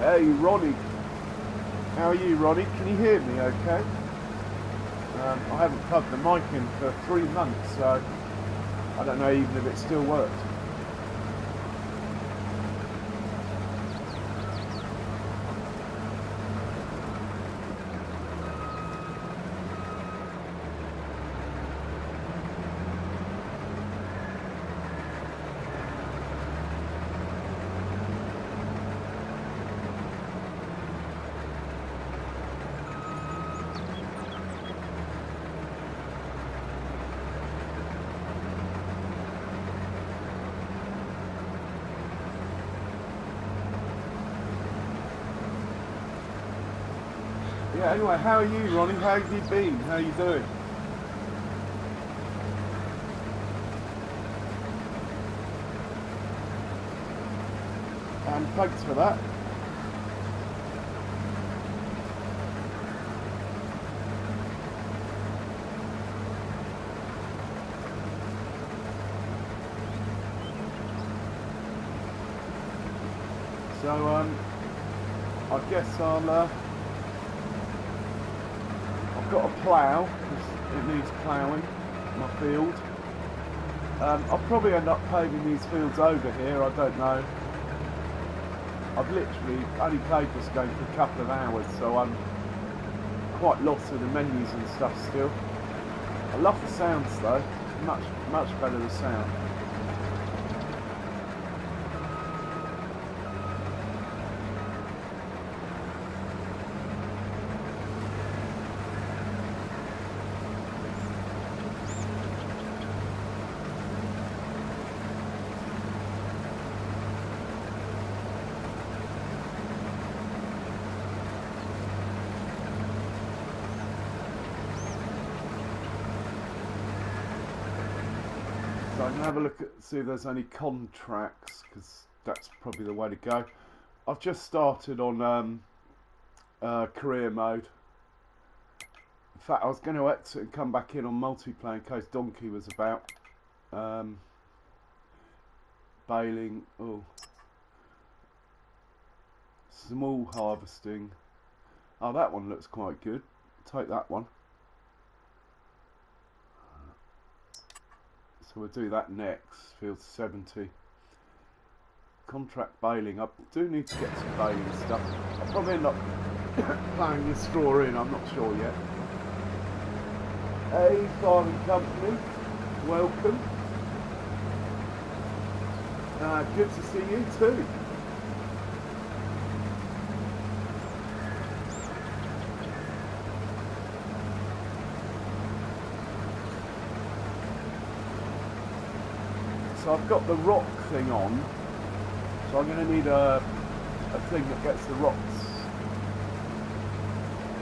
Hey, Ronnie. How are you, Ronnie? Can you hear me okay? I haven't plugged the mic in for 3 months, so I don't know even if it still works. Yeah, anyway, how are you, Ronnie? How have you been? How are you doing? And thanks for that. So, I guess I've got a plough, because it needs ploughing, my field. I'll probably end up paving these fields over here, I don't know. I've literally only played this game for a couple of hours, so I'm quite lost with the menus and stuff still. I love the sounds though, much better the sound. So I can have a look at, see if there's any contracts, because that's probably the way to go. I've just started on career mode. In fact, I was going to exit and come back in on multiplayer in case Donkey was about. Baling, oh. Small harvesting. Oh, that one looks quite good. Take that one. So we'll do that next. Field 70. Contract baling. I do need to get some baling stuff. I'll probably end up playing the straw in, I'm not sure yet. Hey, farming company. Welcome. Good to see you too. So I've got the rock thing on, so I'm going to need a thing that gets the rocks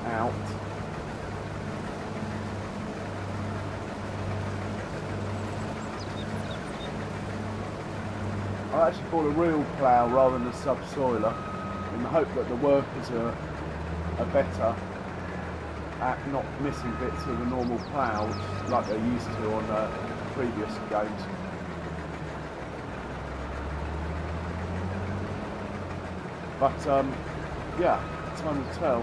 out. I actually bought a real plough rather than a subsoiler, in the hope that the workers are better at not missing bits of a normal plough, like they're used to on previous games. But, yeah, time will tell.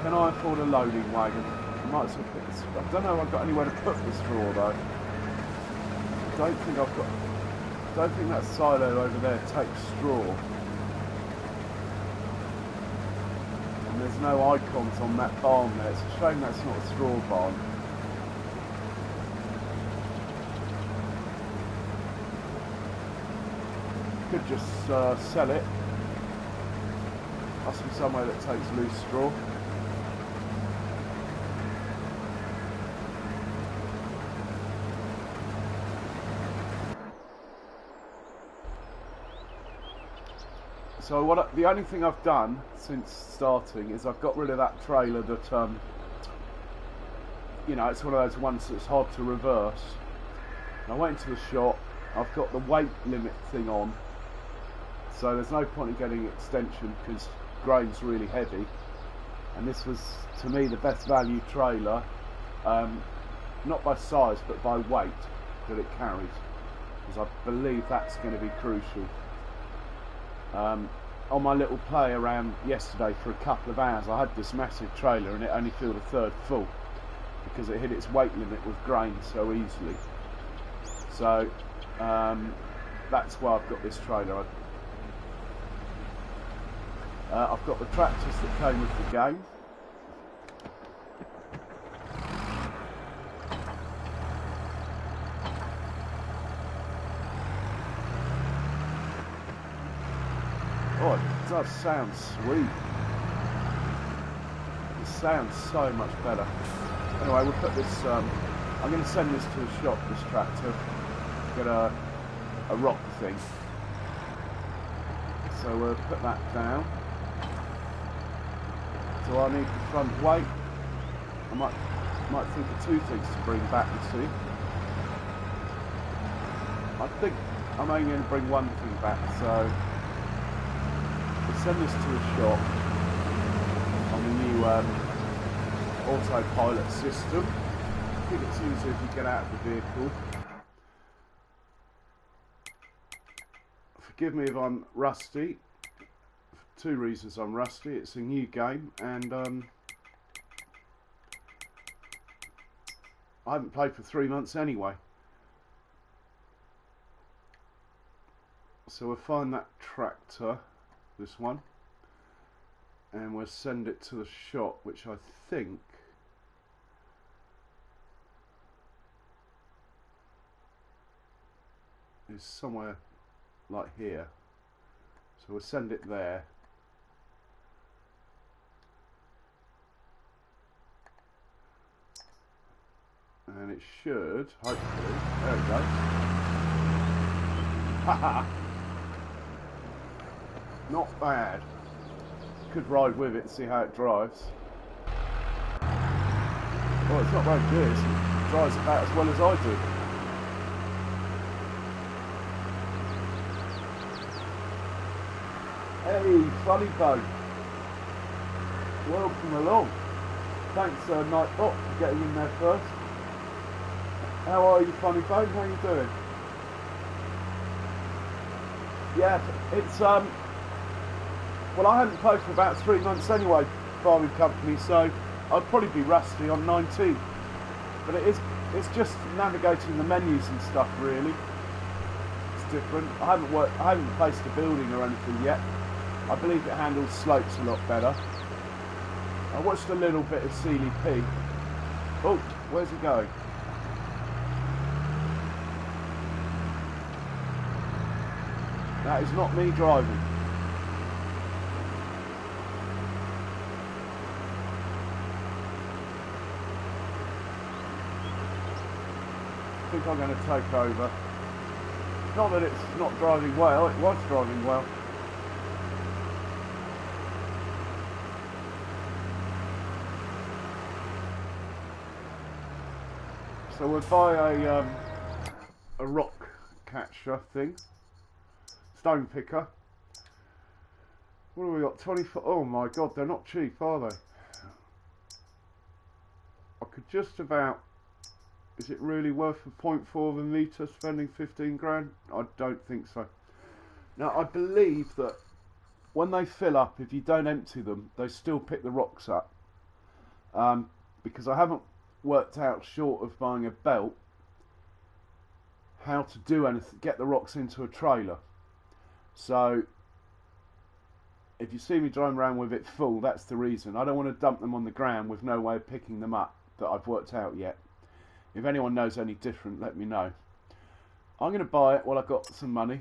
Can I afford a loading wagon? I might as well pick this. I don't know if I've got anywhere to put the straw though. I don't think I've got. I don't think that silo over there takes straw. And there's no icons on that barn there. It's a shame that's not a straw barn. Could just sell it. Must be somewhere that takes loose straw. So the only thing I've done since starting is I've got rid of that trailer that, you know, it's one of those ones that's hard to reverse. I went into the shop, I've got the weight limit thing on, so there's no point in getting extension because grain's really heavy, and this was to me the best value trailer, not by size but by weight that it carries, because I believe that's going to be crucial. on my little play around yesterday for a couple of hours, I had this massive trailer and it only filled a third full because it hit its weight limit with grain so easily. So that's why I've got this trailer. I've got the tractors that came with the game. Oh, it does sound sweet. It sounds so much better. Anyway, we'll put this, I'm going to send this to the shop, this tractor, get a rock thing. So we'll put that down. So I need the front weight. I might think of two things to bring back, you see. I think I'm only going to bring one thing back, so we'll send this to a shop on the new autopilot system. I think it's easier if you get out of the vehicle. Forgive me if I'm rusty. For two reasons I'm rusty. It's a new game and I haven't played for 3 months anyway. So we'll find that tractor, this one, and we'll send it to the shop, which I think is somewhere like here. So we'll send it there. And it should, hopefully, there we go. Haha! Not bad. Could ride with it and see how it drives. Well, it's not very good. It drives about as well as I do. Hey, Funny Bone. Welcome along. Thanks, Nightbot, for getting in there first. How are you, Funny Bone? How you doing? Yeah, it's well, I hadn't played for about 3 months anyway, farming company, so I'd probably be rusty on 19. But it's just navigating the menus and stuff, really. It's different. I haven't placed a building or anything yet. I believe it handles slopes a lot better. I watched a little bit of Sealy P. Oh, where's he going? That is not me driving. I think I'm going to take over. Not that it's not driving well, it was driving well. So we'll buy a rock catcher thing. Stone picker. What have we got? 24. Oh my god, they're not cheap, are they? I could just about. Is it really worth a 0.4 of a metre spending 15 grand? I don't think so. Now I believe that when they fill up, if you don't empty them, they still pick the rocks up. Because I haven't worked out, short of buying a belt, how to do anything, get the rocks into a trailer. So if you see me driving around with it full, that's the reason. I don't want to dump them on the ground with no way of picking them up that I've worked out yet. If anyone knows any different, let me know. I'm going to buy it while I've got some money.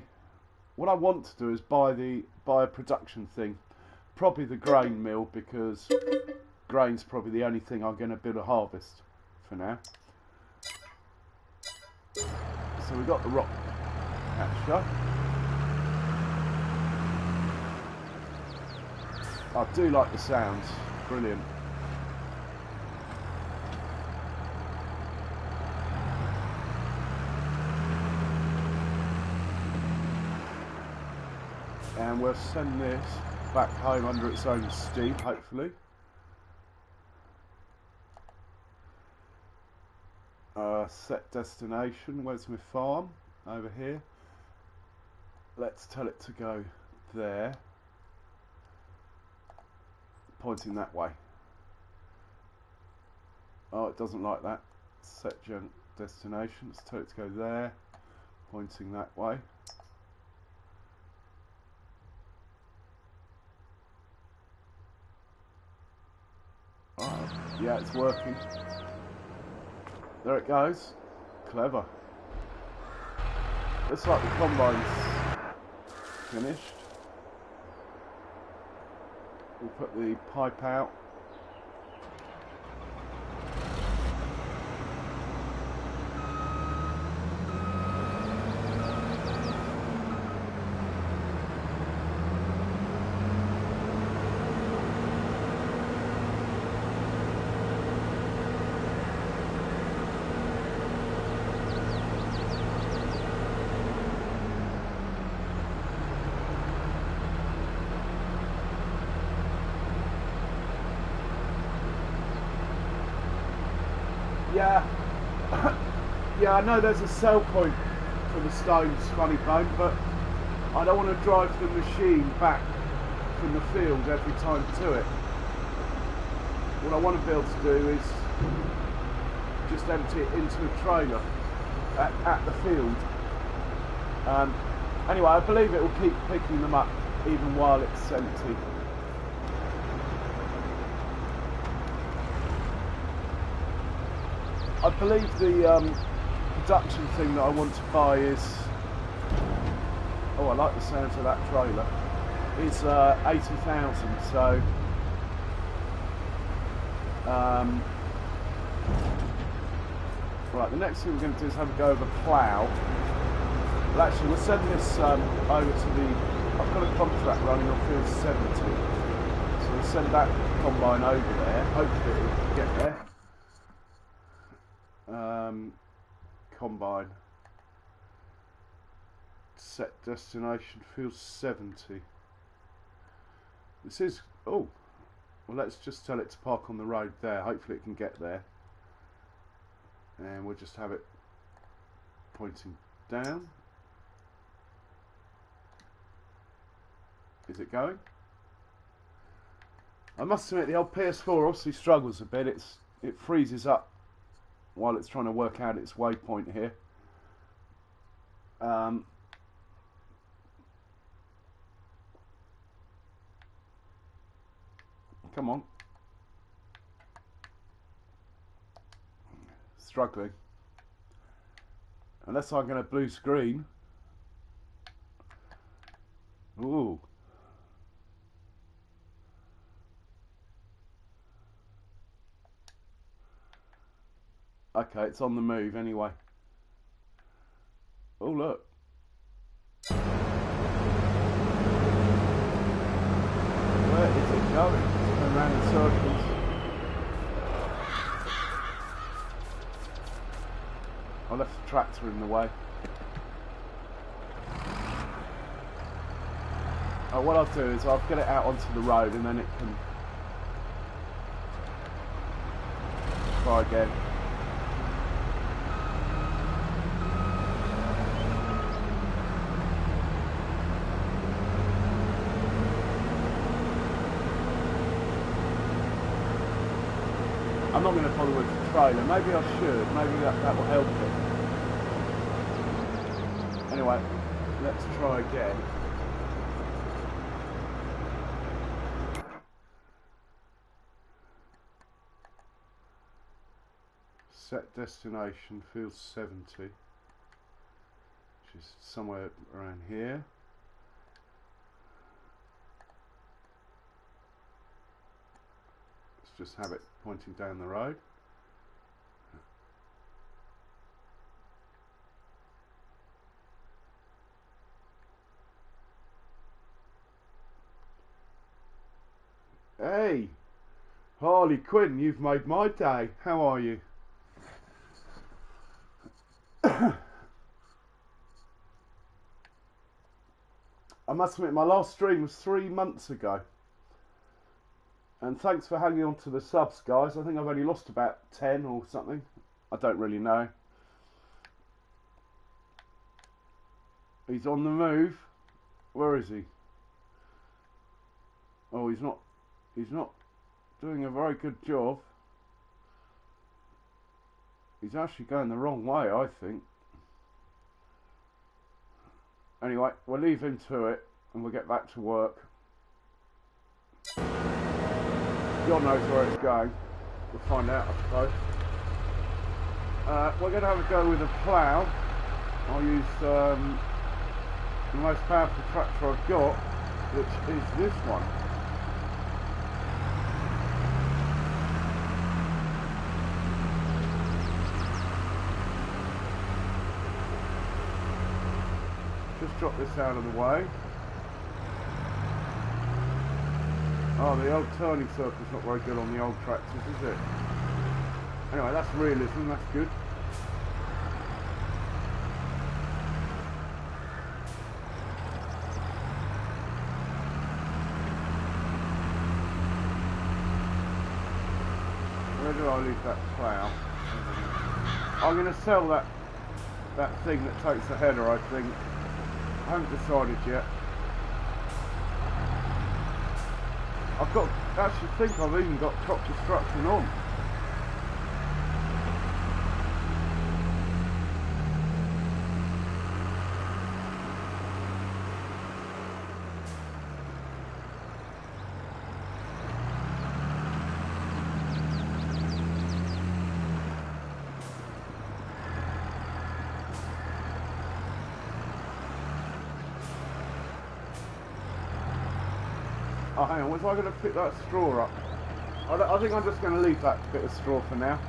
What I want to do is buy a production thing, probably the grain mill, because grain's probably the only thing I'm going to build a harvest for now. So we've got the rock catcher. I do like the sounds, brilliant. And we'll send this back home under its own steam, hopefully. Set destination, where's my farm? Over here. Let's tell it to go there. pointing that way. Oh, it doesn't like that. Set destination. Let's tell it to go there, pointing that way. Oh, yeah, it's working. There it goes. Clever. Looks like the combine's finished. We'll put the pipe out. Yeah, yeah, I know there's a sell point for the Stones funny bone, but I don't want to drive the machine back from the field every time to it. What I want to be able to do is just empty it into a trailer at the field. Anyway, I believe it will keep picking them up even while it's empty. I believe the production thing that I want to buy is, oh, I like the sound of that trailer, is 80,000, so right, the next thing we're going to do is have a go over plough. Well, actually, we'll send this over to the, I've got a contract running on field 70, so we'll send that combine over there, hopefully it'll get there. Combine, set destination, field 70. This is, oh, well, let's just tell it to park on the road there, hopefully it can get there, and we'll just have it pointing down. Is it going? I must admit the old PS4 obviously struggles a bit. It freezes up while it's trying to work out its waypoint here. Come on. Struggling. Unless I'm going to blue screen. Ooh. Okay, it's on the move anyway. Oh, look. Where is it going? It's going around in circles. I left the tractor in the way. What I'll do is I'll get it out onto the road and then it can try again. I'm not going to bother with the trailer. Maybe I should. Maybe that will help it. Anyway, let's try again. Set destination, field 70, which is somewhere around here. Let's just have it pointing down the road. Hey, Harley Quinn, you've made my day. How are you? I must admit, my last stream was 3 months ago. And thanks for hanging on to the subs, guys. I think I've only lost about 10 or something. I don't really know. He's on the move. Where is he? Oh, he's not doing a very good job. He's actually going the wrong way, I think. Anyway, we'll leave him to it and we'll get back to work. God knows where it's going. We'll find out, I suppose. We're going to have a go with a plough. I'll use the most powerful tractor I've got, which is this one. Just drop this out of the way. Oh, the old turning circle's not very good on the old tractors, is it? Anyway, that's realism, that's good. Where do I leave that plough? I'm going to sell that thing that takes the header, I think. I haven't decided yet. I actually think I've even got crop destruction on. Oh, hang on, was I going to pick that straw up? I think I'm just going to leave that bit of straw for now.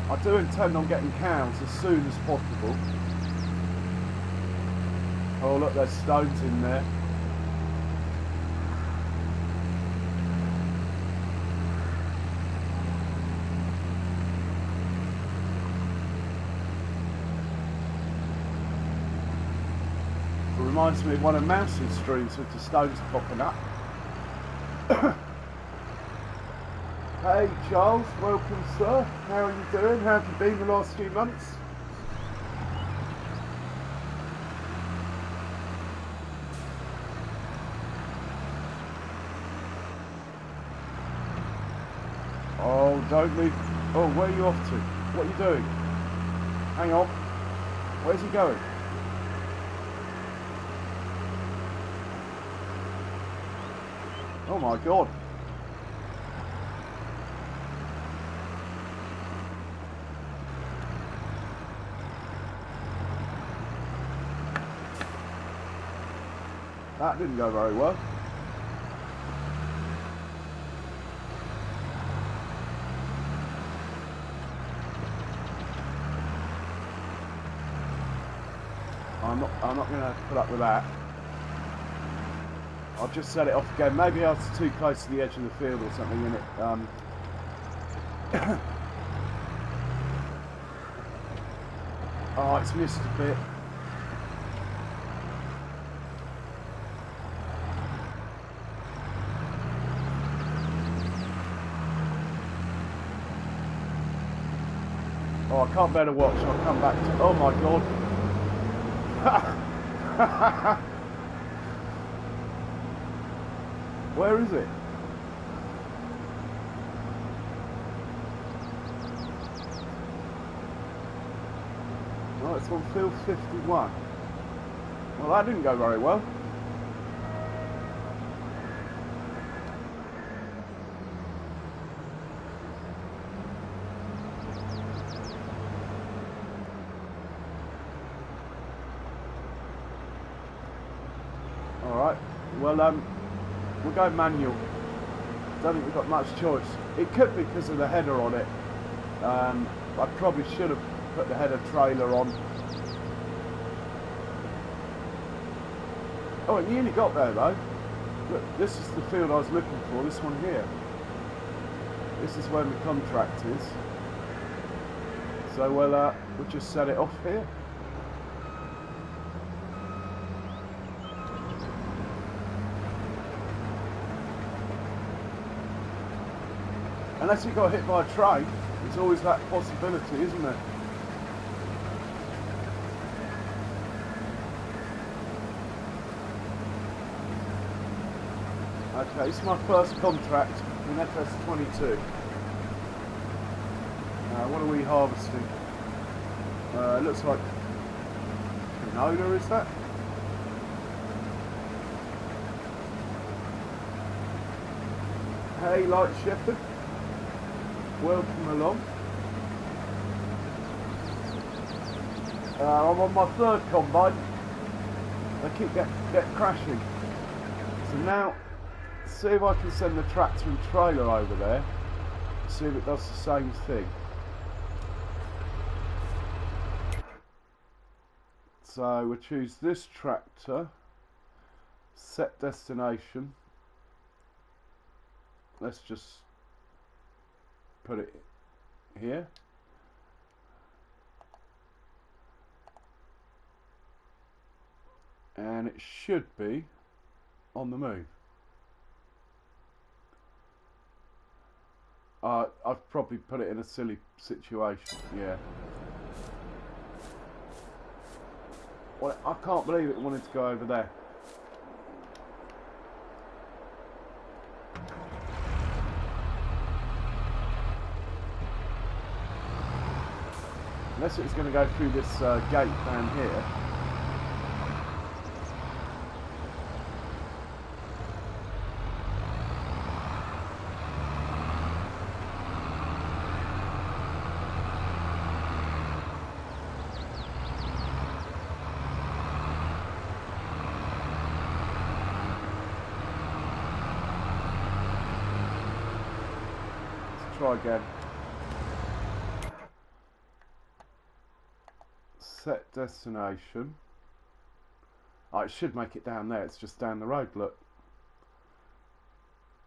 I do intend on getting cows as soon as possible. Oh look, there's stones in there. Reminds me of one of Mouse's streams with the stones popping up. Hey Charles, welcome sir. How are you doing? How have you been the last few months? Oh, don't leave. Oh, where are you off to? What are you doing? Hang on. Where's he going? Oh my god. That didn't go very well. I'm not going to put up with that. I'll just set it off again. Maybe I was too close to the edge of the field or something in it. Oh, it's missed a bit. Oh, I can't bear to watch. I'll come back to... Oh my god. Where is it? Oh, it's on field 51. Well, that didn't go very well. Alright, well, we'll go manual. Don't think we've got much choice. It could be because of the header on it. I probably should have put the header trailer on. Oh, it nearly got there though. Look, this is the field I was looking for, this one here. This is where my contract is. So we'll just set it off here. Unless you got hit by a train, there's always that possibility, isn't there? Okay, this is my first contract in FS22. What are we harvesting? Looks like canola, is that? Hey, Light Shepherd. Welcome along. I'm on my third combine. They keep get crashing. So now, see if I can send the tractor and trailer over there. See if it does the same thing. So we'll choose this tractor. Set destination. Let's just put it here. And it should be on the move. I've probably put it in a silly situation, yeah. Well, I can't believe it wanted to go over there. Unless it's going to go through this gate down here. Let's try again. Set destination. Oh, it should make it down there. It's just down the road, look.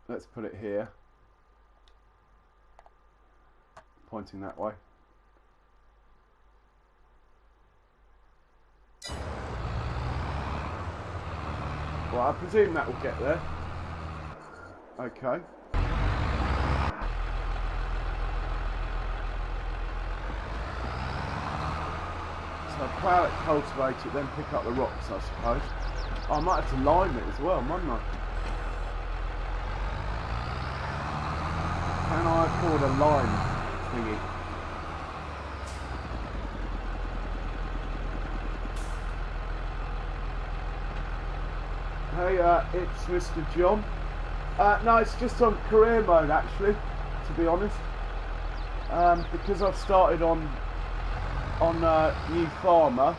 Let's put it here. Pointing that way. Well, I presume that will get there. Okay. Plough it, cultivate it, then pick up the rocks, I suppose. Oh, I might have to lime it as well, mightn't I? Can I afford a lime thingy? Hey, it's Mr. John. No, it's just on career mode actually, to be honest. Because I've started on New Farmer,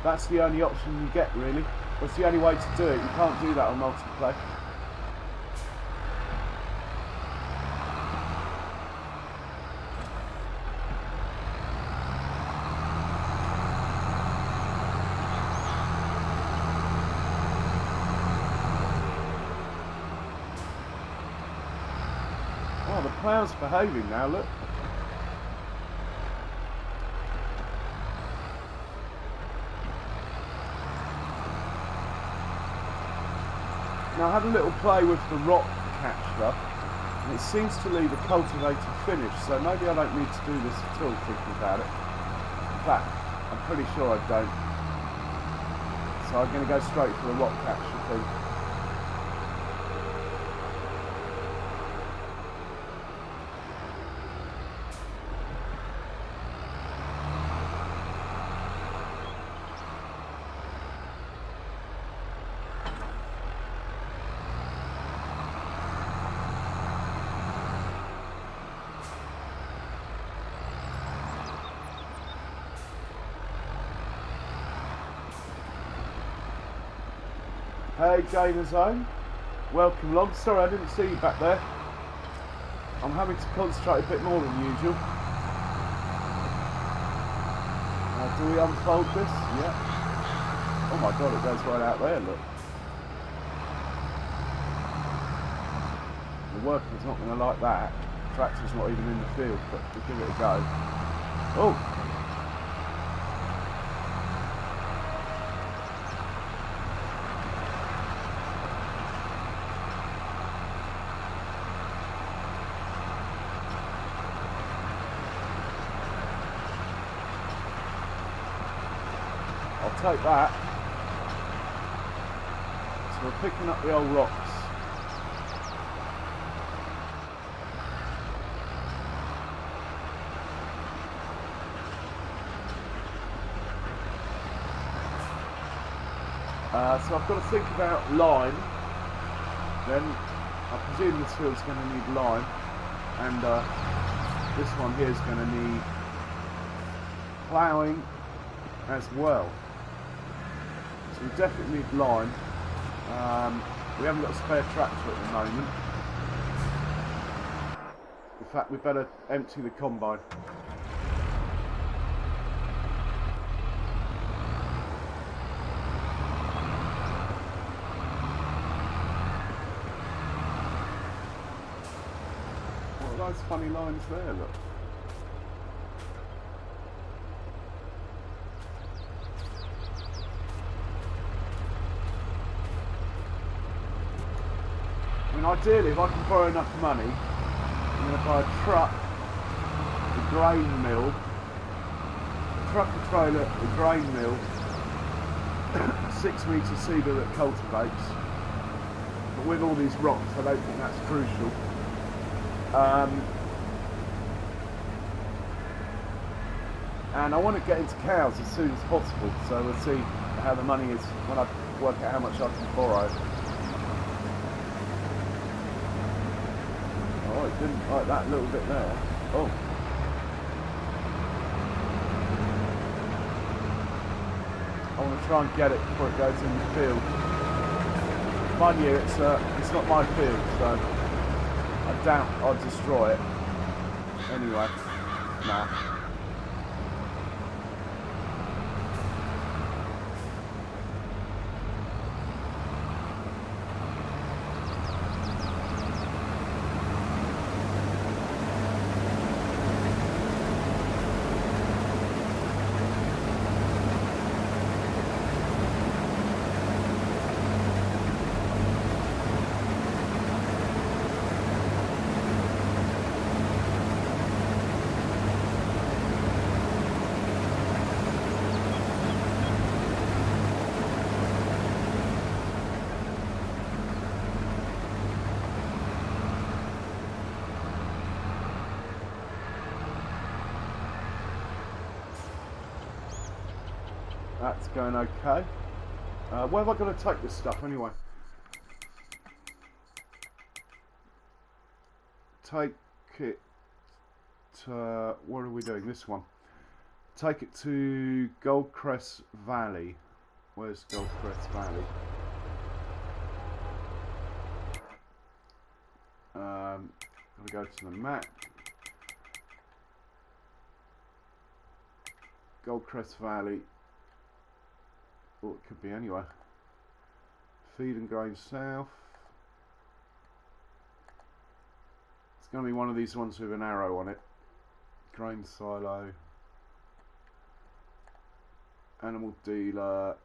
that's the only option you get really. That's the only way to do it. You can't do that on multiplayer. Oh, the plough's behaving now, look. Now I had a little play with the rock catcher, and it seems to leave a cultivated finish, so maybe I don't need to do this at all, thinking about it. In fact, I'm pretty sure I don't. So I'm going to go straight for the rock catcher thing. Hey Gamer Zone, welcome along. Sorry I didn't see you back there. I'm having to concentrate a bit more than usual. Do we unfold this? Yeah. Oh my god, it goes right out there, look. The workman's not going to like that. The tractor's not even in the field, but we'll give it a go. Oh! I'll take that. So we're picking up the old rocks. So I've got to think about lime. Then I presume this field's going to need lime, and this one here is going to need ploughing as well. So we definitely need lime. We haven't got a spare tractor at the moment. In fact, we better empty the combine. What are those funny lines there, look? I mean, ideally, if I can borrow enough money, I'm going to buy a truck, a grain mill, a truck, a trailer, a grain mill, a 6 metre seeder that cultivates. But with all these rocks, I don't think that's crucial. And I want to get into cows as soon as possible, so we'll see how the money is when I work out how much I can borrow. Oh, it didn't like that little bit there. Oh. I want to try and get it before it goes in the field. Mind you, it's not my field, so I doubt I'll destroy it. Anyway, nah. That's going okay. Where have I got to take this stuff anyway? Take it to... what are we doing? This one. Take it to Goldcrest Valley. Where's Goldcrest Valley? Gotta go to the map. Goldcrest Valley. Well, it could be anywhere. Feed and grain south. It's going to be one of these ones with an arrow on it. Grain silo. Animal dealer.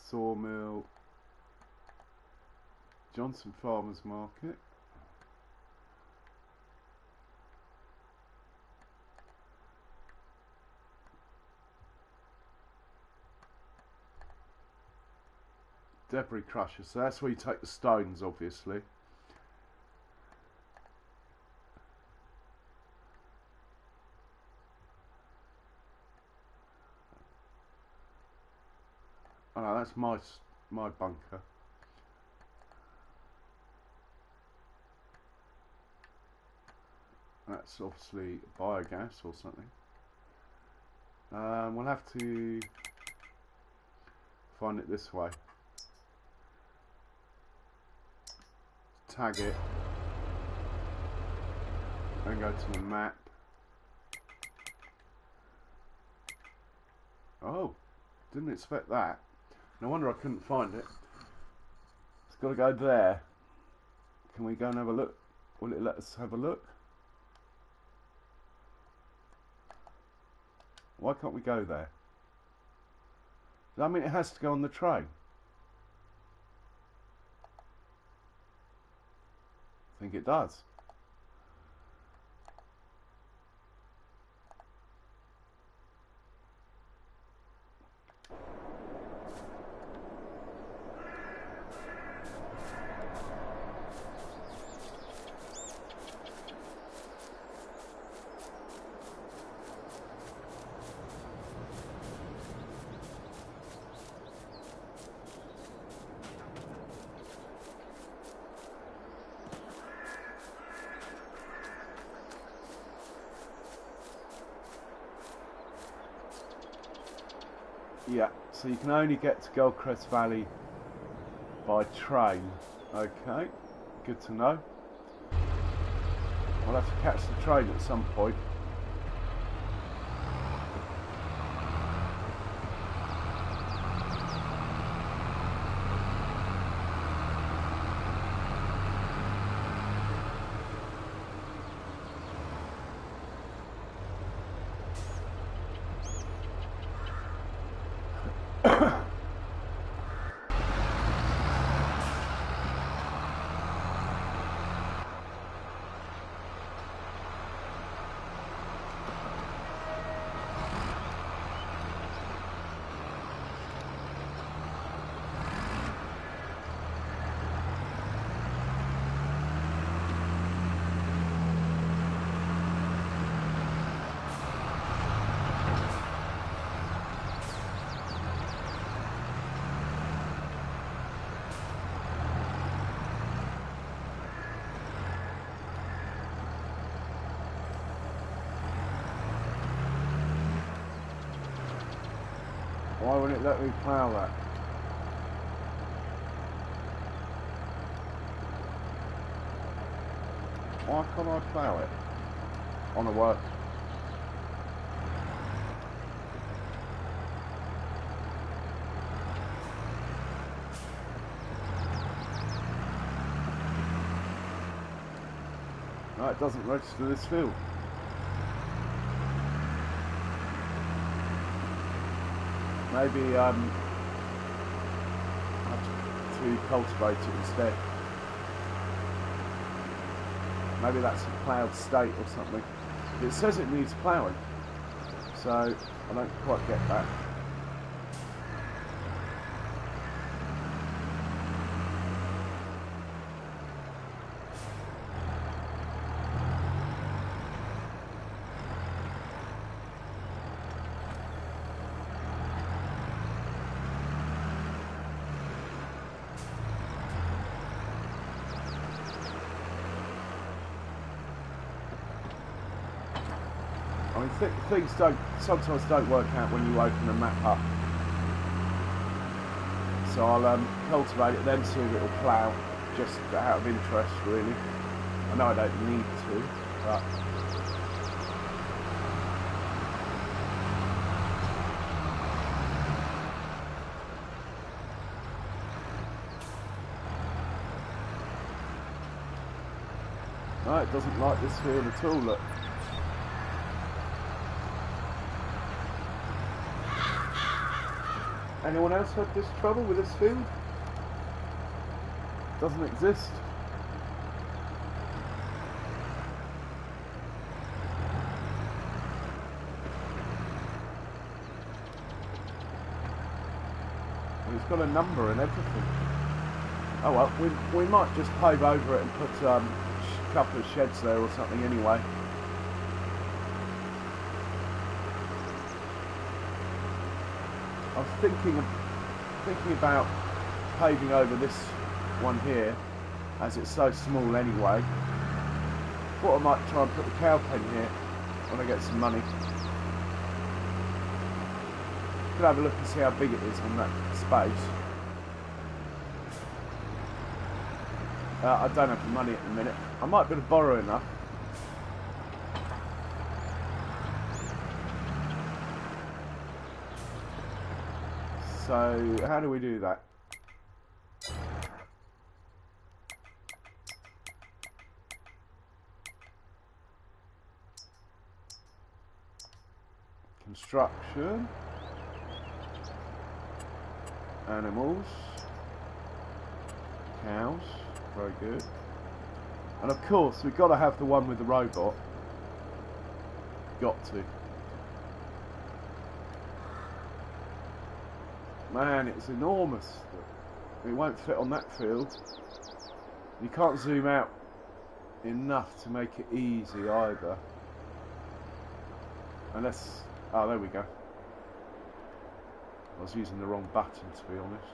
Sawmill. Johnson Farmers Market. Debris crusher, so that's where you take the stones, obviously. Oh no, that's my bunker. That's obviously biogas or something. We'll have to find it this way. Tag it and go to the map. Oh, didn't expect that. No wonder I couldn't find it. It's got to go there. Can we go and have a look? Will it let us have a look? Why can't we go there? I mean, it has to go on the train. I think it does. Yeah, so you can only get to Goldcrest Valley by train. Okay, good to know. I'll have to catch the train at some point. Why wouldn't it let me plough that? Why can't I plough it? On a work. No, it doesn't register this field. Maybe I have to cultivate it instead. Maybe that's a ploughed state or something. It says it needs ploughing, so I don't quite get that. I mean, things sometimes don't work out when you open the map up. So I'll cultivate it, then see if it'll plough, just out of interest, really. I know I don't need to, but no, it doesn't like this field at all. Look. Anyone else had this trouble with this field? Doesn't exist. And it's got a number and everything. Oh well, we might just pave over it and put a couple of sheds there or something anyway. I was thinking about paving over this one here, as it's so small anyway. Thought I might try and put the cow pen here when I get some money. Could have a look and see how big it is on that space. I don't have the money at the minute. I might be able to borrow enough. So, how do we do that? Construction. Animals. Cows. Very good. And of course, we've got to have the one with the robot. Got to. Man, it's enormous. It won't fit on that field. You can't zoom out enough to make it easy either. Unless... oh, there we go. I was using the wrong button, to be honest.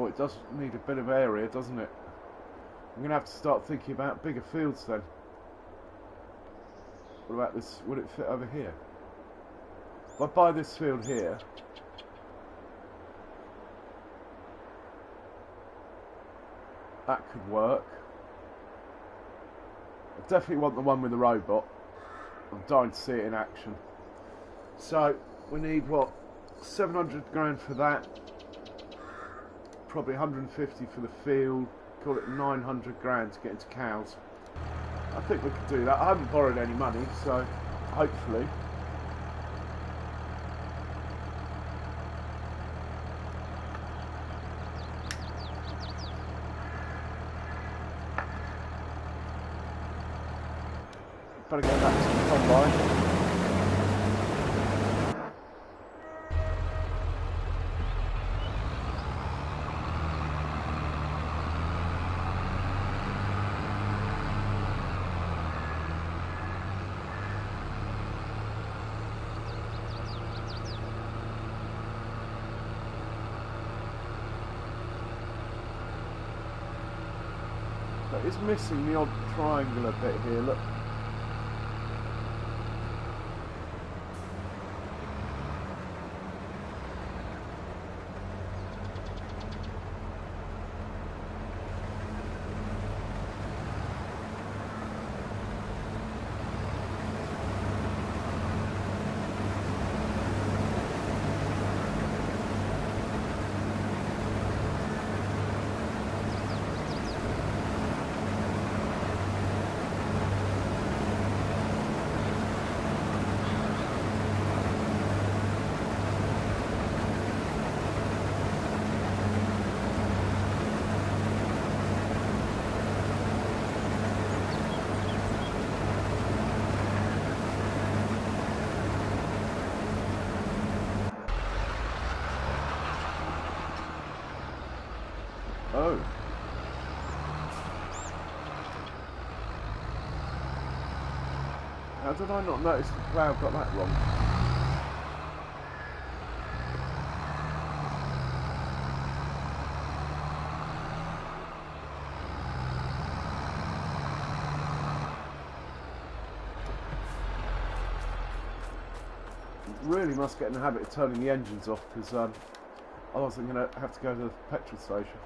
Oh, it does need a bit of area, doesn't it? I'm going to have to start thinking about bigger fields then. What about this? Would it fit over here? If I buy this field here, that could work. I definitely want the one with the robot. I'm dying to see it in action. So we need what? 700 grand for that. Probably 150 for the field. Call it 900 grand to get into cows. I think we could do that. I haven't borrowed any money, so hopefully. Better go back to the combine. But it's missing the odd triangular bit here, look. Oh. How did I not notice the plough got that wrong? Really must get in the habit of turning the engines off, because otherwise I'm going to have to go to the petrol station.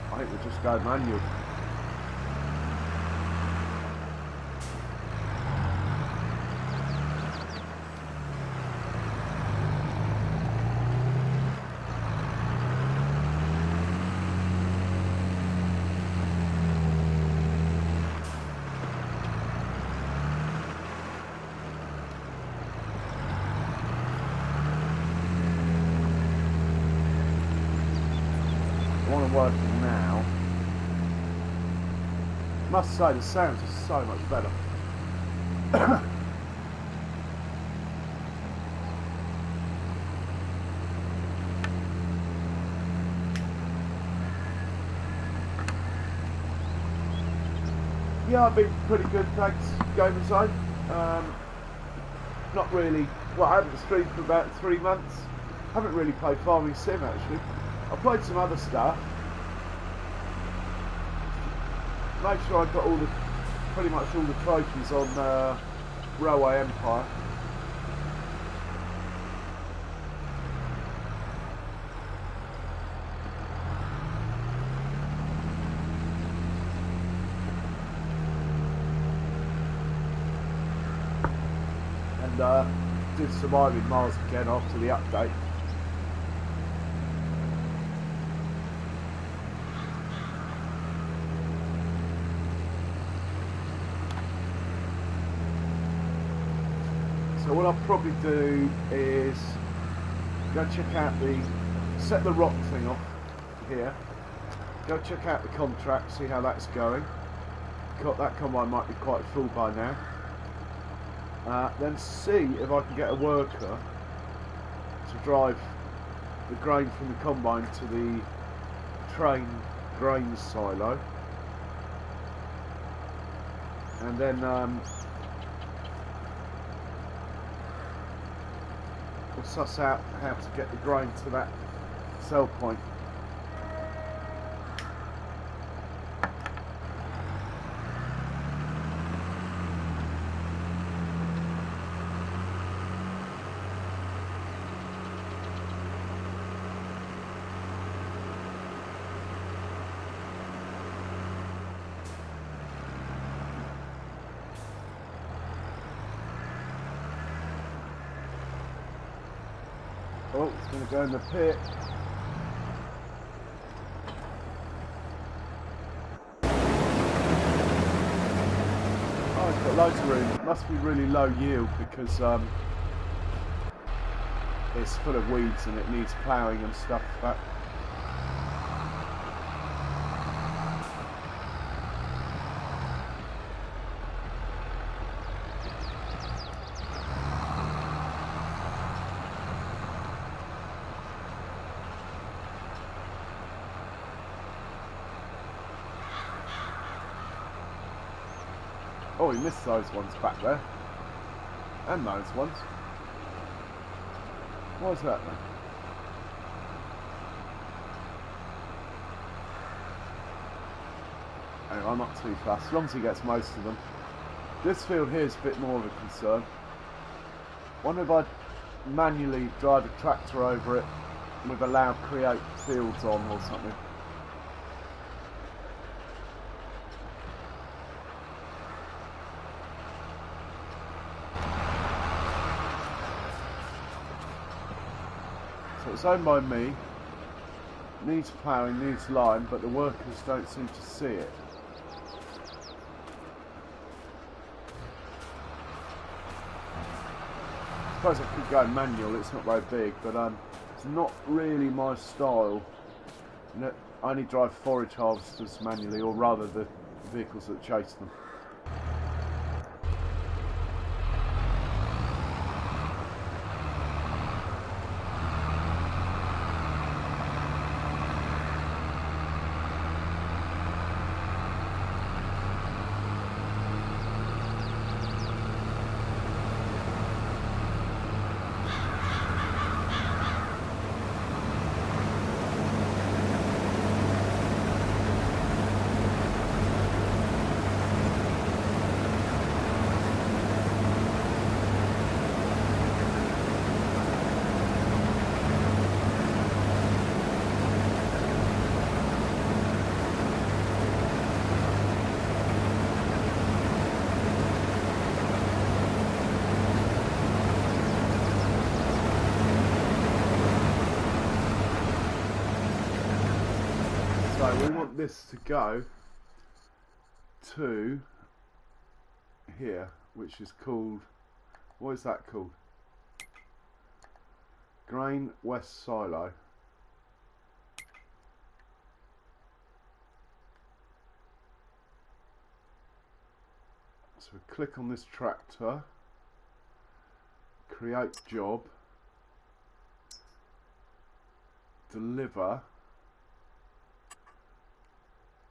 I think we'll just go manual. I want to work it now. Must say the sounds are so much better. Yeah, I've been pretty good, thanks, Gaming Zone. Not really, well, I haven't streamed for about 3 months. Haven't really played Farming Sim actually. I played some other stuff. Make sure I got all the, pretty much all the trophies on Railway Empire. and did surviving Mars again after the update. So what I'll probably do is go check out set the rock thing off here, go check out the contract, see how that's going. That combine might be quite full by now. Then see if I can get a worker to drive the grain from the combine to the train grain silo, and then we'll suss out how to get the grain to that sell point. Oh, it's going to go in the pit. Oh, it's got loads of room. It must be really low yield because it's full of weeds and it needs ploughing and stuff. But oh, he missed those ones back there. And those ones. What was that then? Anyway, I'm not too fast, as long as he gets most of them. This field here is a bit more of a concern. Wonder if I'd manually drive a tractor over it with allow create fields on or something. So it's owned by me, needs ploughing, needs lime, but the workers don't seem to see it. I suppose I could go manual, it's not very big, but it's not really my style. I only drive forage harvesters manually, or rather the vehicles that chase them. So we want this to go to here, which is called, what is that called? Grain West Silo. So we click on this tractor, create job, deliver,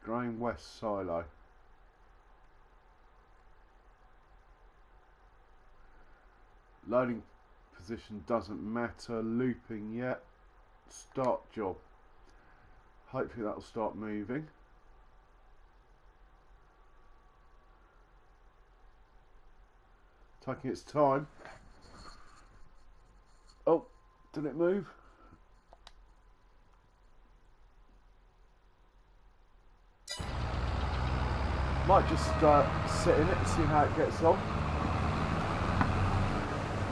Grain West Silo. Loading position doesn't matter, looping yet, start job. Hopefully that'll start moving. Taking its time. Oh, did it move? Might just sit in it and see how it gets on.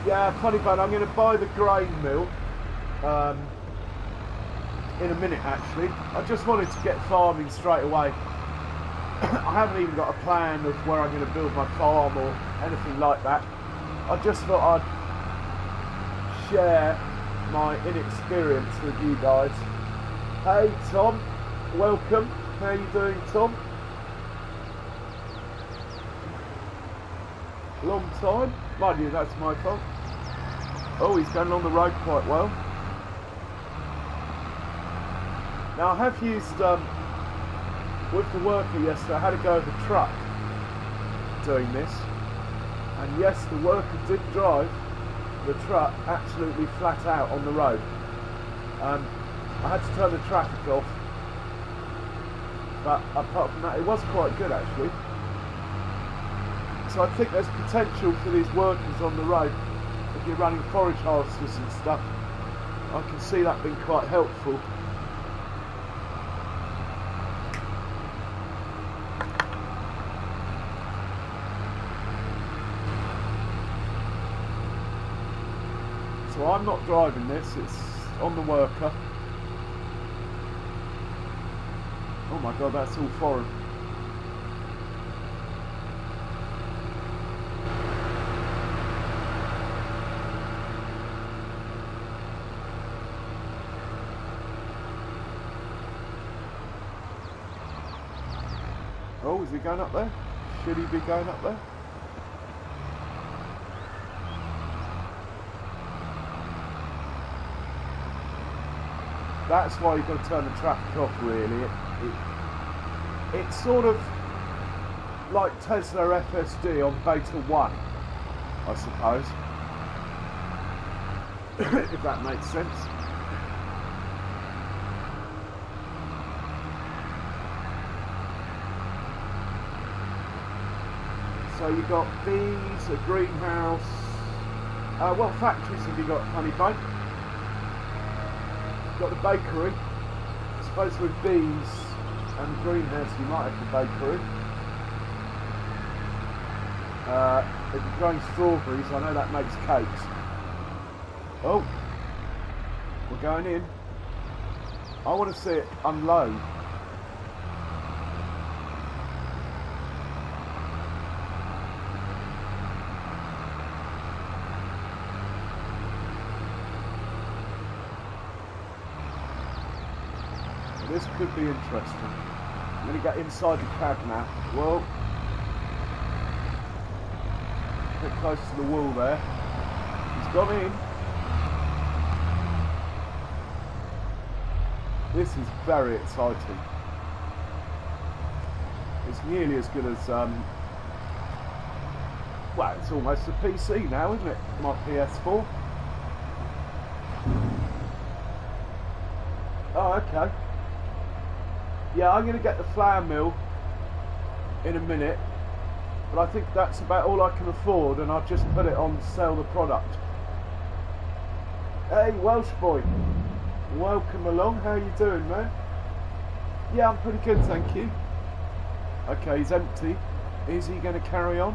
Yeah, funny bone. I'm going to buy the grain mill in a minute, actually. I just wanted to get farming straight away. I haven't even got a plan of where I'm going to build my farm or anything like that. I just thought I'd share my inexperience with you guys. Hey Tom, welcome. How you doing, Tom? Long time. Mind you, that's my fault. Oh, he's going along the road quite well. Now I have used, with the worker yesterday, I had to go with a truck doing this. And yes, the worker did drive the truck absolutely flat out on the road. I had to turn the traffic off. But apart from that, it was quite good actually. So I think there's potential for these workers on the road. If you're running forage harvesters and stuff, I can see that being quite helpful. So I'm not driving this, it's on the worker. Oh my god, that's all foreign. Oh, is he going up there? Should he be going up there? That's why you've got to turn the traffic off, really. It's sort of like Tesla FSD on Beta 1, I suppose. If that makes sense. So you've got bees, a greenhouse. What factories have you got, Honeybake? You've got the bakery. I suppose with bees and the greenhouse you might have the bakery. If you're growing strawberries, I know that makes cakes. Oh, we're going in. I want to see it unload. This could be interesting. I'm going to get inside the cab now. Whoa. A bit close to the wall there. He's gone in. This is very exciting. It's nearly as good as, well, it's almost a PC now, isn't it? My PS4. Oh, okay. Yeah, I'm going to get the flour mill in a minute, but I think that's about all I can afford, and I've just put it on to sell the product. Hey, Welsh boy, welcome along. How you doing, man? Yeah, I'm pretty good, thank you. Okay, he's empty. Is he going to carry on?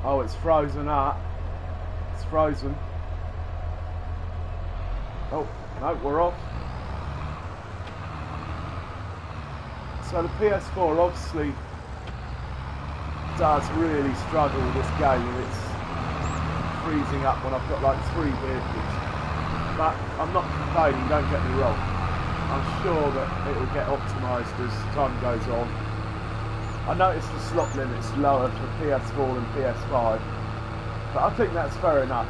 Oh, it's frozen up. It's frozen. Oh, no, we're off. So the PS4 obviously does really struggle with this game, and it's freezing up when I've got like 3 vehicles. But I'm not complaining, don't get me wrong. I'm sure that it will get optimised as time goes on. I noticed the slot limit's lower for PS4 than PS5, but I think that's fair enough.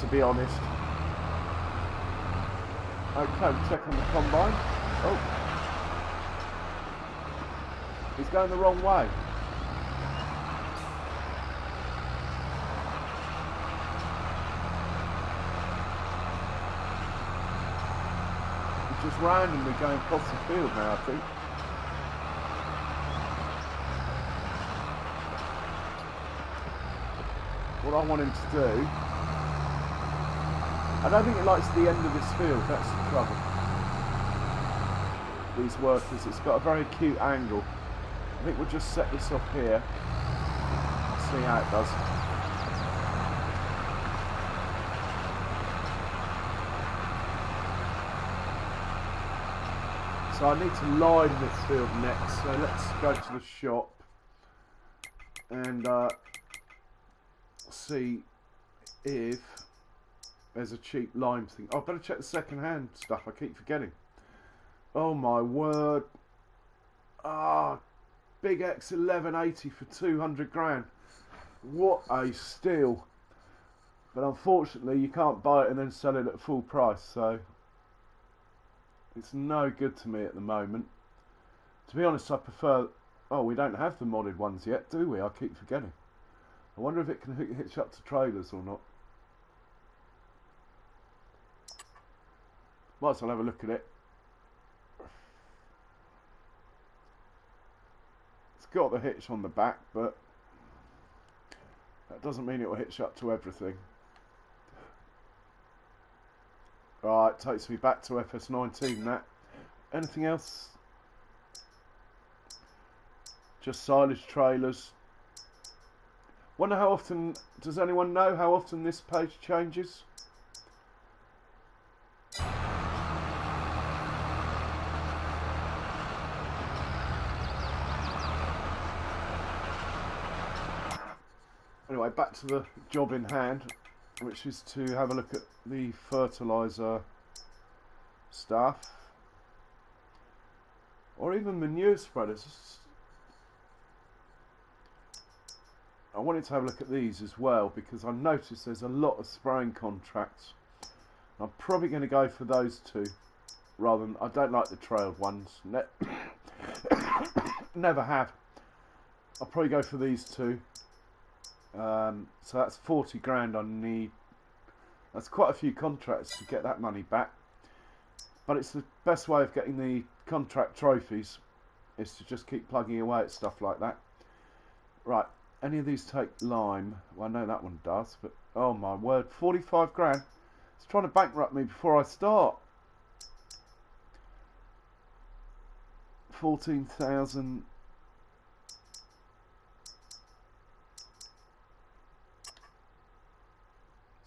To be honest. Okay, check on the combine. Oh. He's going the wrong way. He's just randomly going across the field now, I think. What I want him to do, I don't think it likes the end of this field, that's the trouble. these workers. It's got a very acute angle. I think we'll just set this off here. See how it does. So I need to line this field next. So let's go to the shop and see if there's a cheap lime thing. Oh, I better check the second-hand stuff. I keep forgetting. Oh my word! Ah, Big X 1180 for 200 grand. What a steal! But unfortunately, you can't buy it and then sell it at full price. So it's no good to me at the moment. To be honest, I prefer... Oh, we don't have the modded ones yet, do we? I keep forgetting. I wonder if it can hitch up to trailers or not. Might as well have a look at it. It's got the hitch on the back, but that doesn't mean it will hitch up to everything. Right, takes me back to FS19, that. Anything else? Just silage trailers. Wonder how often, does anyone know how often this page changes? Anyway, back to the job in hand, which is to have a look at the fertilizer stuff, or even manure spreaders. I wanted to have a look at these as well because I noticed there's a lot of spraying contracts. I'm probably going to go for those two rather than... I don't like the trailed ones. Never have. I'll probably go for these two. So that's 40 grand I need. That's quite a few contracts to get that money back. But it's the best way of getting the contract trophies is to just keep plugging away at stuff like that. Right. Any of these take lime? Well, I know that one does, but oh my word, 45 grand. It's trying to bankrupt me before I start. 14,000.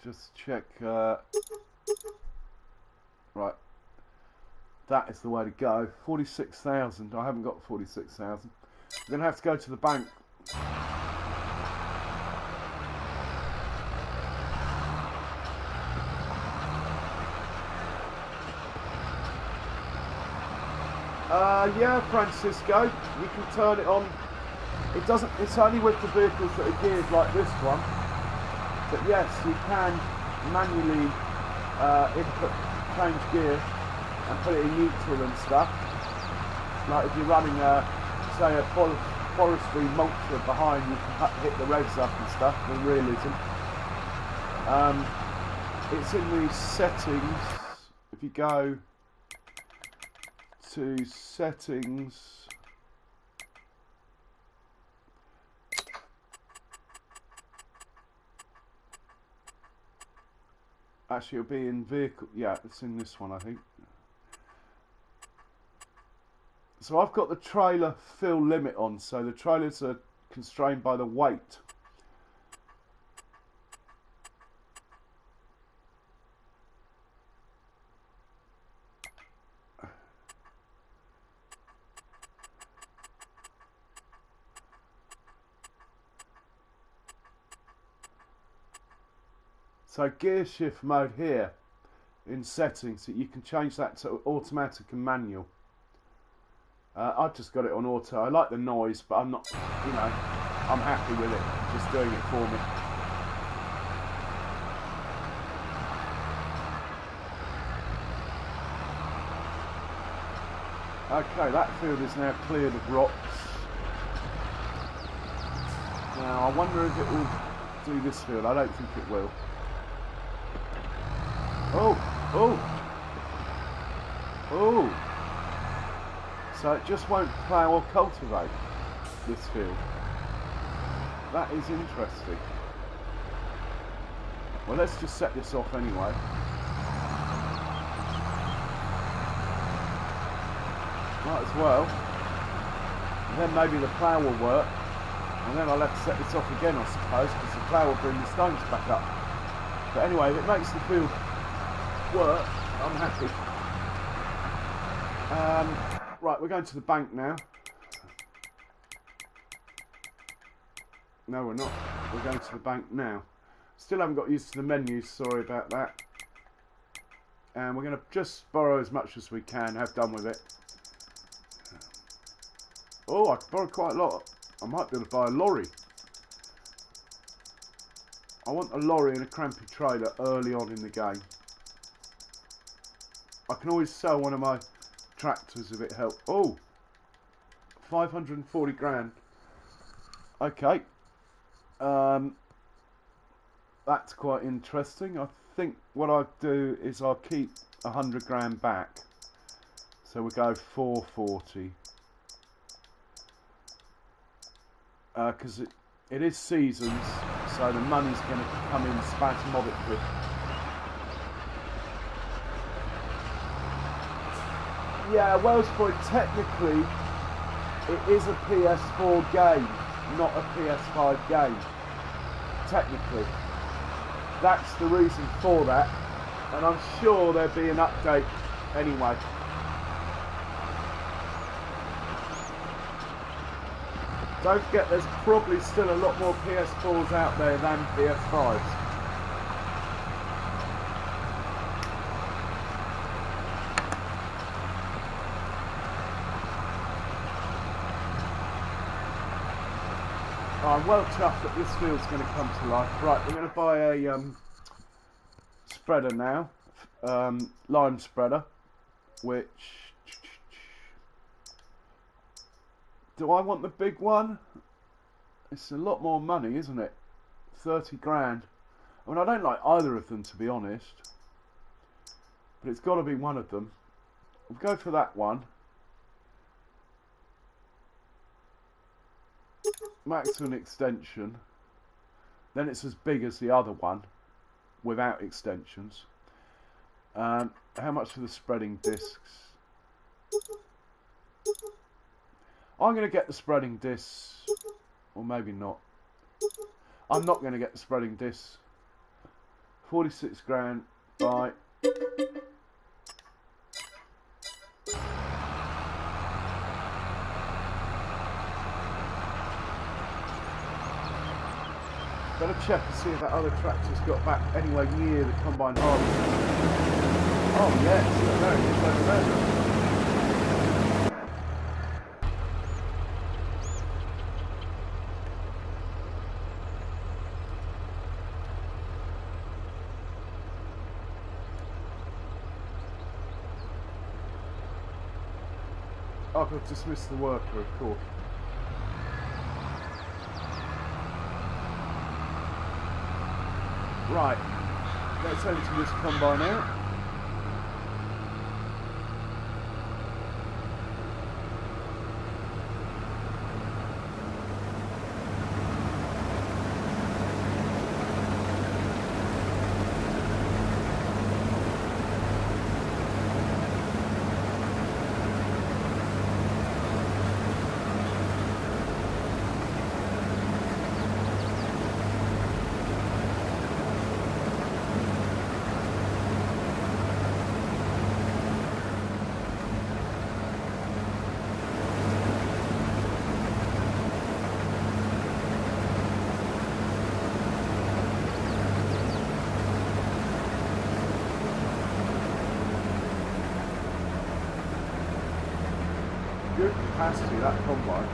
Just check. Right. That is the way to go. 46,000. I haven't got 46,000. I'm going to have to go to the bank. Yeah, Francisco, you can turn it on. It doesn't. It's only with the vehicles that are geared like this one. But yes, you can manually input, change gear, and put it in neutral and stuff. Like if you're running say a forestry mulcher behind, you can hit the revs up and stuff. The realism. It's in the settings. If you go to settings, actually it'll be in vehicle, yeah, it's in this one I think. So I've got the trailer fill limit on, so the trailers are constrained by the weight. So gear shift mode here in settings, you can change that to automatic and manual. I've just got it on auto. I like the noise, but I'm not, you know, I'm happy with it, just doing it for me. Okay, that field is now cleared of rocks. Now I wonder if it will do this field. I don't think it will. Oh! So it just won't plough or cultivate this field. That is interesting. Well, let's just set this off anyway. Might as well. And then maybe the plough will work. And then I'll have to set this off again, I suppose, because the plough will bring the stones back up. But anyway, if it makes the field work, I'm happy. Right, we're going to the bank now. No, we're not. We're going to the bank now. Still haven't got used to the menus, sorry about that. And we're going to just borrow as much as we can, have done with it. Oh, I can borrow quite a lot. I might be able to buy a lorry. I want a lorry and a crampy trailer early on in the game. I can always sell one of my tractors if it helps. Oh, 540 grand. Okay. That's quite interesting. I think what I'll do is I'll keep 100 grand back. So we go 440. Because it is seasons, so the money's going to come in spasmodically. Yeah, Wells Point, technically, it is a PS4 game, not a PS5 game. Technically. That's the reason for that, and I'm sure there'll be an update anyway. Don't forget, there's probably still a lot more PS4s out there than PS5s. I'm well chuffed that this field's going to come to life. Right, we're going to buy a spreader now, lime spreader, which... Do I want the big one? It's a lot more money, isn't it? 30 grand. I mean, I don't like either of them, to be honest. But it's got to be one of them. We'll go for that one. Maximum extension. Then it's as big as the other one, without extensions. How much for the spreading discs? I'm going to get the spreading discs, or maybe not. I'm not going to get the spreading discs. 46 grand, right. Better check and see if that other tractor's got back anywhere near the combine harvester. Oh yes, there it is over there. I could dismiss the worker, of course. Right, let's enter this combine out. Good capacity, that combine.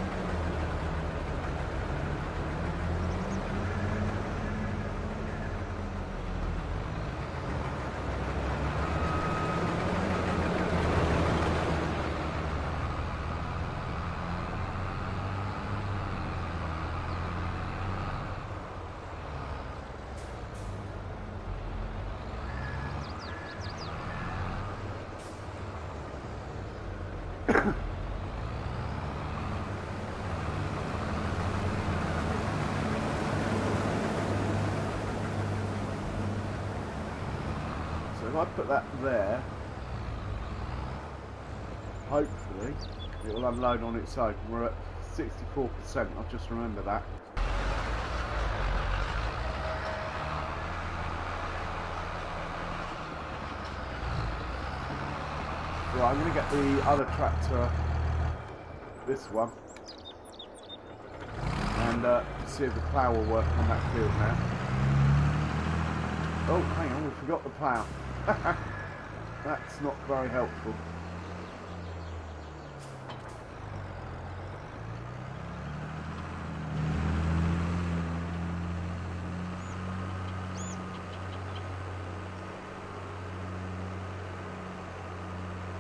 So if I put that there, hopefully it will unload on its own. We're at 64%, I'll just remember that. Right, I'm going to get the other tractor, this one, and see if the plough will work on that field now. Oh, hang on, we forgot the plough. That's not very helpful.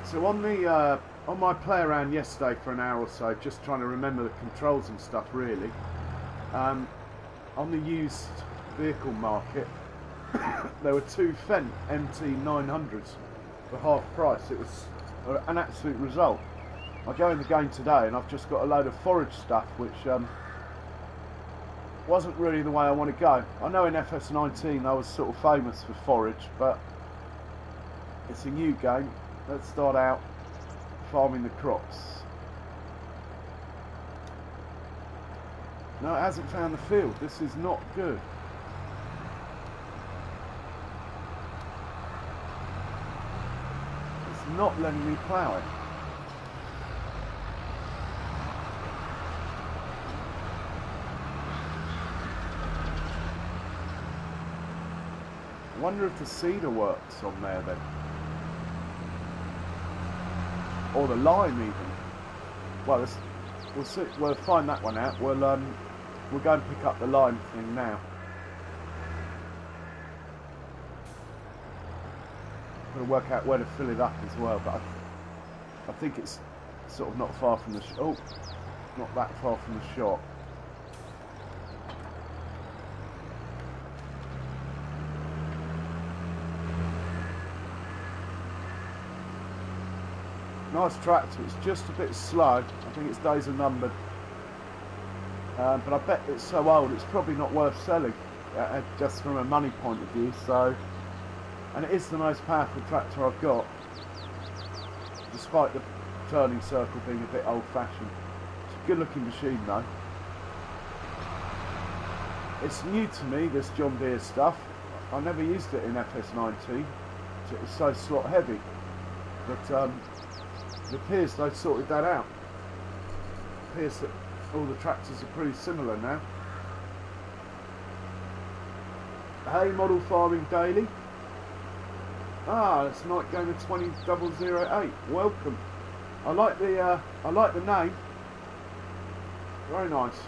So on my play around yesterday for an hour or so, just trying to remember the controls and stuff really, on the used vehicle market, there were two Fendt MT900s for half price. It was an absolute result. I go in the game today and I've just got a load of forage stuff which wasn't really the way I want to go. I know in FS19 I was sort of famous for forage, but it's a new game. Let's start out farming the crops. No, it hasn't found the field. This is not good. It's not letting me plough it. I wonder if the seeder works on there then. Or the lime even. Well, we'll see. We'll find that one out. We'll go and pick up the lime thing now. I'm going to work out where to fill it up as well, but I think it's sort of not far from the not that far from the shop. Nice tractor, it's just a bit slow. I think its days are numbered. But I bet it's so old it's probably not worth selling, just from a money point of view. So, and it is the most powerful tractor I've got, despite the turning circle being a bit old-fashioned. It's a good-looking machine though. It's new to me, this John Deere stuff. I never used it in FS19. It was so slot heavy, but it appears they've sorted that out. It appears that all the tractors are pretty similar now. Hey, Model Farming Daily. Ah, it's Night Gamer 20008. Welcome. I like the name. Very nice.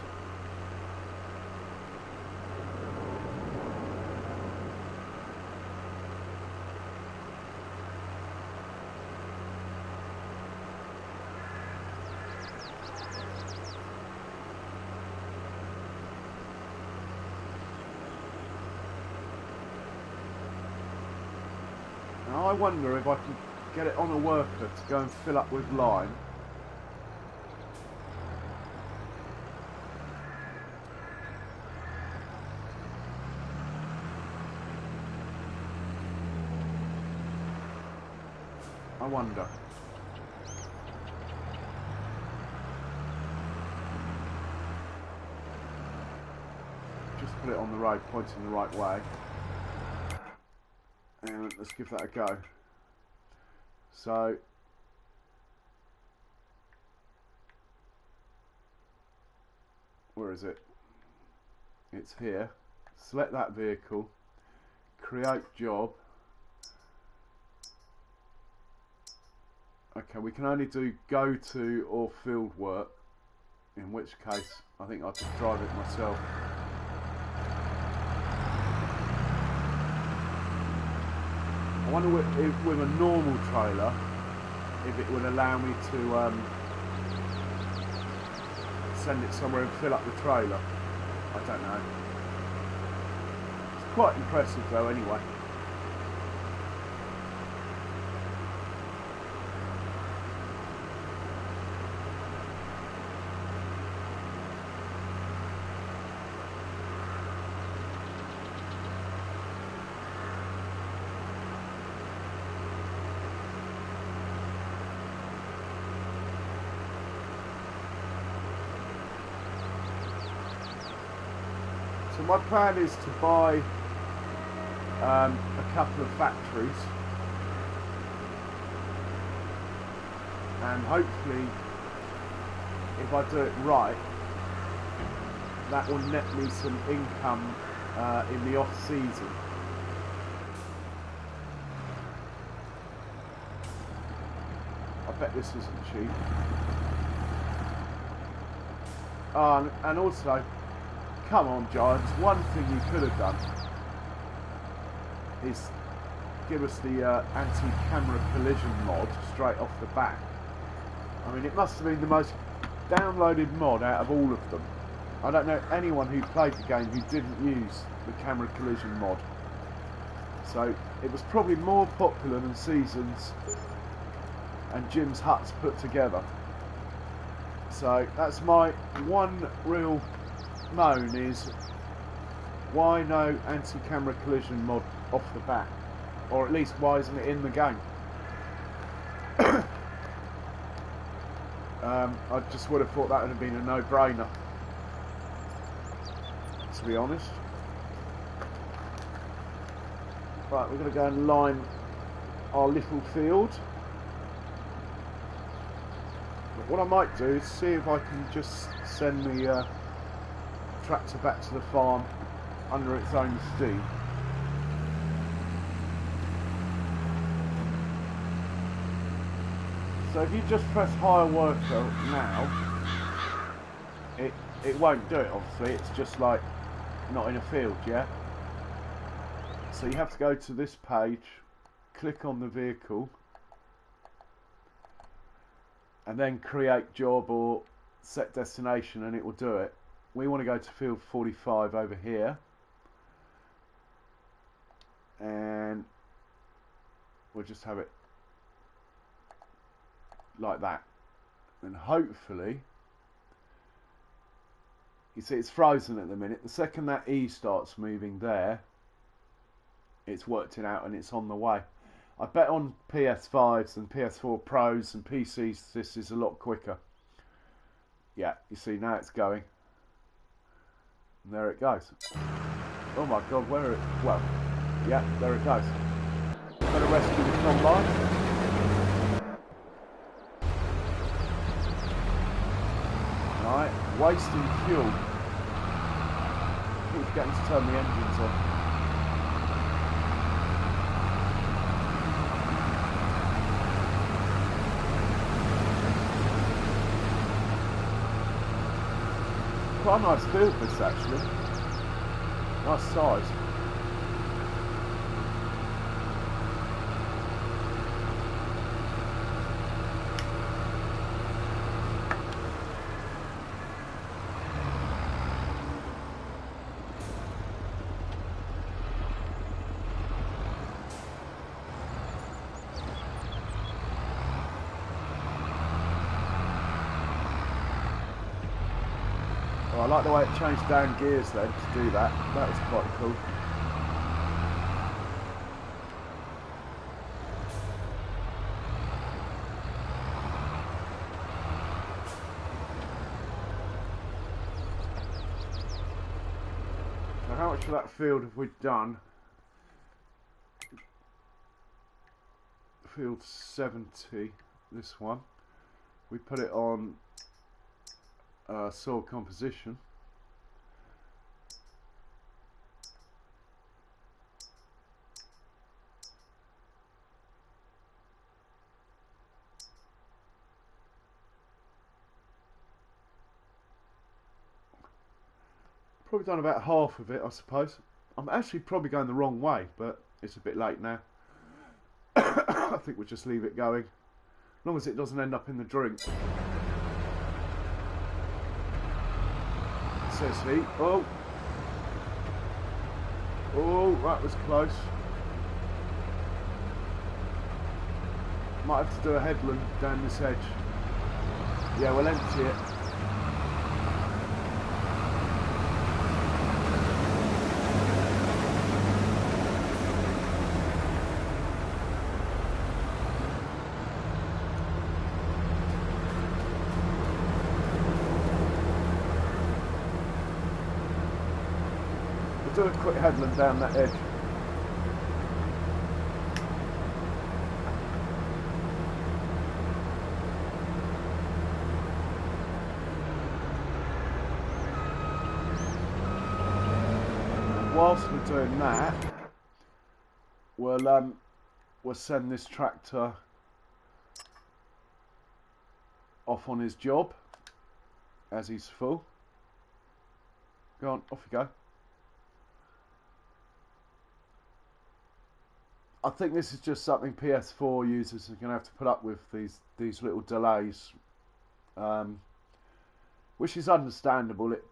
Now I wonder if I can get it on a worker to go and fill up with lime. I wonder. Just put it on the road, pointing the right way. And let's give that a go. So, where is it? It's here. Select that vehicle, create job. Okay, we can only do go to or field work, in which case I think I'll just drive it myself. I wonder if with a normal trailer, if it would allow me to send it somewhere and fill up the trailer. I don't know. It's quite impressive though anyway. So my plan is to buy a couple of factories, and hopefully if I do it right, that will net me some income in the off season. I bet this isn't cheap. And also, come on Giants, one thing you could have done is give us the anti-camera collision mod straight off the bat. I mean, it must have been the most downloaded mod out of all of them. I don't know anyone who played the game who didn't use the camera collision mod. So it was probably more popular than Seasons and Jim's Huts put together. So that's my one real moan, is why no anti-camera collision mod off the bat? Or at least why isn't it in the game? I just would have thought that would have been a no-brainer, to be honest. Right, we're going to go and line our little field. But what I might do is see if I can just send the tractor back to the farm under its own steam. So if you just press hire worker now, it won't do it, obviously. It's just like not in a field, yeah? So you have to go to this page, click on the vehicle, and then create job or set destination, and it will do it. We want to go to field 45 over here, and we'll just have it like that, and hopefully, you see it's frozen at the minute. The second that E starts moving there, it's worked it out and it's on the way. I bet on PS5s and PS4 Pros and PCs this is a lot quicker. Yeah, you see now it's going, and there it goes. Oh my god, where it, well, yeah, there it goes. Better rescue the combine. Right, wasting fuel. Keep forgetting to turn the engines on. Quite a nice field this actually. Nice size. Well, I like the way it changed down gears then to do that. That was quite cool. So how much of that field have we done? Field 70, this one. We put it on soil composition. Probably done about half of it, I suppose. I'm actually probably going the wrong way, but it's a bit late now. I think we'll just leave it going, as long as it doesn't end up in the drink. Seriously, oh, that was close. Might have to do a headland down this edge. Yeah, we'll empty it. do a quick headland down that edge. Whilst we're doing that, we'll send this tractor off on his job as he's full. Go on, off you go. I think this is just something PS4 users are going to have to put up with, these little delays, which is understandable. It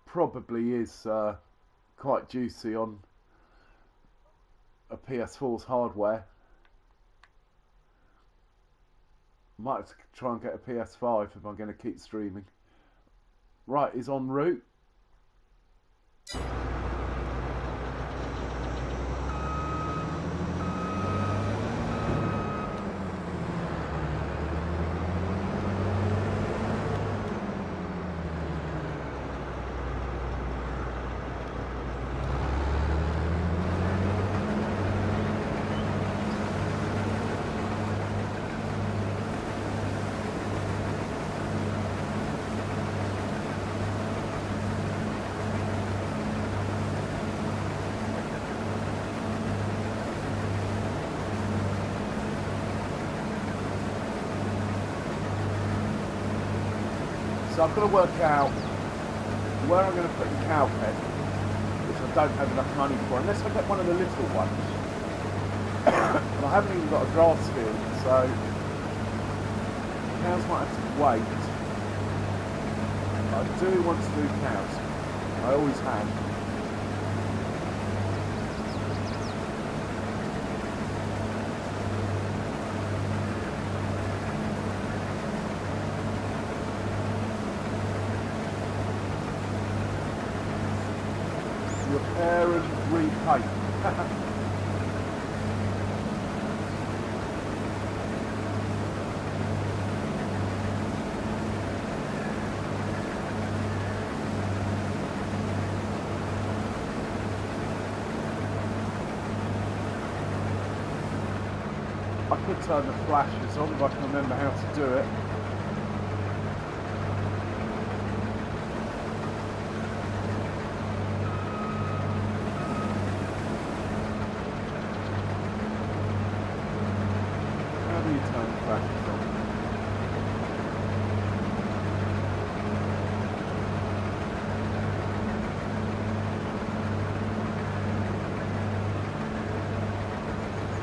probably is quite juicy on a PS4's hardware. Might have to try and get a PS5 if I'm going to keep streaming. Right, he's en route. So I've got to work out where I'm going to put the cow pen, which I don't have enough money for, unless I get one of the little ones. And I haven't even got a grass field, so cows might have to wait. I do want to do cows. I always have. Repair and repaint. I could turn the flashes on if I can remember how to do it.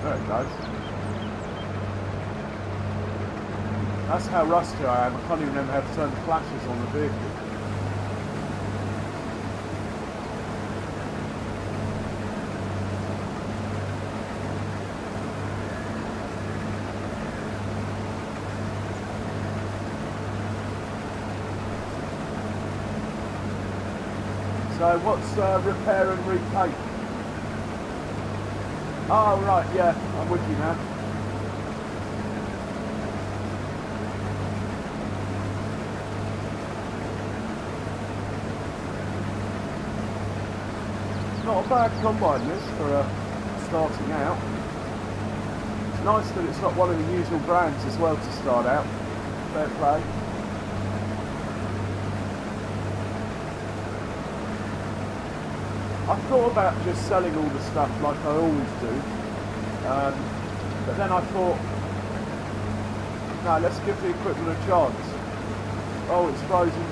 There it goes. That's how rusty I am. I can't even remember how to turn the flashes on the vehicle. So what's repair and repaint? Oh right, yeah, I'm with you now. It's not a bad combine this for starting out. It's nice that it's not one of the usual brands as well to start out. Fair play. I thought about just selling all the stuff like I always do, but then I thought, no, let's give the equipment a chance. Oh, it's frozen.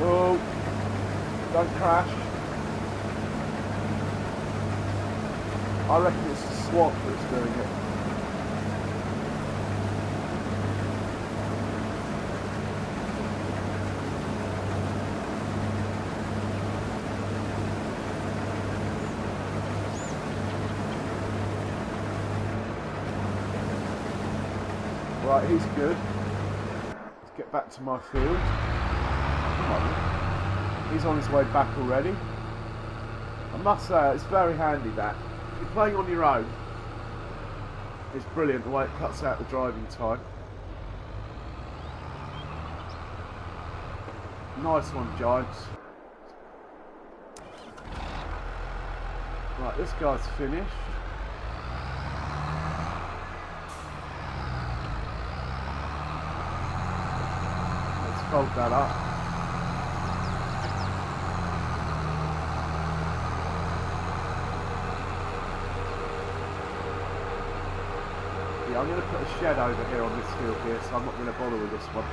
Oh, don't crash. I reckon it's the swap that's doing it. Right, he's good. Let's get back to my field. Come on. He's on his way back already. I must say, it's very handy that. If you're playing on your own, it's brilliant the way it cuts out the driving time. Nice one, Giants. Right, this guy's finished. Let's fold that up. Yeah, I'm going to put a shed over here on this field here, so I'm not going to bother with this one.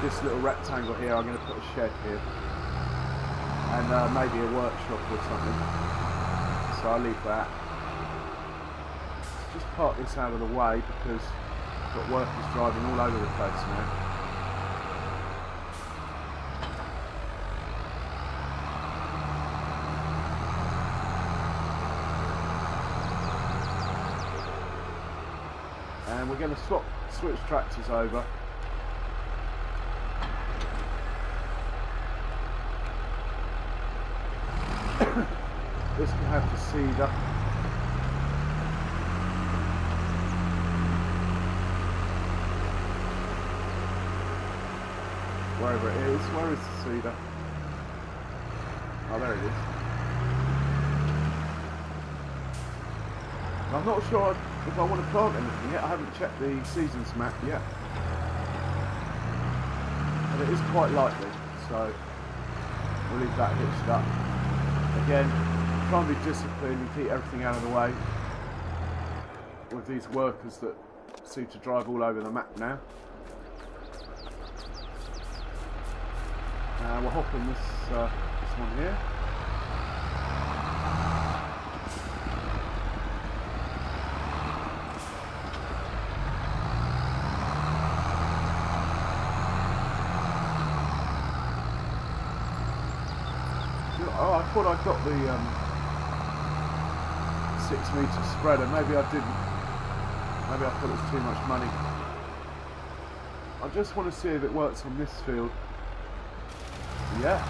This little rectangle here, I'm going to put a shed here. And maybe a workshop or something. So I'll leave that. Let's just park this out of the way because I've got workers driving all over the place now. And we're going to switch tractors over. This can have the seeder. Wherever it is. Where is the seeder? Oh, there it is. I'm not sure if I want to plant anything yet. I haven't checked the seasons map yet. But it is quite likely, so we'll leave that hitched up. Again, try and be disciplined and keep everything out of the way with these workers that seem to drive all over the map now. We'll hop in this one here. Oh, I thought I got the 6-metre spreader. Maybe I didn't. Maybe I thought it was too much money. I just want to see if it works on this field. Yeah.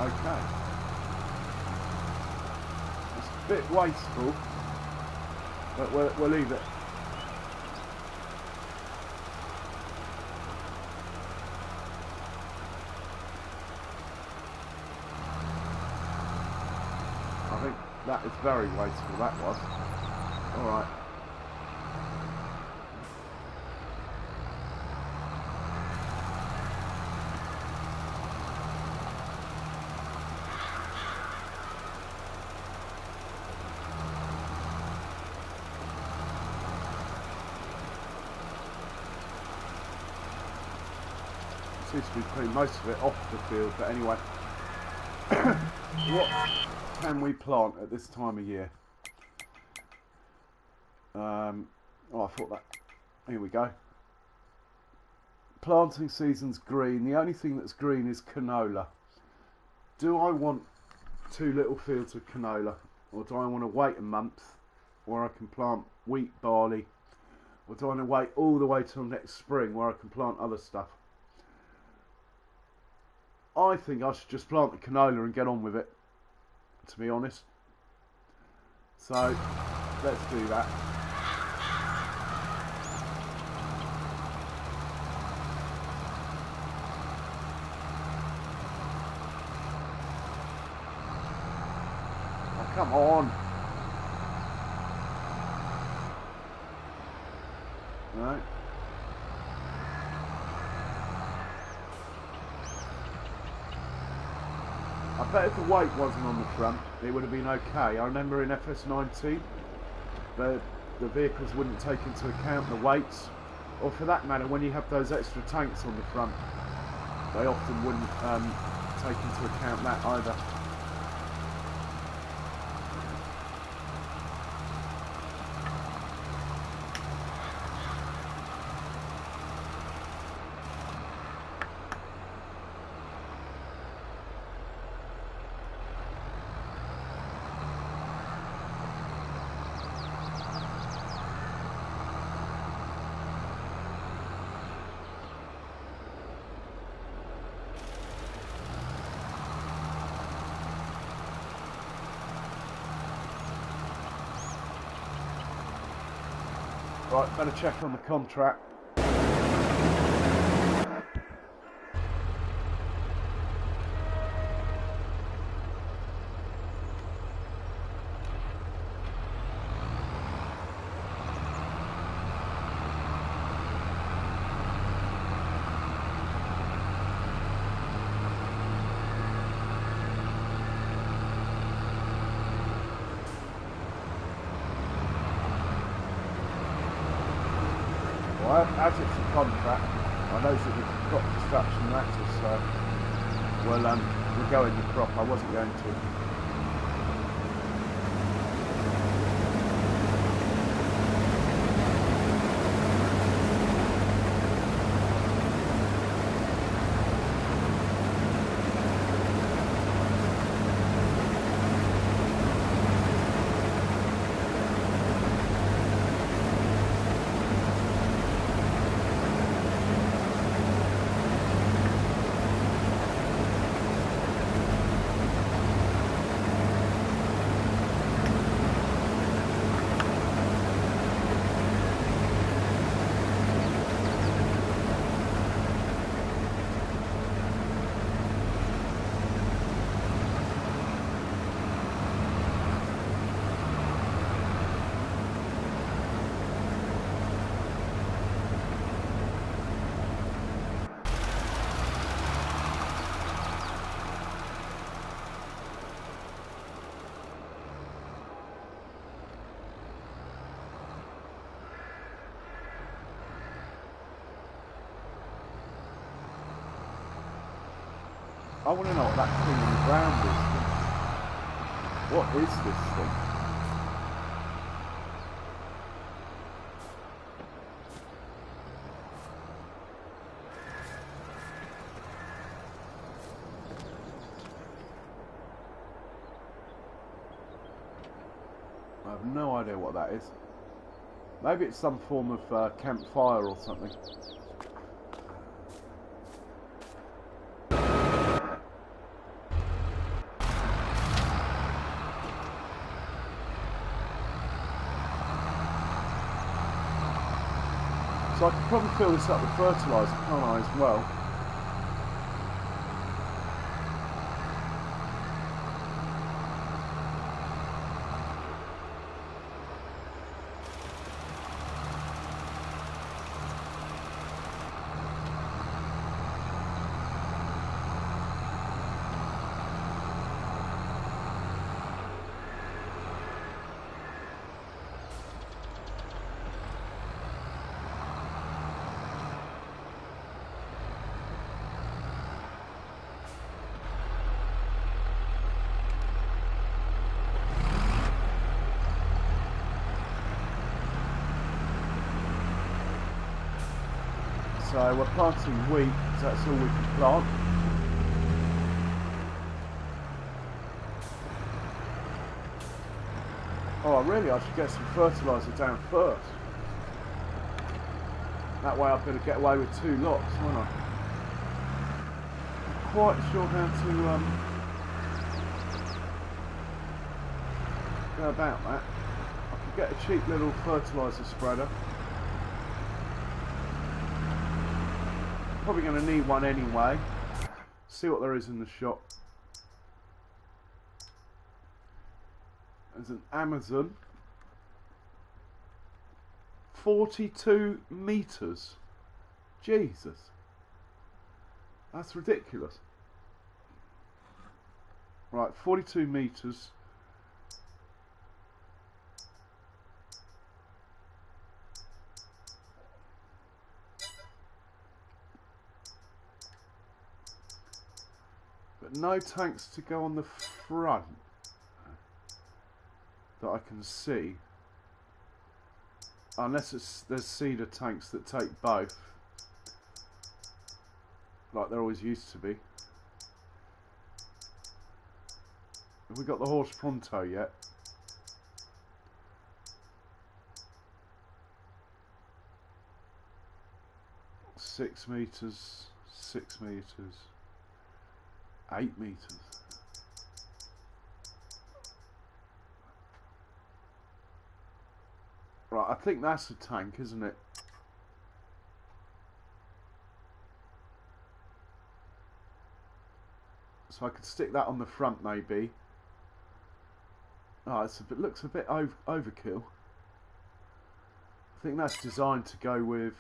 Okay. It's a bit wasteful, but we'll leave it. I think that is very wasteful, that was. Alright. Seems to be putting most of it off the field, but anyway. What can we plant at this time of year? Oh, I thought that. Here we go. Planting season's green. The only thing that's green is canola. Do I want 2 little fields of canola, or do I want to wait a month where I can plant wheat, barley, or do I want to wait all the way till next spring where I can plant other stuff? I think I should just plant the canola and get on with it, to be honest. So, let's do that. Oh, come on. Right. I bet if the weight wasn't on the front, it would have been okay. I remember in FS19, the vehicles wouldn't take into account the weights, or for that matter, when you have those extra tanks on the front, they often wouldn't take into account that either. Right, better check on the contract. Well, as it's a contract, I know that we've got construction matters, so we'll go in the crop. I wasn't going to. I want to know what that thing on the ground is. What is this thing? I have no idea what that is. Maybe it's some form of campfire or something. So I could probably fill this up with fertiliser, can't I, as well? So we're planting wheat, because that's all we can plant. Oh, really, I should get some fertiliser down first. That way I better get away with 2 lots, won't I? I'm quite sure how to go about that. I could get a cheap little fertiliser spreader. Probably going to need one anyway. See what there is in the shop. There's an Amazon. 42 meters. Jesus. That's ridiculous. Right, 42 meters. But no tanks to go on the front that I can see, unless there's cedar tanks that take both, like there always used to be. Have we got the horse pronto yet? Six meters, 6 meters, 8 meters. Right, I think that's a tank, isn't it? So I could stick that on the front, maybe. Oh, it looks a bit overkill. I think that's designed to go with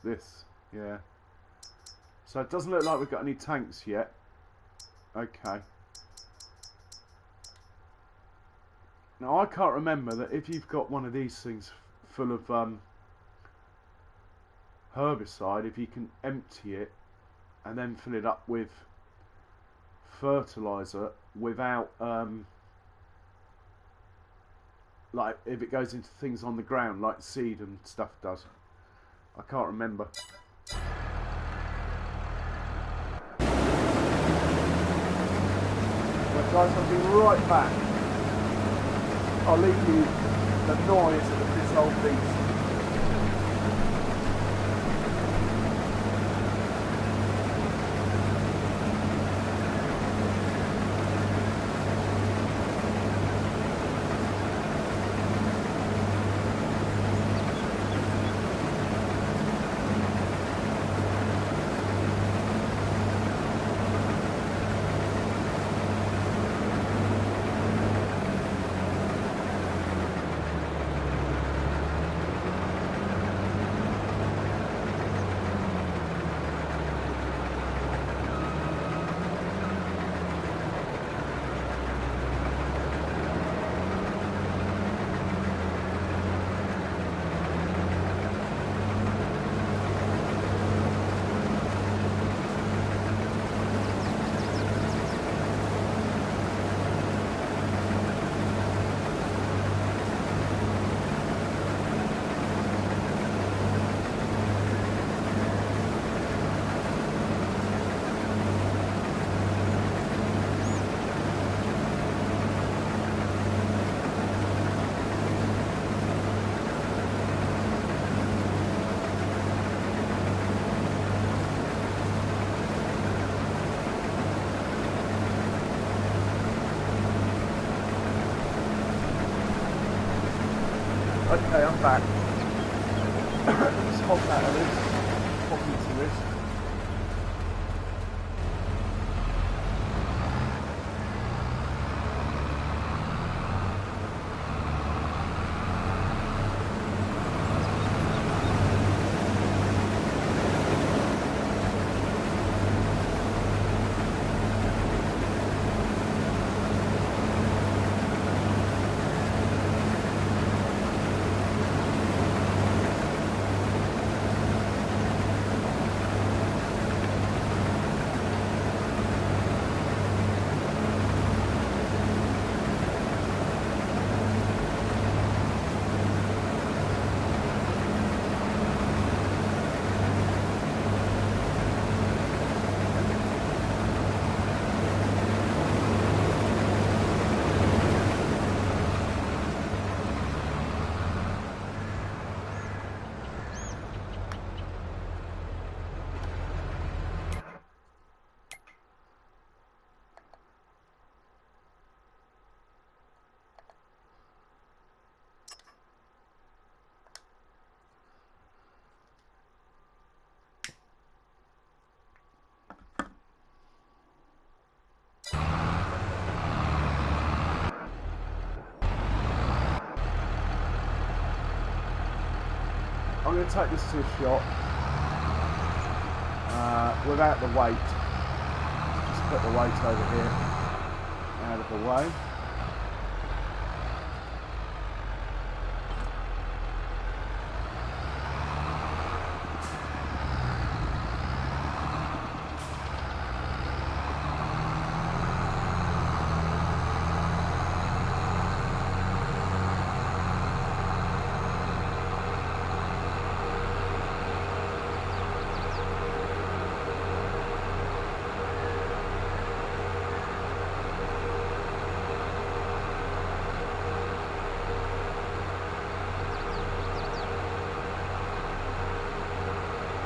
this, yeah. So it doesn't look like we've got any tanks yet. Okay. Now I can't remember that if you've got one of these things full of herbicide, if you can empty it and then fill it up with fertilizer without like if it goes into things on the ground like seed and stuff does. I can't remember. But guys, I'll be right back. I'll leave you the noise of this old beast. Okay, I'm back. Let's hop out of this, hop into this. I'm going to take this to a shot without the weight. Just put the weight over here, out of the way.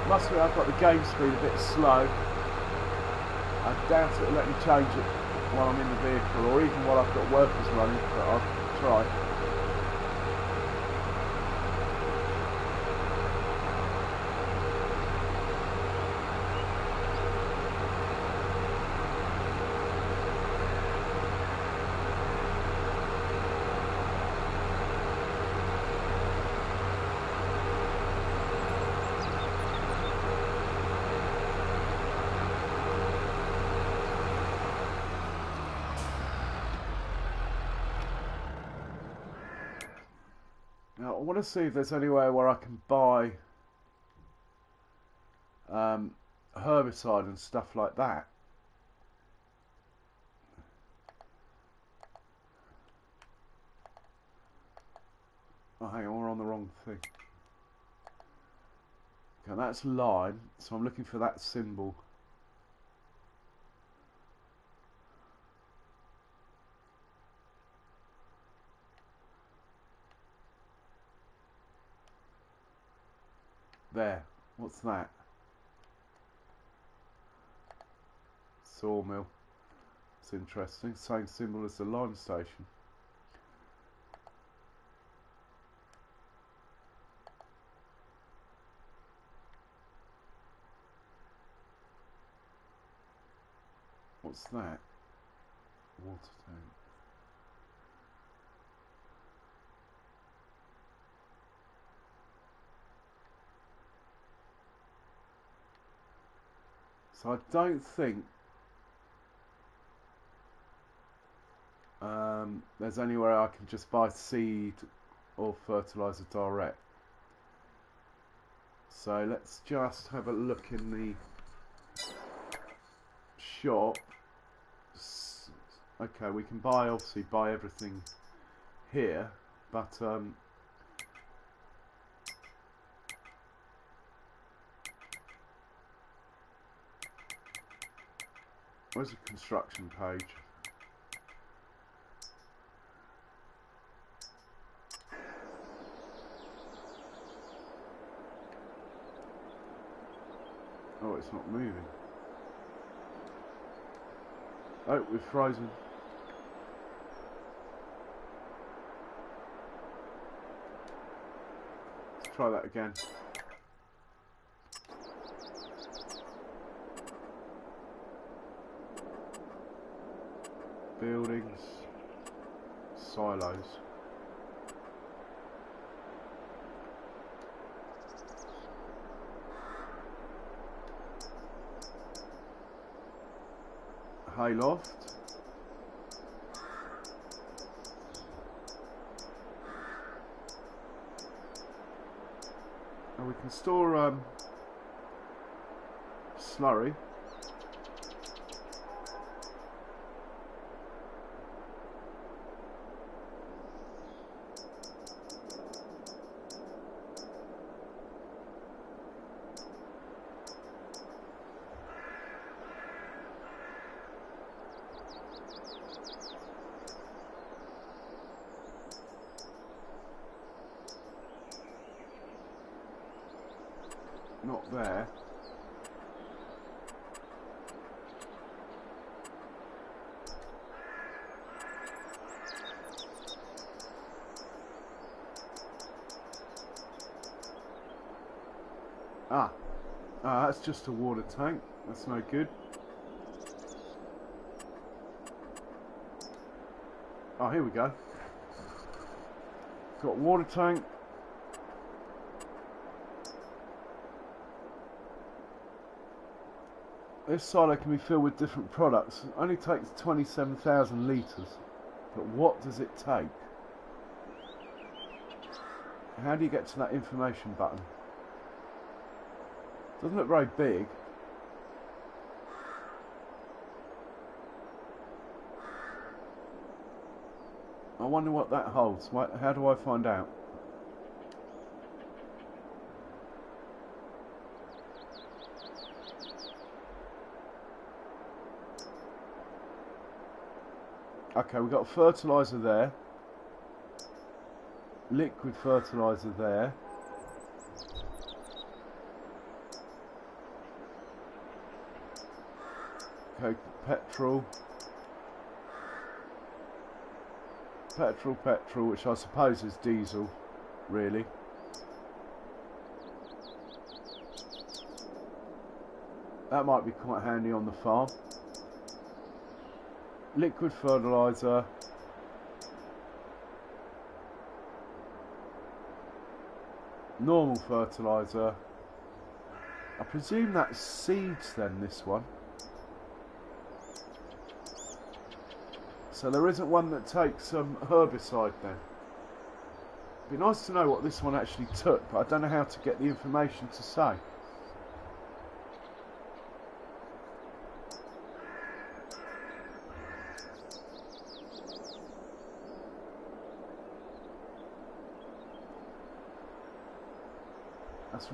Must be I've got the game speed a bit slow. I doubt it'll let me change it while I'm in the vehicle, or even while I've got workers running, but I'll try. Now I want to see if there's anywhere where I can buy herbicide and stuff like that. Oh, hang on, we're on the wrong thing. Okay, that's lime, so I'm looking for that symbol. There. What's that? Sawmill. It's interesting. Same symbol as the lime station. What's that? Water tank. So I don't think there's anywhere I can just buy seed or fertilizer direct. So let's just have a look in the shop. Okay, we can obviously buy everything here, but where's the construction page? Oh, it's not moving. Oh, we're frozen. Let's try that again. Buildings, silos. Hayloft. And we can store slurry. Not there. That's just a water tank. That's no good. Oh, here we go. Got water tank. This silo can be filled with different products. It only takes 27,000 litres. But what does it take? How do you get to that information button? Doesn't look very big. I wonder what that holds. How do I find out? Okay, we've got fertilizer there. Liquid fertilizer there. Okay, petrol, which I suppose is diesel, really. That might be quite handy on the farm. Liquid fertilizer. Normal fertilizer. I presume that's seeds then, this one. So there isn't one that takes some herbicide then. It'd be nice to know what this one actually took, but I don't know how to get the information to say.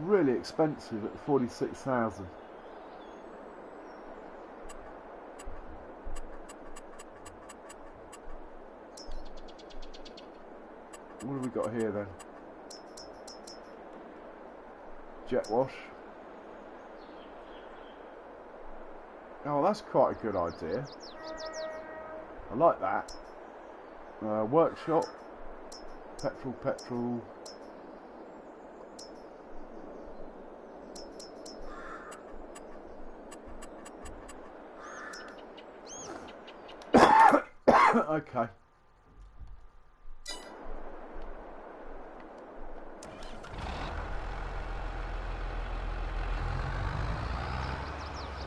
really expensive at 46,000. What have we got here then? Jet wash. Oh, that's quite a good idea. I like that. Workshop. Petrol. Okay.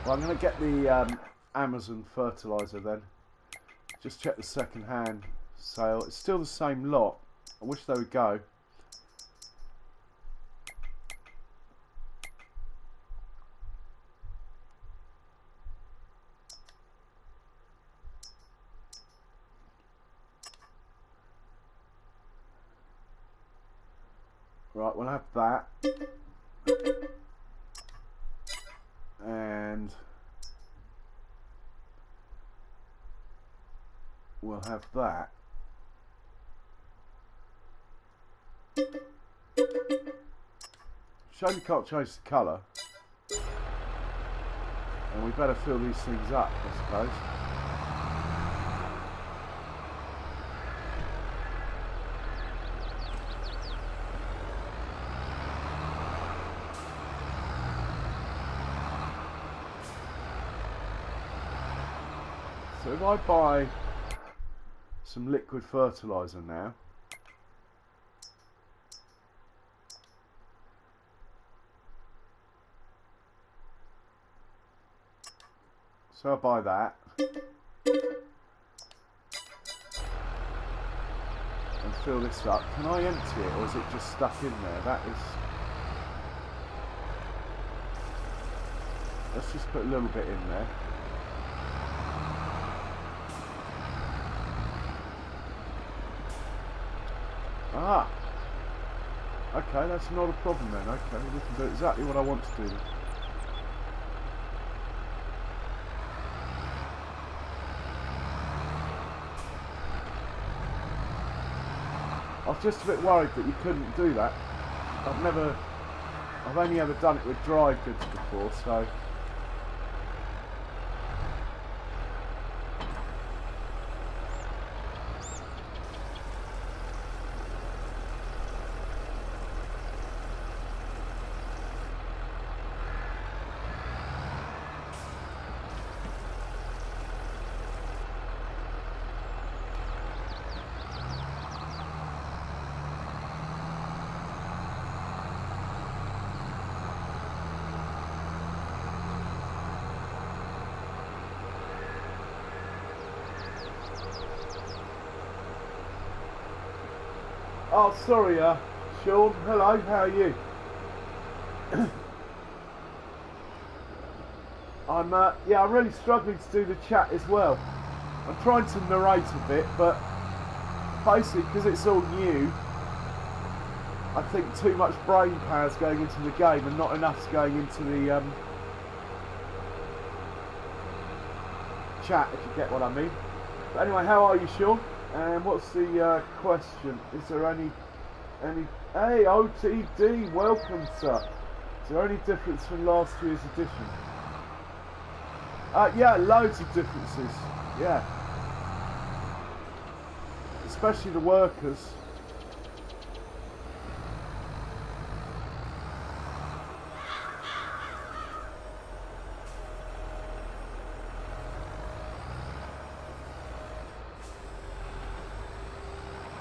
Well, I'm going to get the Amazon fertilizer then. Just check the second-hand sale. It's still the same lot. I wish they would go. Right, we'll have that. And we'll have that. Shame you can't change the colour. And we better fill these things up, I suppose. So if I buy some liquid fertilizer now, so I buy that and fill this up. Can I empty it, or is it just stuck in there? That is. Let's just put a little bit in there. Ah, okay, that's not a problem then. Okay, we can do exactly what I want to do then. I was just a bit worried that you couldn't do that. I've only ever done it with dry goods before, so. Oh, sorry, Sean. Hello, how are you? I'm really struggling to do the chat as well. I'm trying to narrate a bit, but basically, because it's all new, I think too much brain power is going into the game and not enough's going into the chat, if you get what I mean. But anyway, how are you, Sean? And what's the question? Is there any... Hey, OTD, welcome, sir. Is there any difference from last year's edition? Yeah, loads of differences. Yeah. Especially the workers.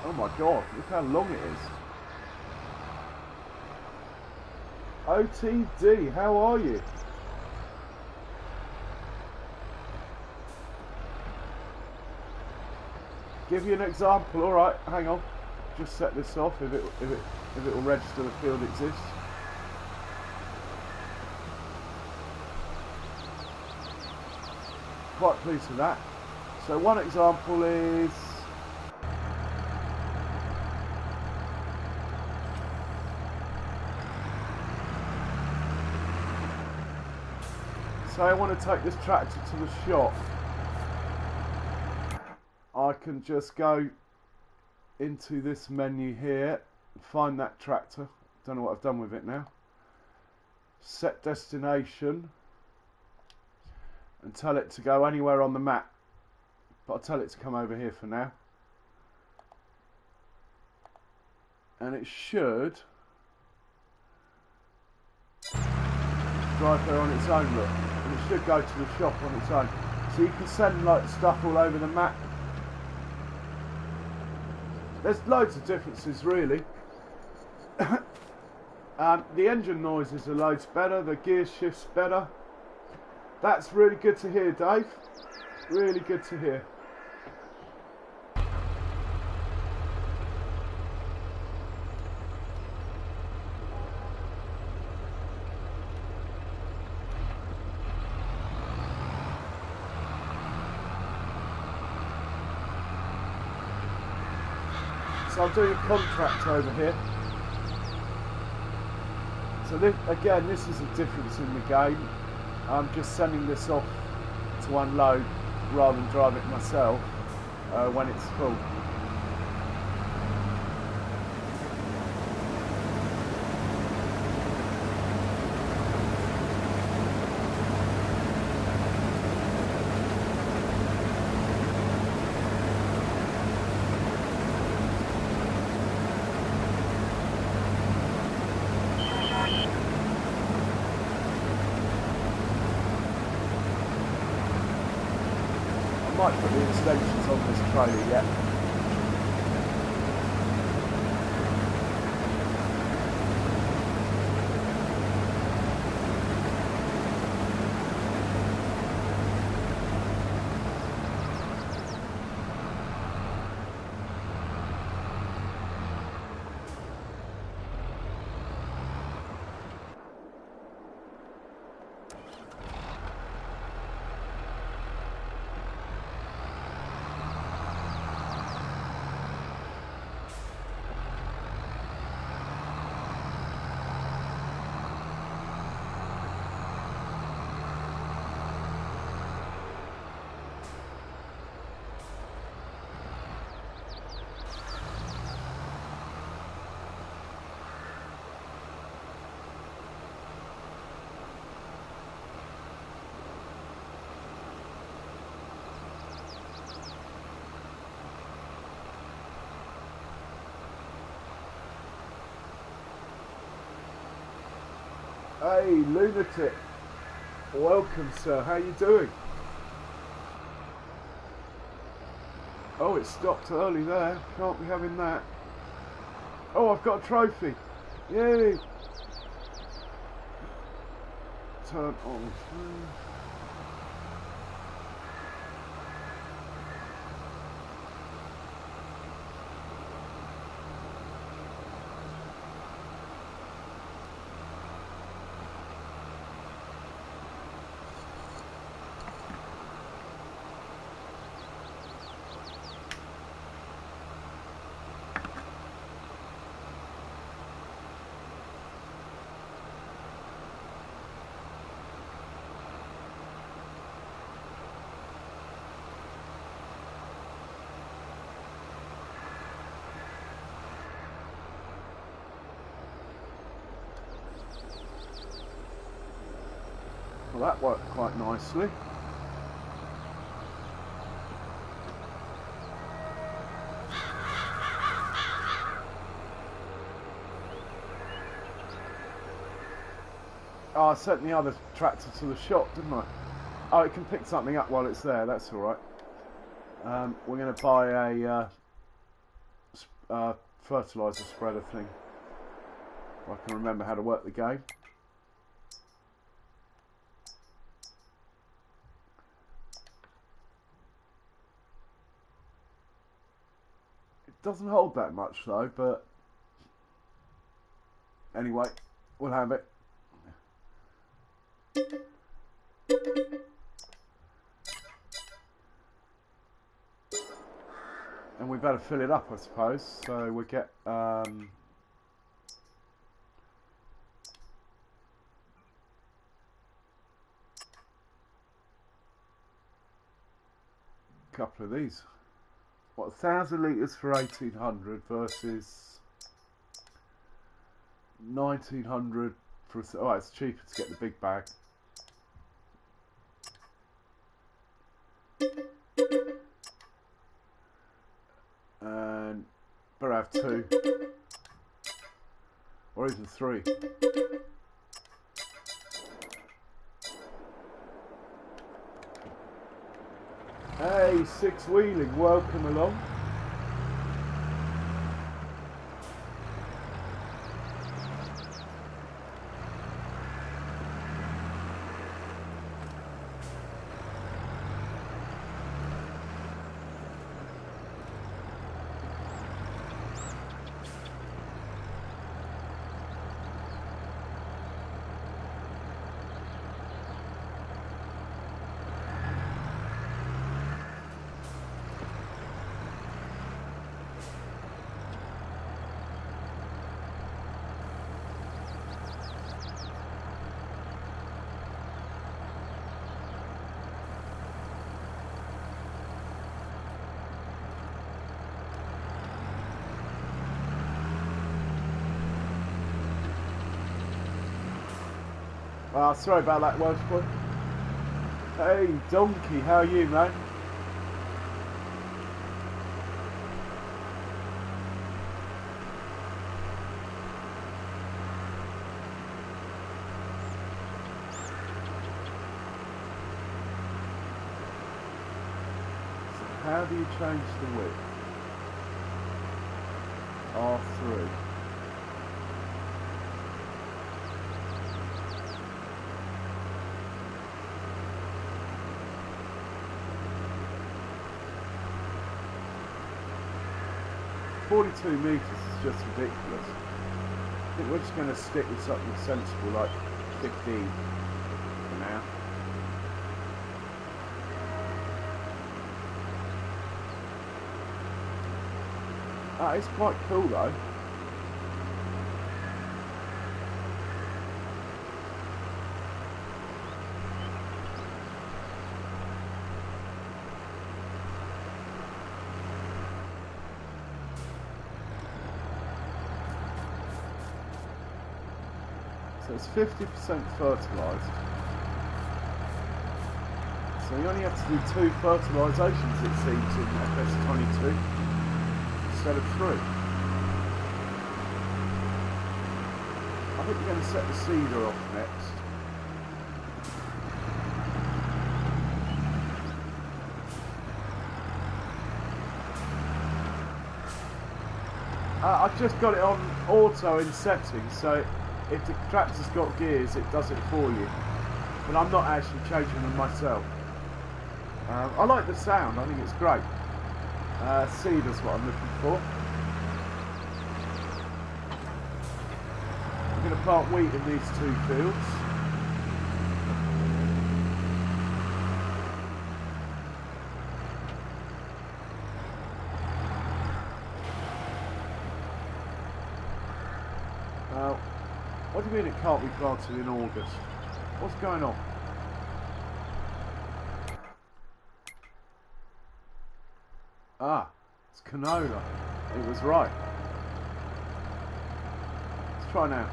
Oh my god, look how long it is. OTD, how are you? Give you an example. Alright, hang on. Just set this off if it will register the field exists. Quite pleased with that. So one example is say I want to take this tractor to the shop, I can just go into this menu here, find that tractor. Don't know what I've done with it now. Set destination and tell it to go anywhere on the map, but I'll tell it to come over here for now, and it should drive there on its own, look, and it should go to the shop on its own. So you can send like stuff all over the map. There's loads of differences really. The engine noises are loads better, the gear shift's better. That's really good to hear, Dave. Really good to hear. So I'm doing a contract over here. So this, again, this is a difference in the game. I'm just sending this off to unload rather than drive it myself when it's full. I might put the extensions on this trailer yet. Hey, lunatic. Welcome, sir. How you doing? Oh, it stopped early there. Can't be having that. Oh, I've got a trophy. Yay. Turn on. Well, that worked quite nicely. Oh, I sent the other tractor to the shop, didn't I? Oh, it can pick something up while it's there, that's alright. We're going to buy a fertilizer spreader thing. If I can remember how to work the game. It doesn't hold that much though, but anyway, we'll have it. And we better fill it up, I suppose. So we get couple of these. What, 1,000 litres for 1,800 versus 1,900 for... Oh, it's cheaper to get the big bag. And better have 2. Or even 3. Hey, Six Wheeling, welcome along. Sorry about that, Welsh boy. Hey, Donkey, how are you, man? So how do you change the width? R3. $42 meters is just ridiculous. I think we're just going to stick with something sensible like 15 for now. Ah, it's quite cool though. So it's 50% fertilised. So you only have to do 2 fertilisations, it seems, in FS22 instead of 3. I think we're going to set the seeder off next. I've just got it on auto in settings, so if the tractor's got gears, it does it for you. But I'm not actually changing them myself. I like the sound, I think it's great. Seeder's what I'm looking for. I'm going to plant wheat in these 2 fields. What do you mean it can't be planted in August? What's going on? Ah, it's canola. It was right. Let's try now.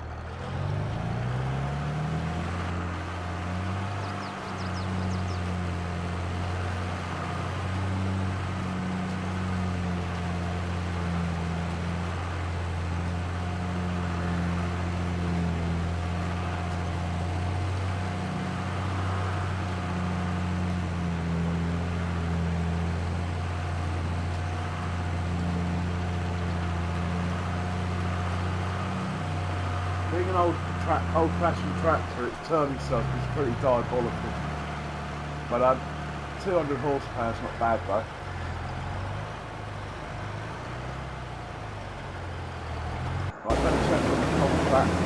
Being an old-fashioned tractor, its turning circle is pretty diabolical. But 200 horsepower is not bad though. Right, better check on the compact.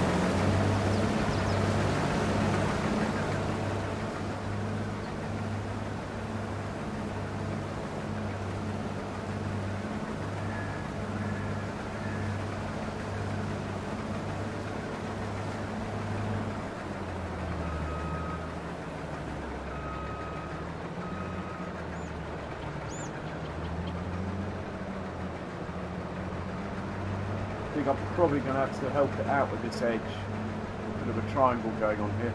think I'm probably going to have to help it out with this edge. Bit of a triangle going on here.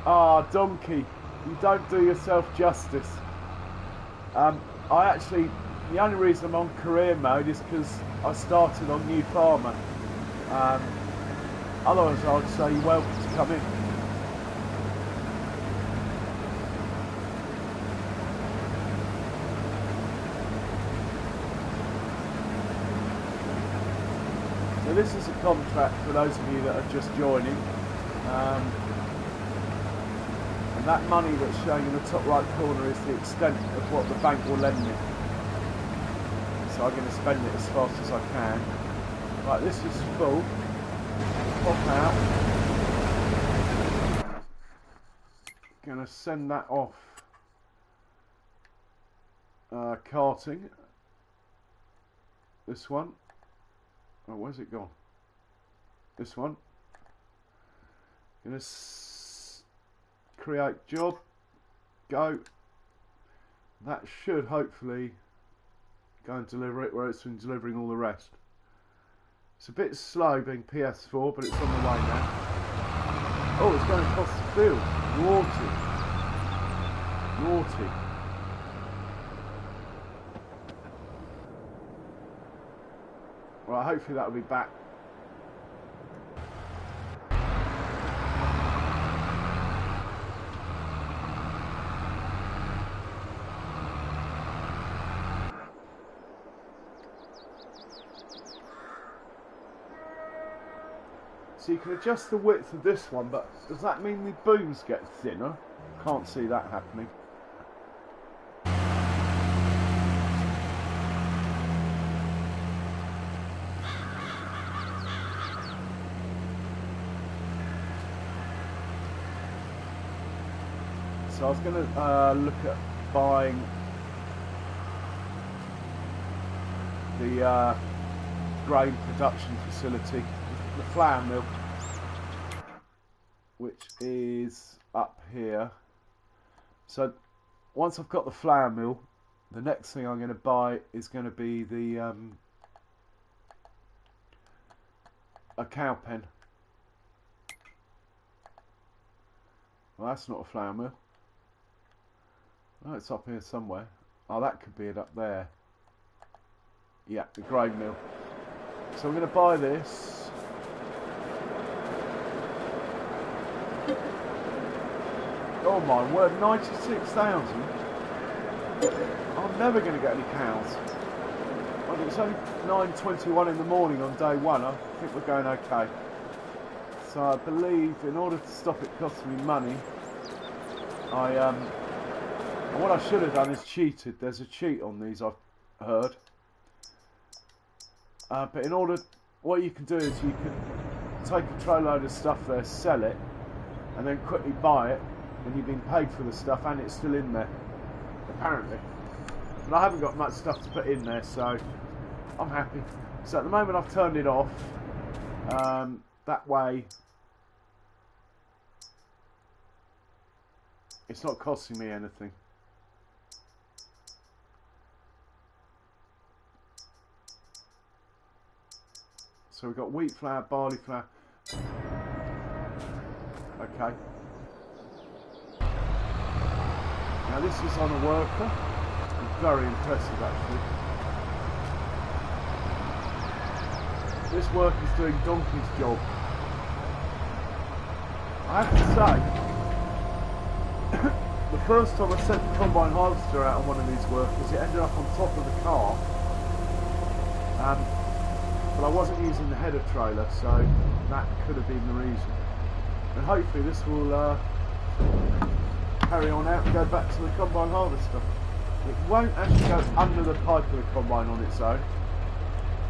Ah, donkey, you don't do yourself justice. The only reason I'm on career mode is because I started on New Farmer. Otherwise I would say you're welcome to come in. So this is a contract for those of you that are just joining. And that money that's showing in the top right corner is the extent of what the bank will lend me. So I'm going to spend it as fast as I can. Right, this is full. Pop out. Going to send that off. Carting. This one. Oh, where's it gone? This one. Going to create job, go. That should hopefully go and deliver it where it's been delivering all the rest. It's a bit slow being PS4, but it's on the way now. Oh, it's going across the field. Naughty. Naughty. Well, hopefully that'll be back. So you can adjust the width of this one, but does that mean the booms get thinner? Can't see that happening. So I was going to look at buying the grain production facility, the flour mill, which is up here. So once I've got the flour mill, the next thing I'm going to buy is going to be the a cow pen. Well, that's not a flour mill. Oh, it's up here somewhere. Oh, that could be it up there. Yeah, the grain mill. So I'm going to buy this. Oh my word, 96,000. I'm never going to get any cows. Well, it's only 9:21 in the morning on day one. I think we're going okay. So I believe in order to stop it costing me money, what I should have done is cheated. There's a cheat on these, I've heard. But in order, what you can do is you can take a tray load of stuff there, sell it, and then quickly buy it when you've been paid for the stuff and it's still in there, apparently. But I haven't got much stuff to put in there, so I'm happy. So at the moment I've turned it off. That way it's not costing me anything. So we've got wheat flour, barley flour. Okay. Now this is on a worker. It's very impressive actually. This worker's doing donkey's job. I have to say, the first time I sent the combine harvester out on one of these workers, it ended up on top of the car. But I wasn't using the header trailer, so that could have been the reason. And hopefully this will carry on out and go back to the combine harvester. It won't actually go under the pipe of the combine on its own.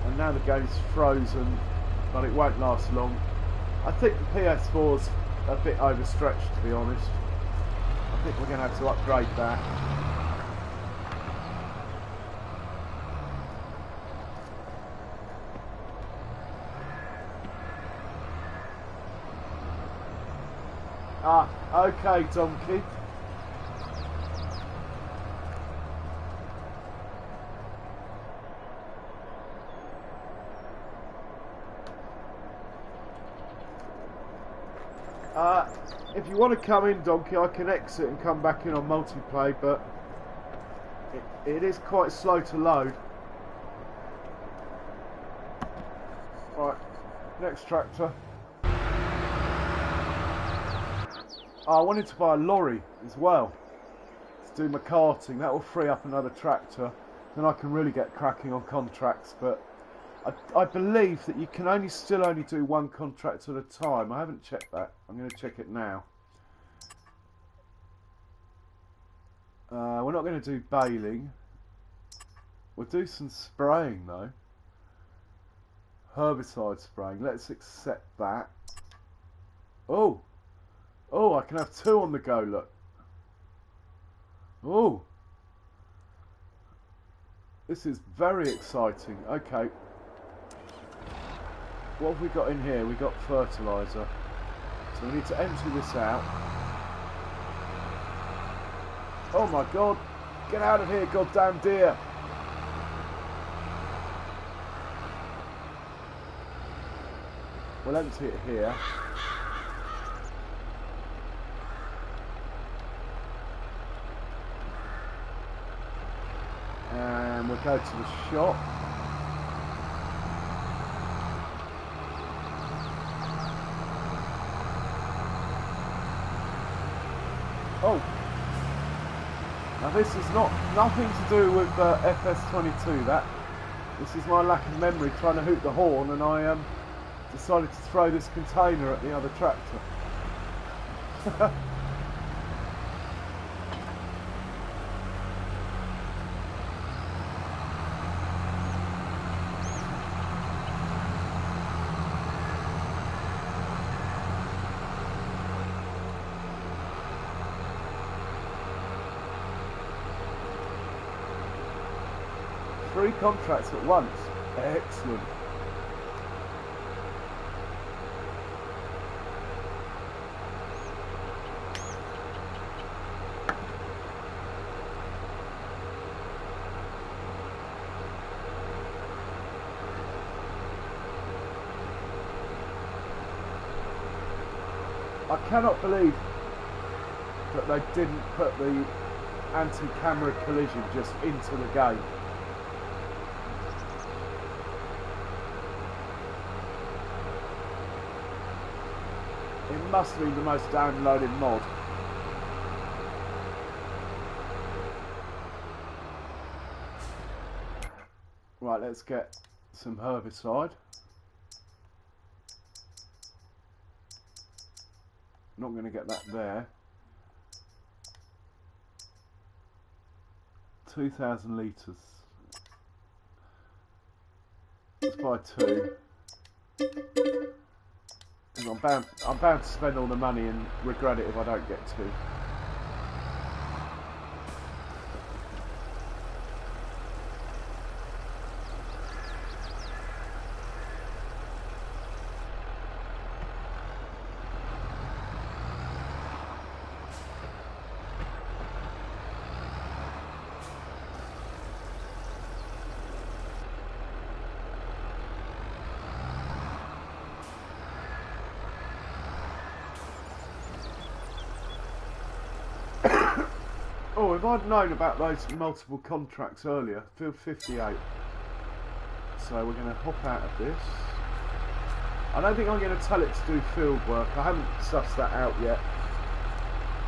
And now the game's frozen, but it won't last long. I think the PS4's a bit overstretched, to be honest. I I think we're going to have to upgrade that. Ah, okay, donkey. If you want to come in, donkey, I can exit and come back in on multiplayer, but it is quite slow to load. Right, next tractor. I wanted to buy a lorry as well to do my carting. That will free up another tractor. Then I can really get cracking on contracts. But I believe that you can still only do one contract at a time. I haven't checked that. I'm going to check it now. We're not going to do baling. We'll do some spraying though. Herbicide spraying. Let's accept that. Oh! Oh, I can have two on the go, look. Oh! This is very exciting. Okay. What have we got in here? We got fertilizer. So we need to empty this out. Oh my god! Get out of here, goddamn deer! We'll empty it here. And we'll go to the shop. Oh! Now this is nothing to do with FS22. This is my lack of memory trying to hoot the horn, and I decided to throw this container at the other tractor. 3 contracts at once. Excellent. I cannot believe that they didn't put the anti-camera collision just into the game. It must be the most downloaded mod. Right, let's get some herbicide. Not going to get that there. 2,000 litres. Let's buy 2. Because I'm bound to spend all the money and regret it if I don't get 2. Oh, if I'd known about those multiple contracts earlier, field 58. So we're going to hop out of this. I don't think I'm going to tell it to do field work. I haven't sussed that out yet.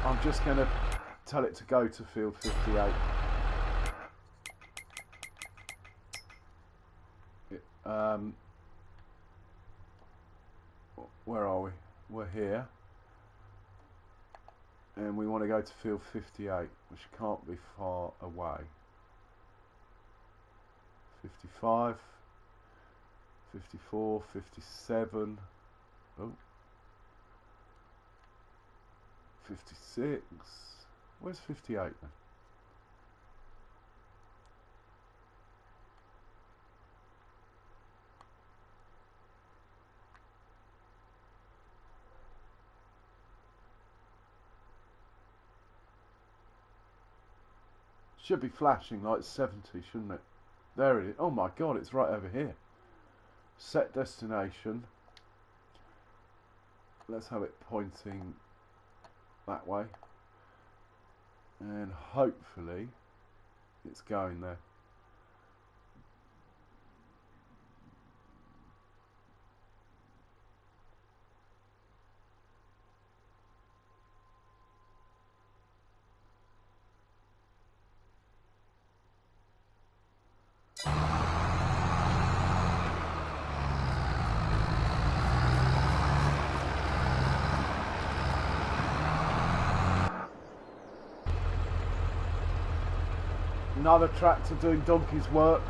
I'm just going to tell it to go to field 58. Where are we? We're here. And we want to go to field 58, which can't be far away. 55, 54, 57, oh, 56, Where's 58 then? Should be flashing like 70, shouldn't it? There it is. Oh my god, it's right over here. Set destination. Let's have it pointing that way. And hopefully it's going there. Another tractor doing donkey's work.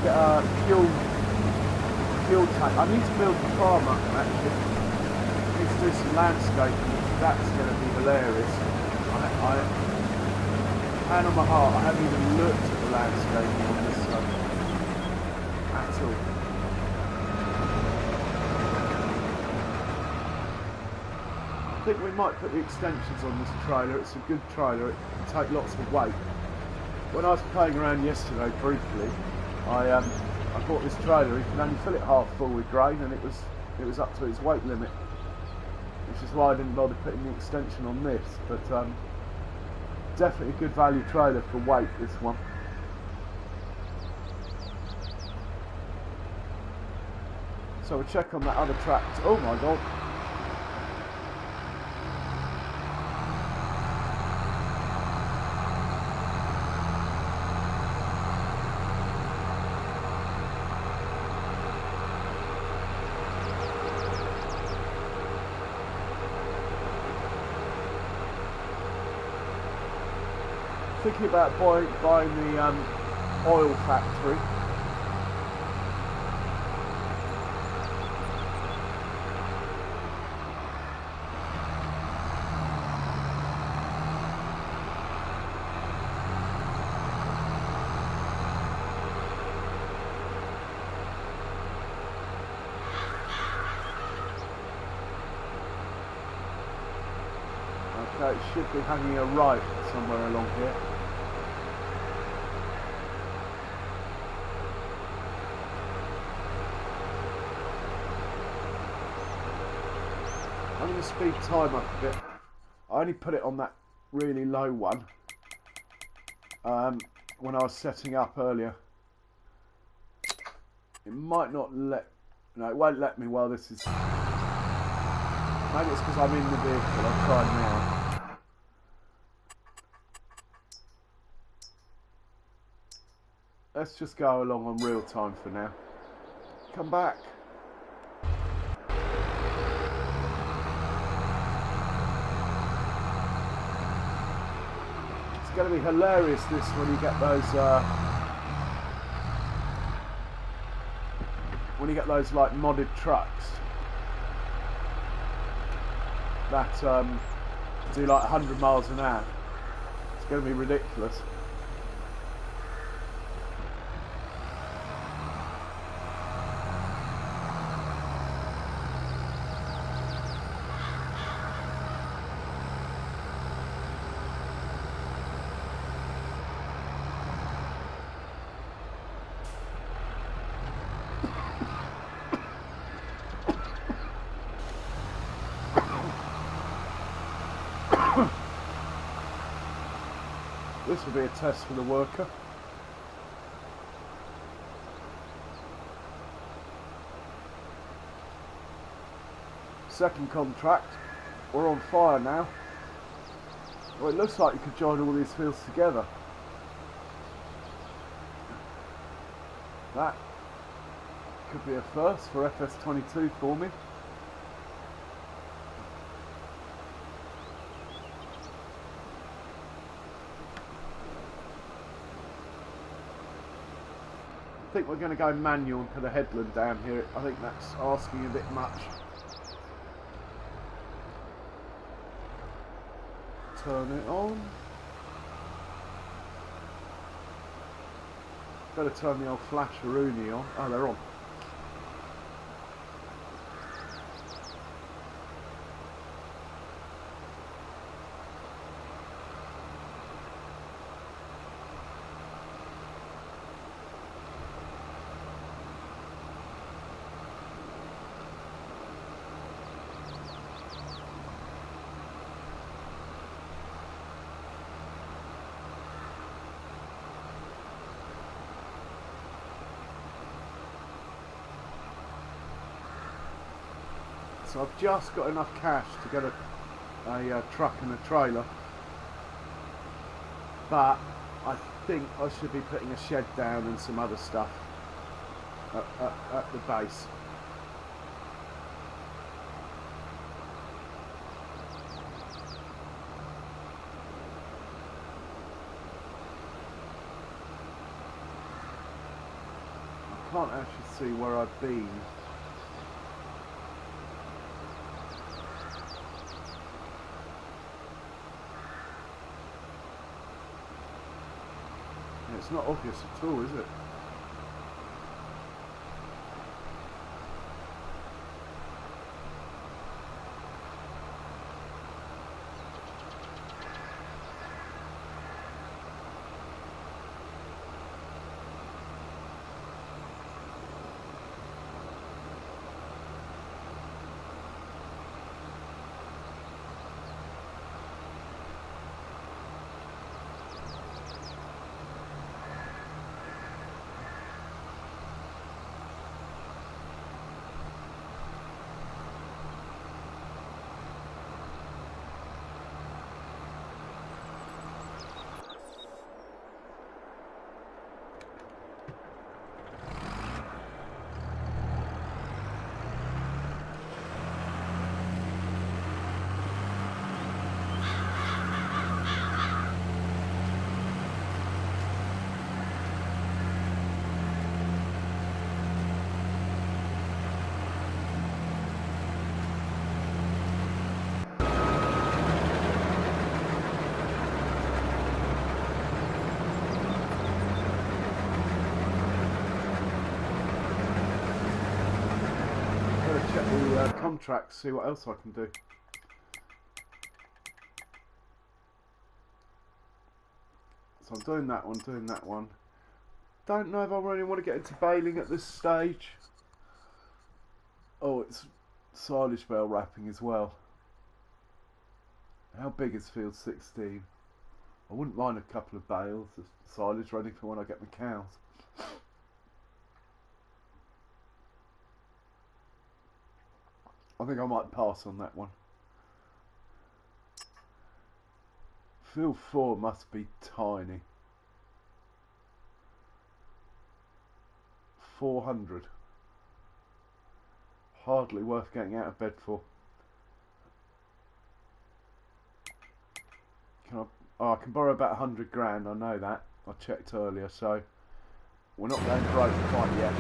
Get a fuel tank. I need to build the farm up actually. I need to do some landscaping. That's going to be hilarious. Hand on my heart, I haven't even looked at the landscaping on this stuff at all. I think we might put the extensions on this trailer. It's a good trailer. It can take lots of weight. When I was playing around yesterday briefly, I bought this trailer. You can only fill it half full with grain, and it was up to its weight limit, which is why I didn't bother putting the extension on this. But definitely a good value trailer for weight, this one. So we'll check on that other tractor. Oh my god. Thinking about buying the oil factory. Okay, it should be hanging a right somewhere along here. I'm going to speed time up a bit. I only put it on that really low one when I was setting up earlier. It might not let... No, it won't let me while this is... Maybe it's because I'm in the vehicle. I'll try now. Let's just go along on real time for now. Come back. going to be hilarious this when you get those like modded trucks that do like 100 miles an hour. It's going to be ridiculous. This will be a test for the worker. Second contract. We're on fire now. Well, it looks like you could join all these fields together. That could be a first for FS22 for me. I think we're going to go manual and put a headland down here. I think that's asking a bit much. Turn it on. Better turn the old flash Rooney on. Oh, they're on. So I've just got enough cash to get a truck and a trailer, but I think I should be putting a shed down and some other stuff at the base. I can't actually see where I've been. It's not obvious at all, is it? Check the contracts, see what else I can do. So I'm doing that one, Don't know if I really want to get into baling at this stage. Oh, it's silage bale wrapping as well. How big is field 16? I wouldn't mind a couple of bales of silage ready for when I get my cows. I think I might pass on that one. Field 4 must be tiny. 400. Hardly worth getting out of bed for. Can Oh, I can borrow about 100 grand, I know that. I checked earlier, so we're not going broke quite yet.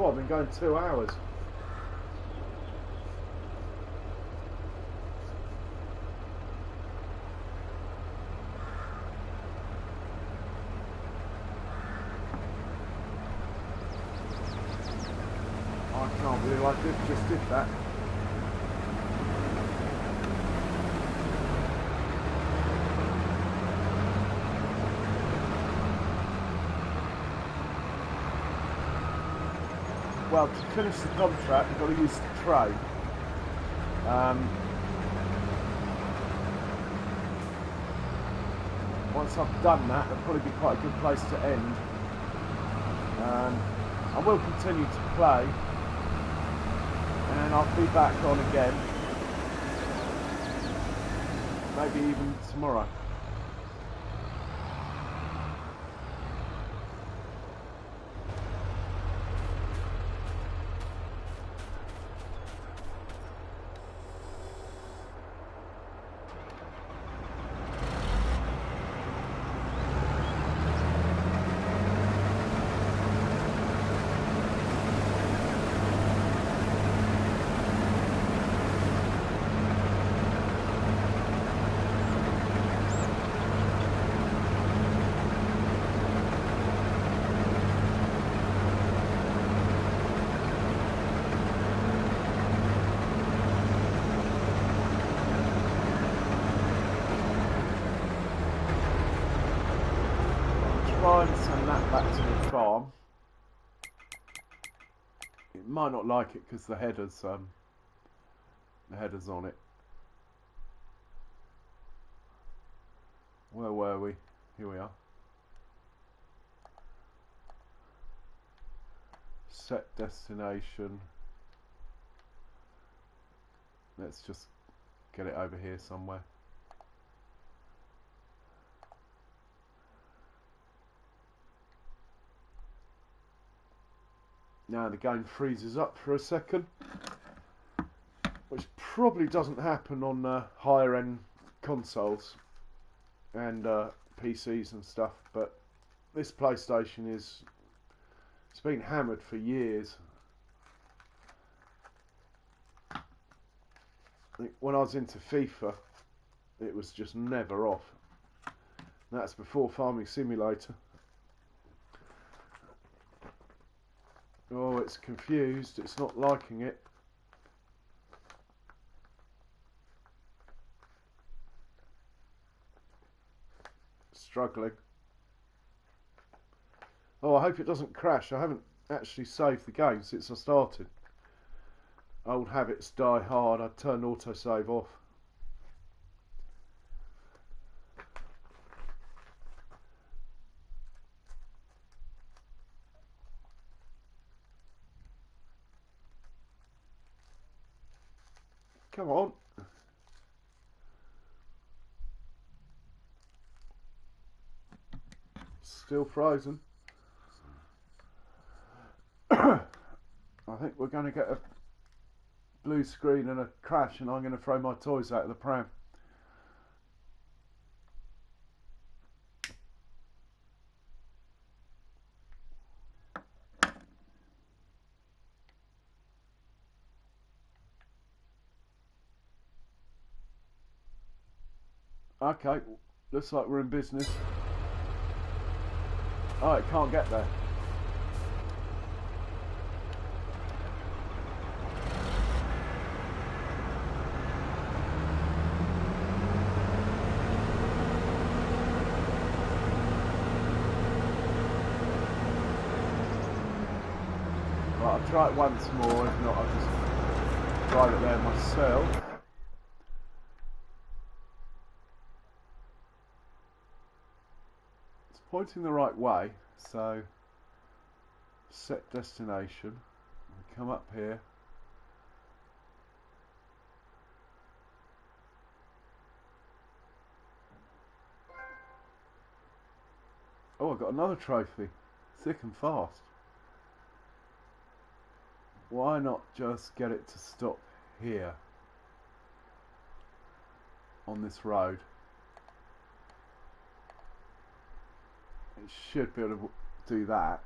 Oh, I've been going 2 hours. I can't believe I just did that. Well, to finish the contract, I've got to use the train. Once I've done that, it'll probably be quite a good place to end. I will continue to play, and I'll be back on again. Maybe even tomorrow. Try and send that back to the farm. It might not like it because the header's on it. Where were we? Here we are. Set destination. Let's just get it over here somewhere. Now the game freezes up for a second, which probably doesn't happen on higher end consoles and PCs and stuff, but this PlayStation it's been hammered for years. I think when I was into FIFA, it was just never off. That's before Farming Simulator. Oh, it's confused. It's not liking it. Struggling. Oh, I hope it doesn't crash. I haven't actually saved the game since I started. Old habits die hard. I turned autosave off. Come on. Still frozen. I think we're going to get a blue screen and a crash, and I'm going to throw my toys out of the pram. Okay, Looks like we're in business. Oh, it can't get there. Right, I'll try it once more. If not, I'll just drive it there myself. It's pointing the right way, so set destination. We come up here. Oh, I got another trophy. Thick and fast. Why not just get it to stop here on this road? It should be able to do that.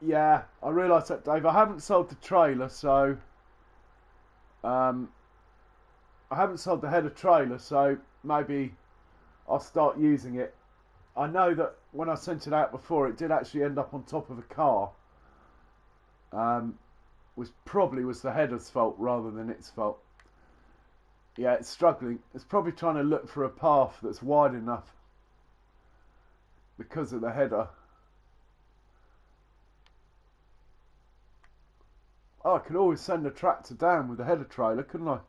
Yeah, I realised that, Dave. I haven't sold the trailer, so I haven't sold the header trailer, so maybe I'll start using it. I know that when I sent it out before, it did actually end up on top of a car, which probably was the header's fault rather than its fault. Yeah, it's struggling. It's probably trying to look for a path that's wide enough because of the header. Oh, I could always send a tractor down with a header trailer, couldn't I?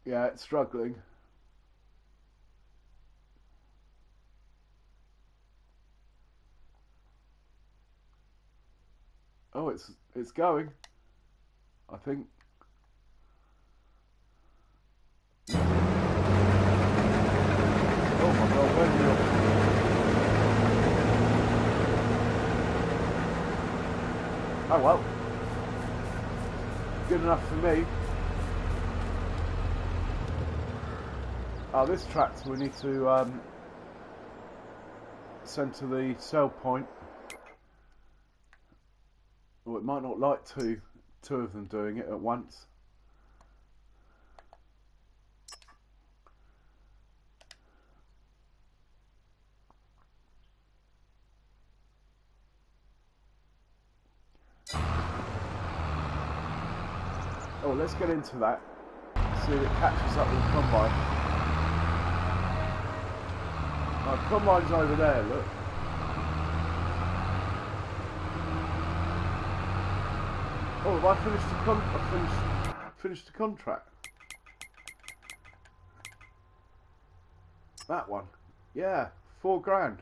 Yeah, it's struggling. Oh, it's going, I think. Oh my God, where's the... Oh well. Good enough for me. Oh, this tractor we need to send to the sell point. Well, it might not like two of them doing it at once. Oh, let's get into that. See if it catches up with the combine. Oh, the combine's over there, look. Oh, have I finished the finished the contract? That one. Yeah, £4 grand.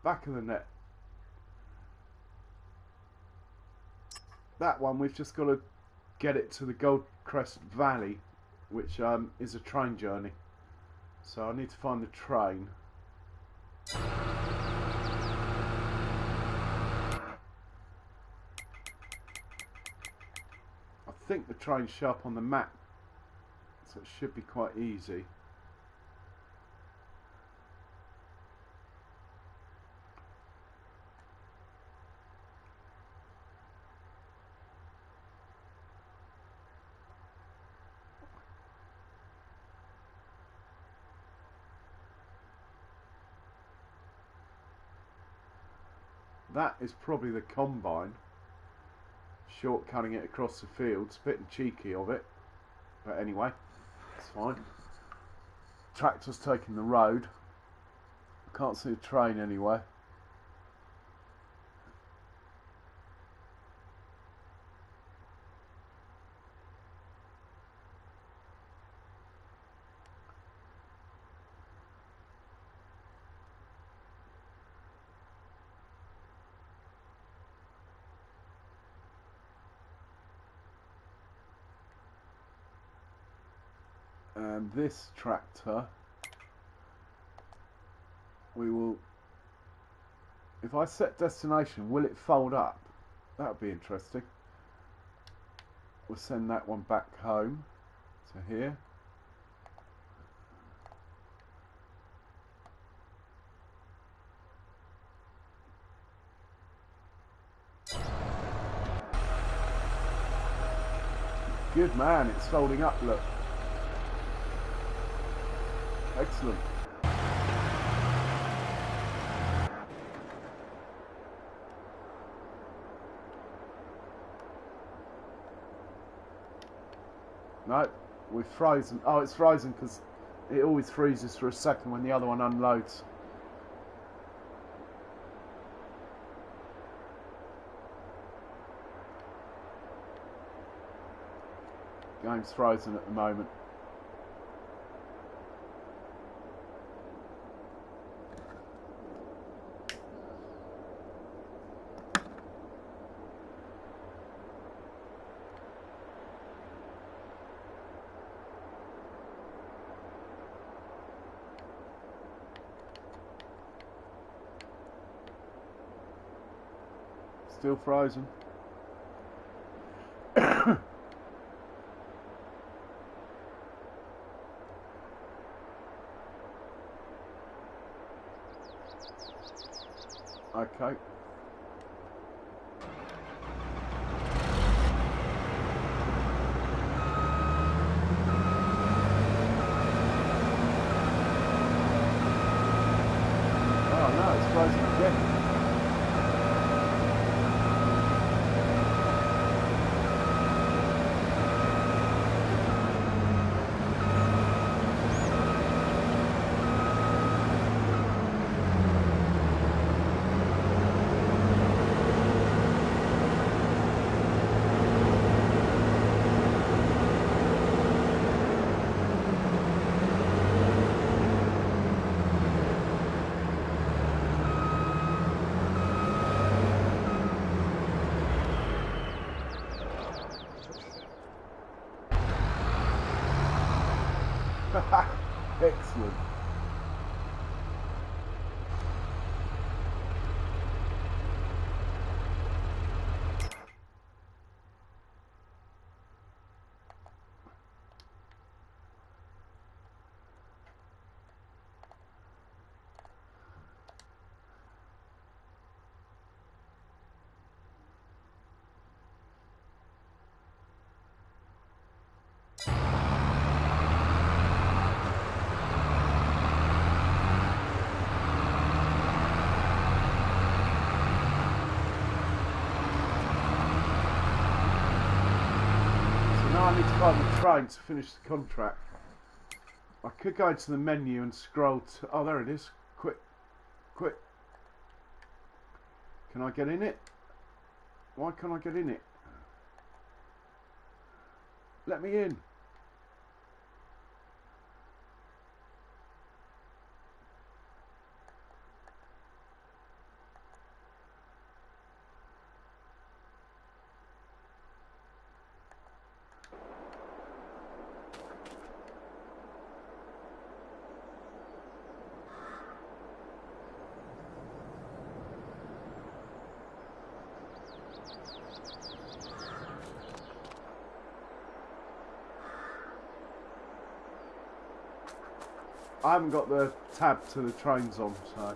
Back of the net. That one, we've just got to get it to the Goldcrest Valley, which is a train journey. So I need to find the train. I think the train's show up on the map, so it should be quite easy. That is probably the combine, shortcutting it across the field. It's a bit cheeky of it, but anyway, it's fine. Tractor's taking the road. I can't see a train anywhere. And this tractor, we will, if I set destination, will it fold up? That would be interesting. we'll send that one back home to here. Good man, it's folding up, look. Excellent. No, we've frozen. Oh, it's frozen because it always freezes for a second when the other one unloads. Game's frozen at the moment. Still frozen. Okay. Oh no, it's frozen again. Excellent. I need to find the train to finish the contract. I could go into the menu and scroll to... Oh, there it is. Quick. Quick. Can I get in it? Why can't I get in it? Let me in. I haven't got the tab to the trains on, so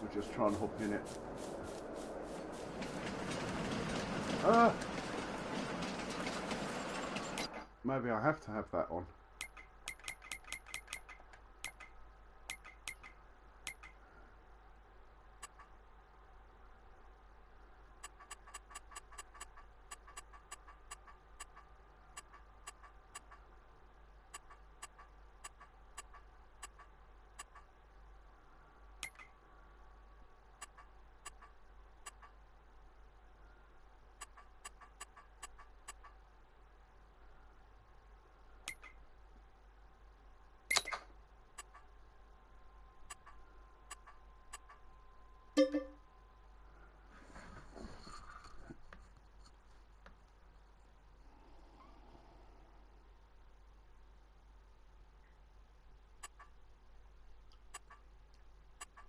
we'll just try and hop in it. Maybe I have to have that on.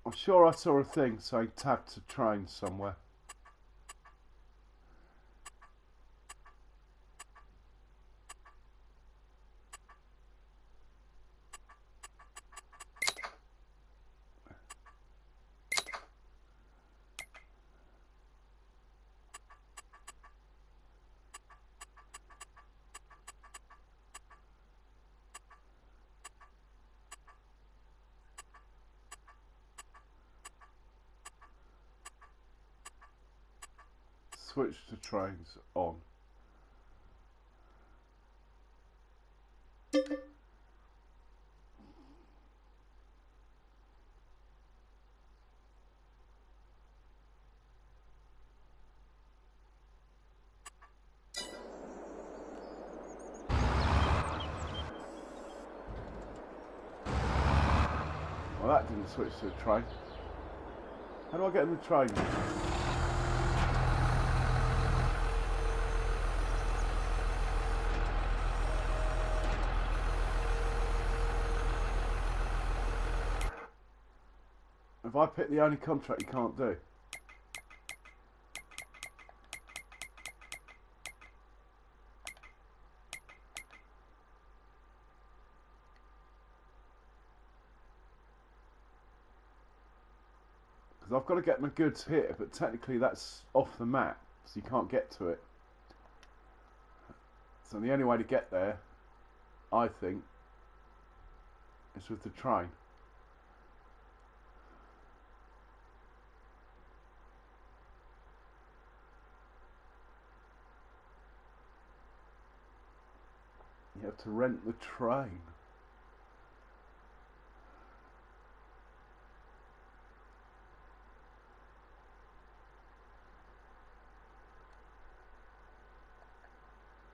I'm sure I saw a thing saying tab to train somewhere. switch to trains on. Well, that didn't switch to a train. How do I get in the train? Have I picked the only contract you can't do? Because I've got to get my goods here, but technically that's off the map, so you can't get to it. So the only way to get there, I think, is with the train. You have to rent the train.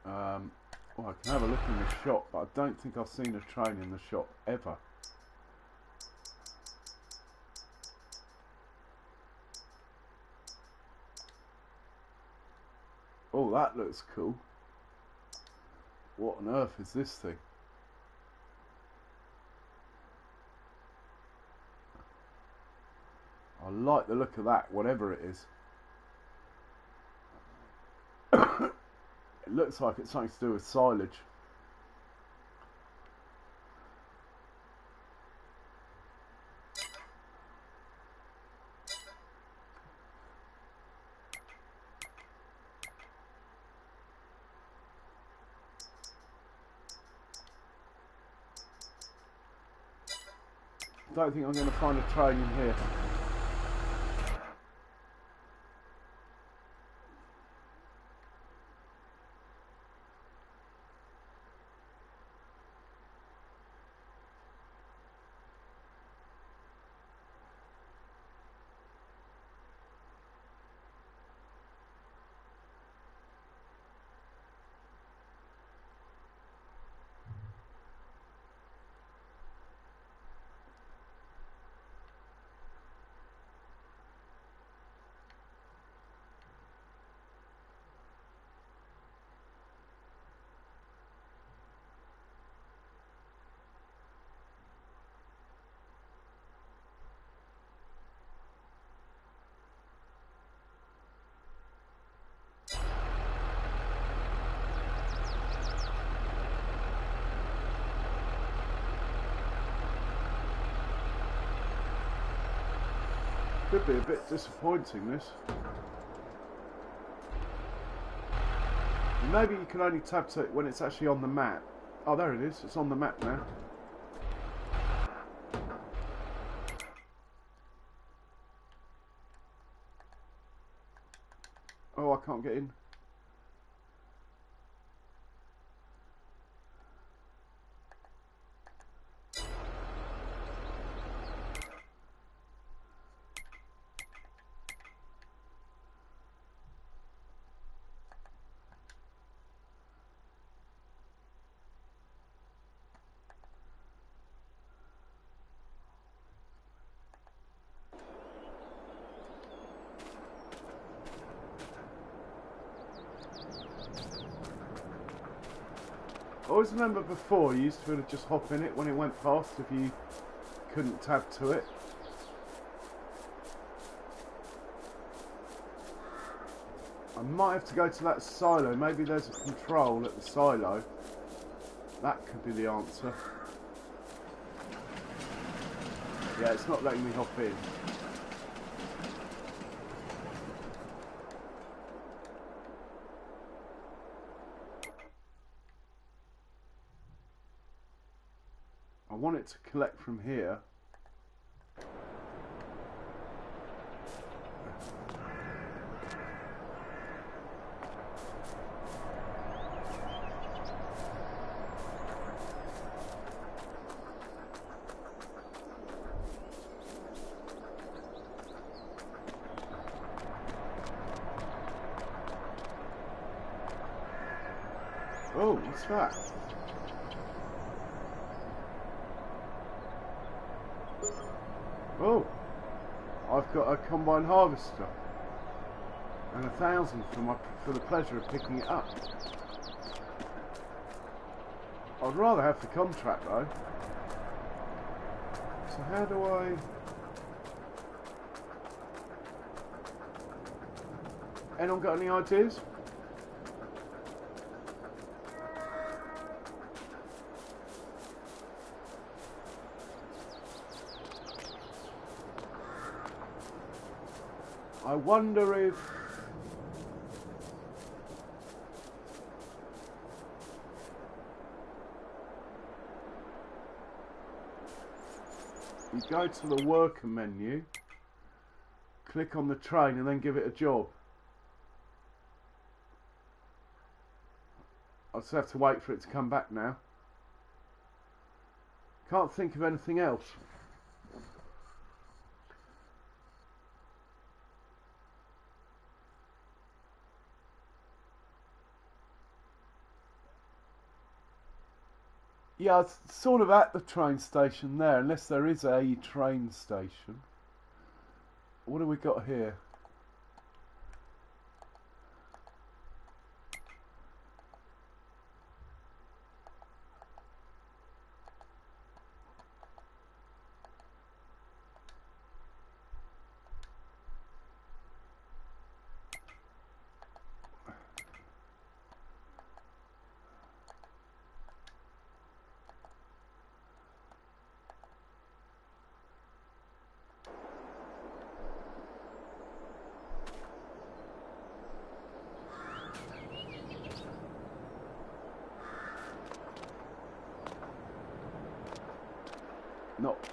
Well, I can have a look in the shop, but I don't think I've seen a train in the shop ever. Oh, that looks cool. What on earth is this thing? I like the look of that, whatever it is. It looks like it's something to do with silage. I don't think I'm going to find a train in here. Could be a bit disappointing, this. Maybe you can only tab to it when it's actually on the map. Oh, there it is. It's on the map now. Oh, I can't get in. I always remember before you used to be able to just hop in it when it went past if you couldn't tab to it. I might have to go to that silo. Maybe there's a control at the silo. That could be the answer. Yeah, it's not letting me hop in. I want it to collect from here. Oh, what's that? Oh, I've got a combine harvester and 1,000 for the pleasure of picking it up. I'd rather have the contract though. So how do I... Anyone got any ideas? I wonder if... You go to the worker menu, click on the train and then give it a job. I'll just have to wait for it to come back now. Can't think of anything else. Yeah, it's sort of at the train station there, unless there is a train station. What have we got here?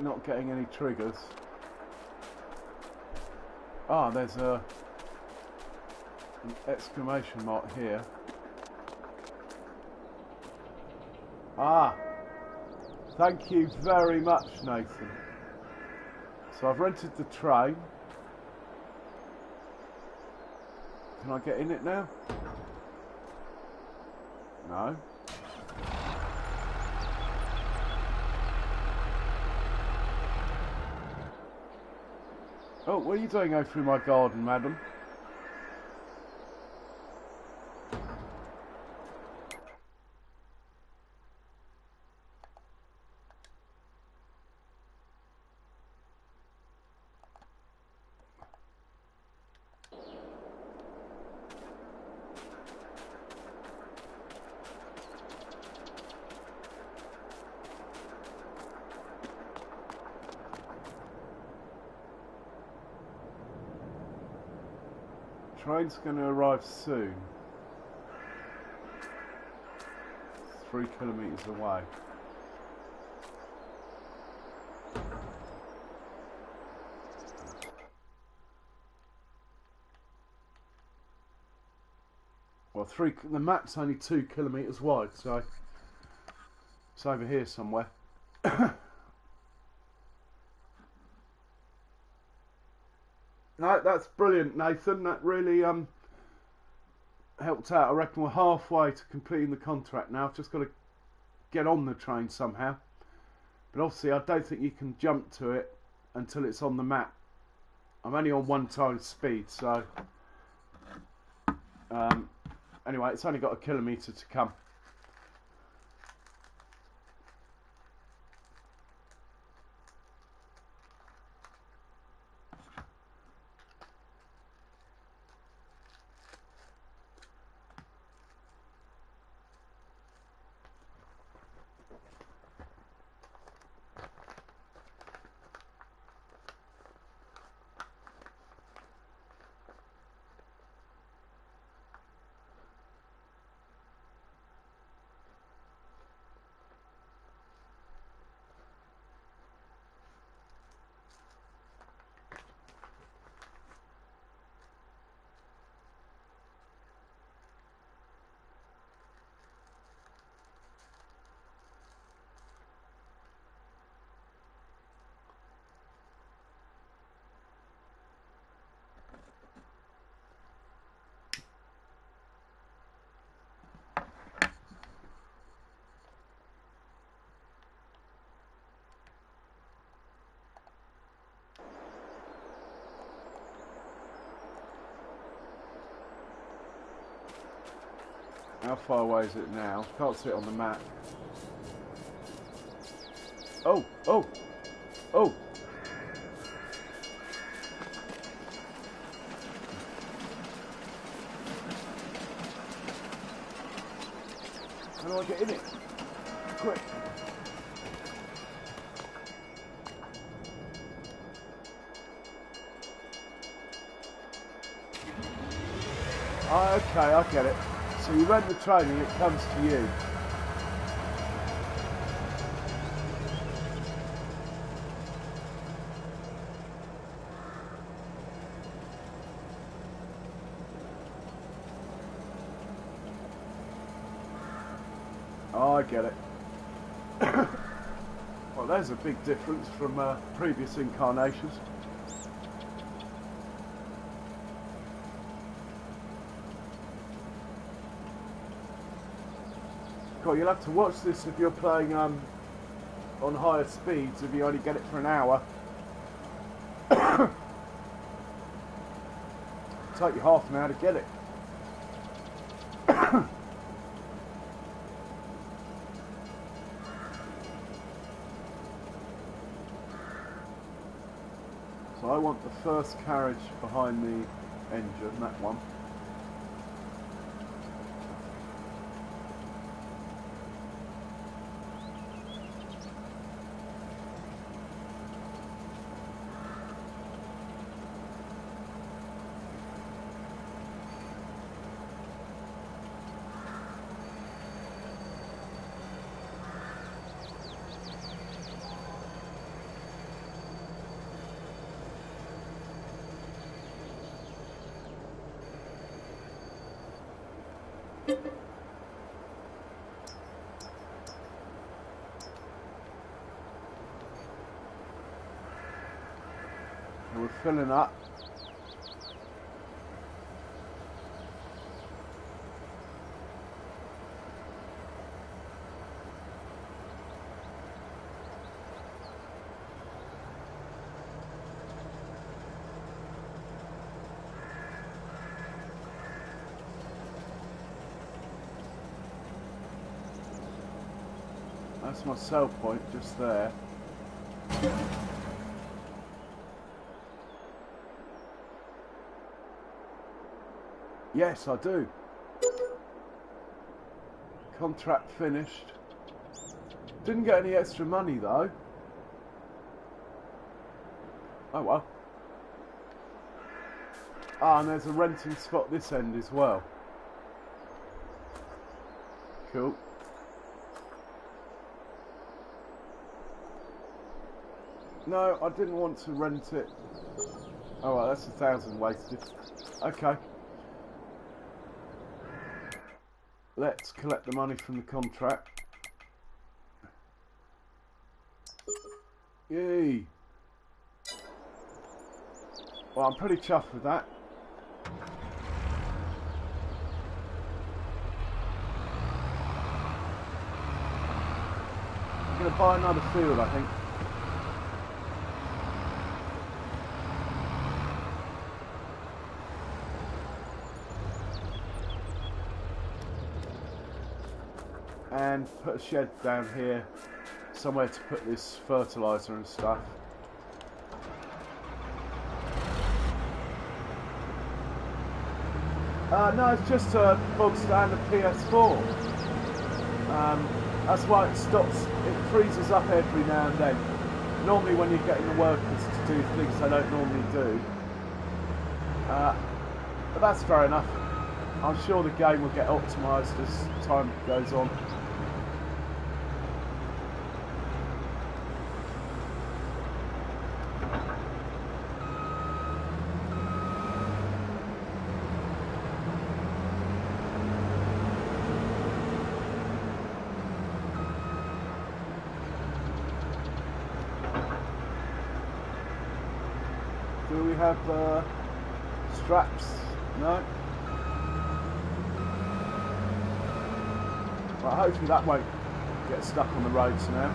Not getting any triggers. Ah, there's an exclamation mark here. Ah, thank you very much, Nathan. So I've rented the train. Can I get in it now? No. Oh, what are you doing out through my garden, madam? Train's going to arrive soon. 3 kilometres away. Well, the map's only 2 kilometres wide, so it's over here somewhere. No, that's brilliant, Nathan. That really helped out. I reckon we're halfway to completing the contract now. I've just got to get on the train somehow. But obviously, I don't think you can jump to it until it's on the map. I'm only on 1 times speed, so anyway, it's only got 1 kilometre to come. How far away is it now? Can't see it on the map. Oh, oh, oh. How do I get in it? Quick. Okay, I get it. So you rent the train and it comes to you. Oh, I get it. Well, there's a big difference from previous incarnations. God, you'll have to watch this if you're playing on higher speeds, if you only get it for an hour. It'll take you half an hour to get it. So I want the first carriage behind the engine, that one. And we're filling up. That's my sell point just there. Yes, I do. Contract finished. Didn't get any extra money though. Oh well. Ah, and there's a renting spot this end as well. Cool. No, I didn't want to rent it. Oh well, that's 1,000 wasted. Okay. Let's collect the money from the contract. Yay! Well, I'm pretty chuffed with that. I'm going to buy another field, I think. And put a shed down here, somewhere to put this fertilizer and stuff. No, it's just a bog standard PS4. That's why it stops, it freezes up every now and then. Normally when you're getting the workers to do things they don't normally do. But that's fair enough. I'm sure the game will get optimised as time goes on. Do we have straps? No? Well, hopefully that won't get stuck on the roads now.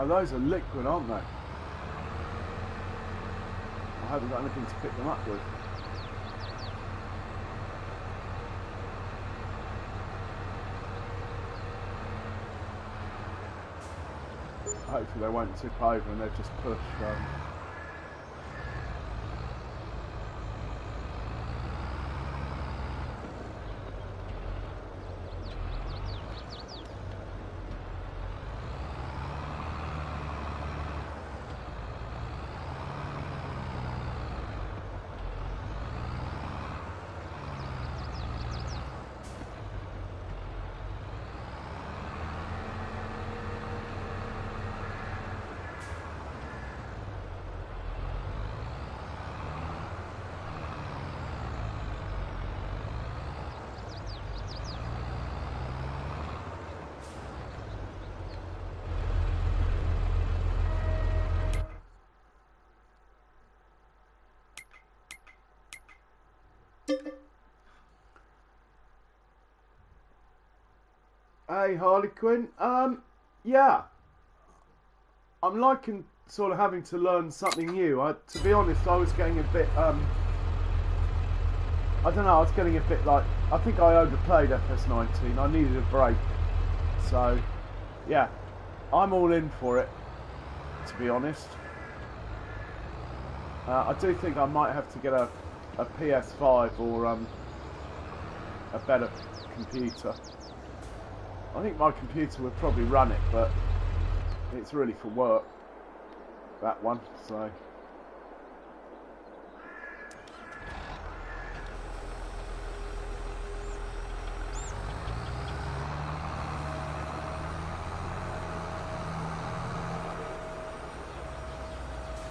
Oh, those are liquid, aren't they? I haven't got anything to pick them up with. Hopefully they won't tip over and they'll just push. Hey Harlequin, yeah, I'm liking sort of having to learn something new. To be honest, I was getting a bit, I don't know, I was getting a bit like, I think I overplayed FS19, I needed a break. So, yeah, I'm all in for it, to be honest. I do think I might have to get a PS5 or a better computer. I think my computer would probably run it, but it's really for work, that one, so.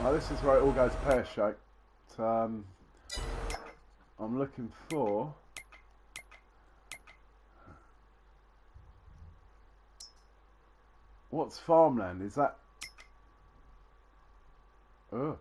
Well, this is where it all goes pear-shaped. I'm looking for... What's farmland? Is that... Oh.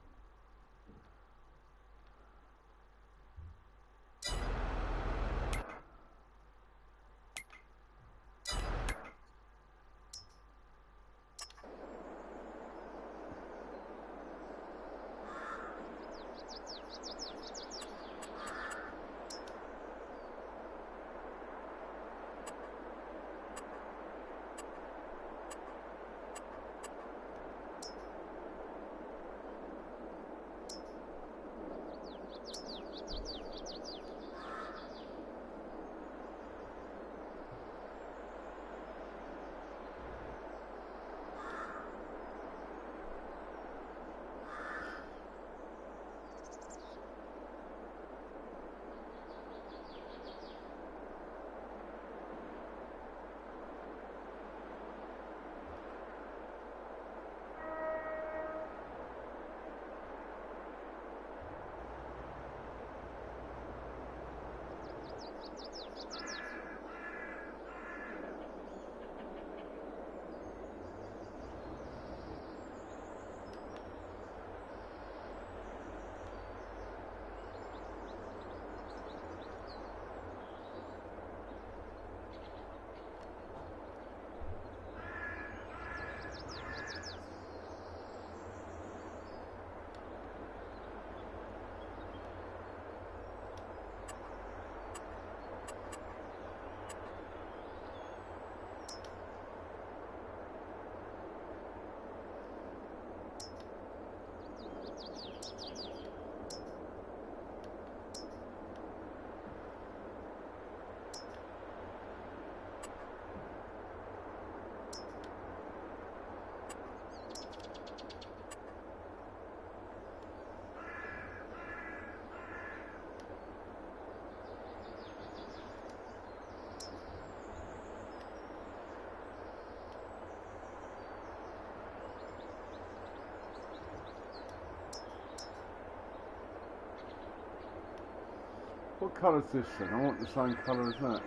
What colour is this then? I want the same colour as that.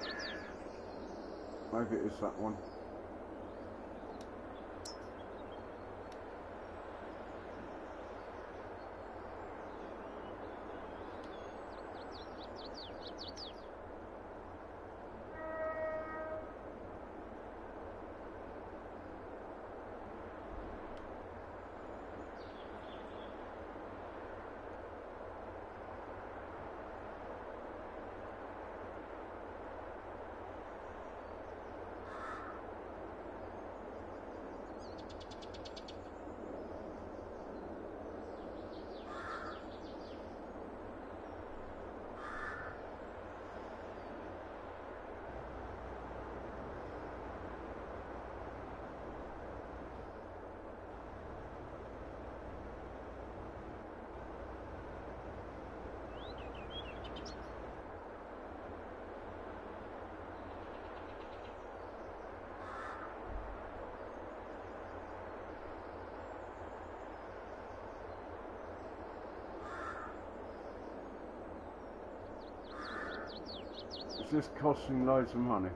Maybe it is that one. It's just costing loads of money.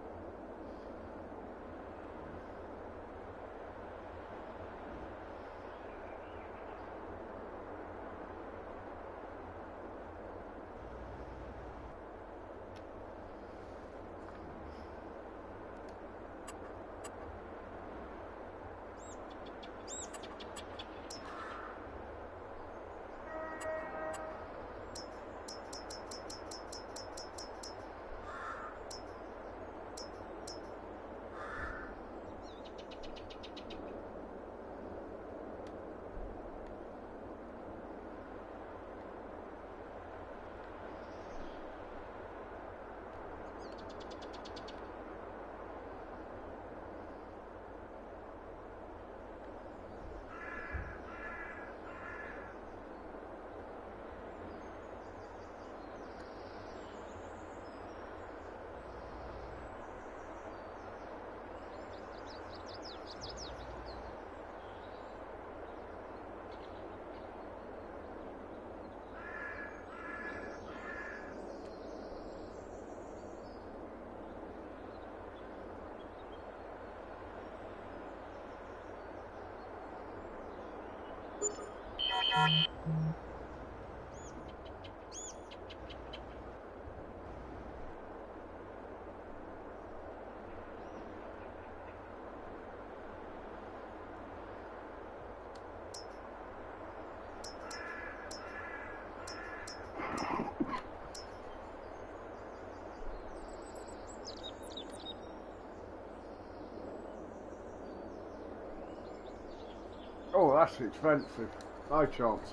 Oh, that's expensive. No chance.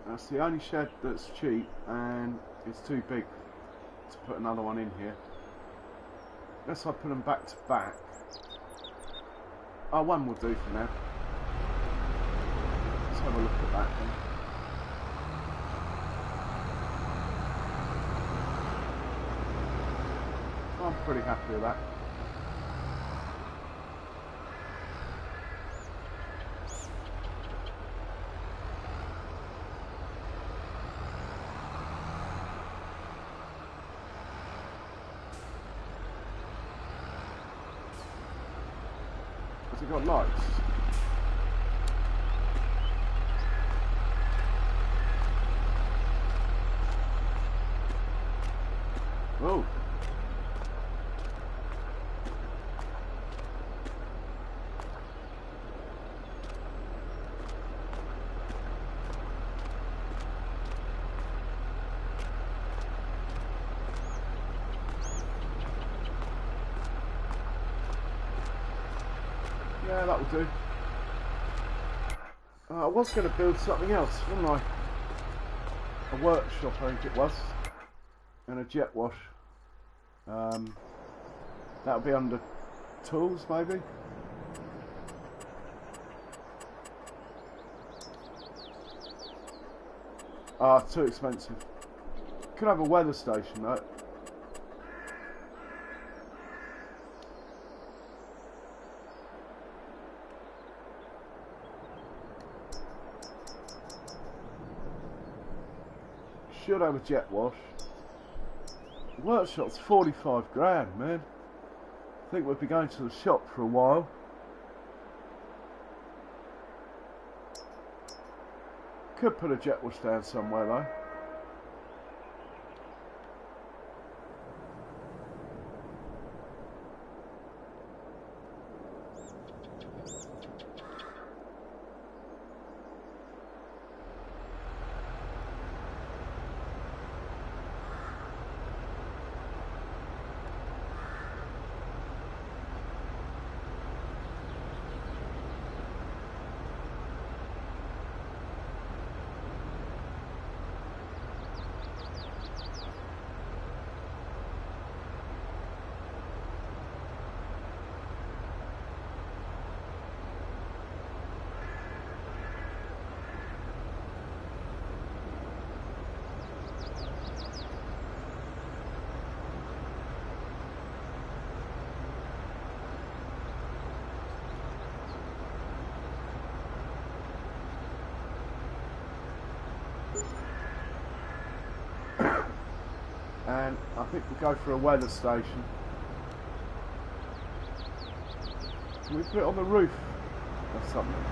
That's the only shed that's cheap, and it's too big to put another one in here. Unless I put them back to back. Oh, one will do for now. Let's have a look at that then. I'm pretty happy with that. Has it got lights? Oh. Yeah, that will do. I was going to build something else, wasn't I? A workshop, I think it was, and a jet wash. That'll be under tools, maybe. Ah, too expensive. Could have a weather station though. Should have a jet wash. Workshop's 45 grand, man. I think we'll be going to the shop for a while. Could put a jet wash down somewhere though. And I think we'll go for a weather station. Can we put it on the roof or something?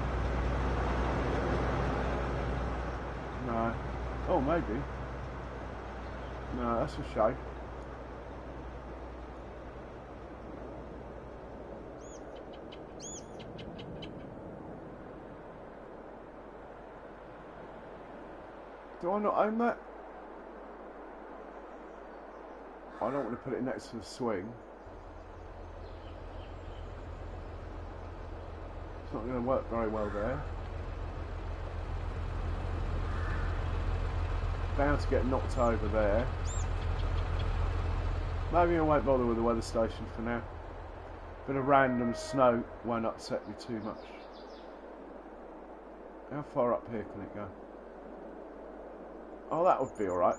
No. Oh, maybe. No, that's a shame. Do I not own that? I don't want to put it next to the swing. It's not going to work very well there. Bound to get knocked over there. Maybe I won't bother with the weather station for now. Bit of random snow won't upset me too much. How far up here can it go? Oh, that would be alright.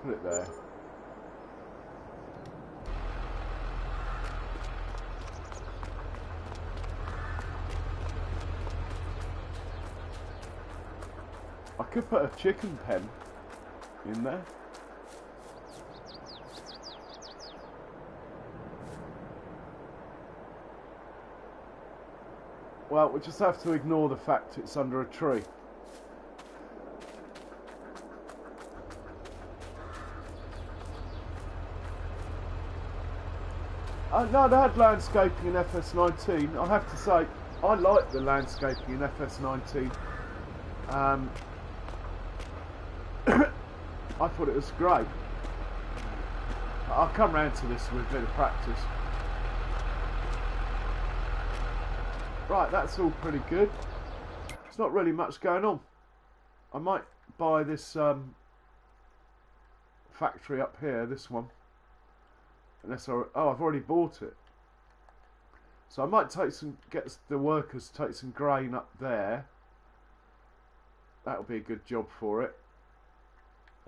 Put it there. I could put a chicken pen in there. Well, we just have to ignore the fact it's under a tree. No, they had landscaping in FS19. I have to say, I like the landscaping in FS19. I thought it was great. I'll come round to this with a bit of practice. Right, that's all pretty good. There's not really much going on. I might buy this factory up here, this one. Unless I've already bought it. So I might get the workers to take some grain up there. That'll be a good job for it.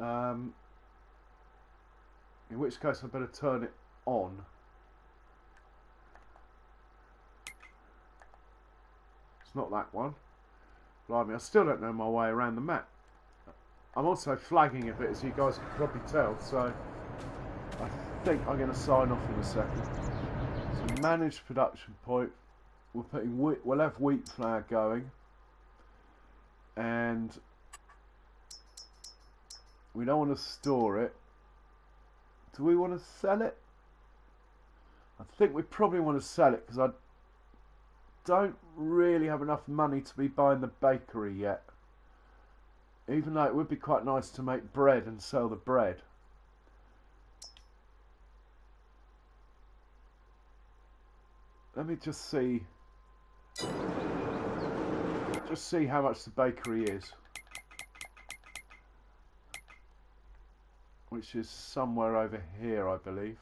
In which case I better turn it on. It's not that one. Blimey, I still don't know my way around the map. I'm also flagging a bit, as you guys can probably tell, so I think I'm going to sign off in a second. So manage production point. We'll have wheat flour going, and we don't want to store it. Do we want to sell it? I think we probably want to sell it because I don't really have enough money to be buying the bakery yet. Even though it would be quite nice to make bread and sell the bread. Let me just see how much the bakery is, which is somewhere over here, I believe.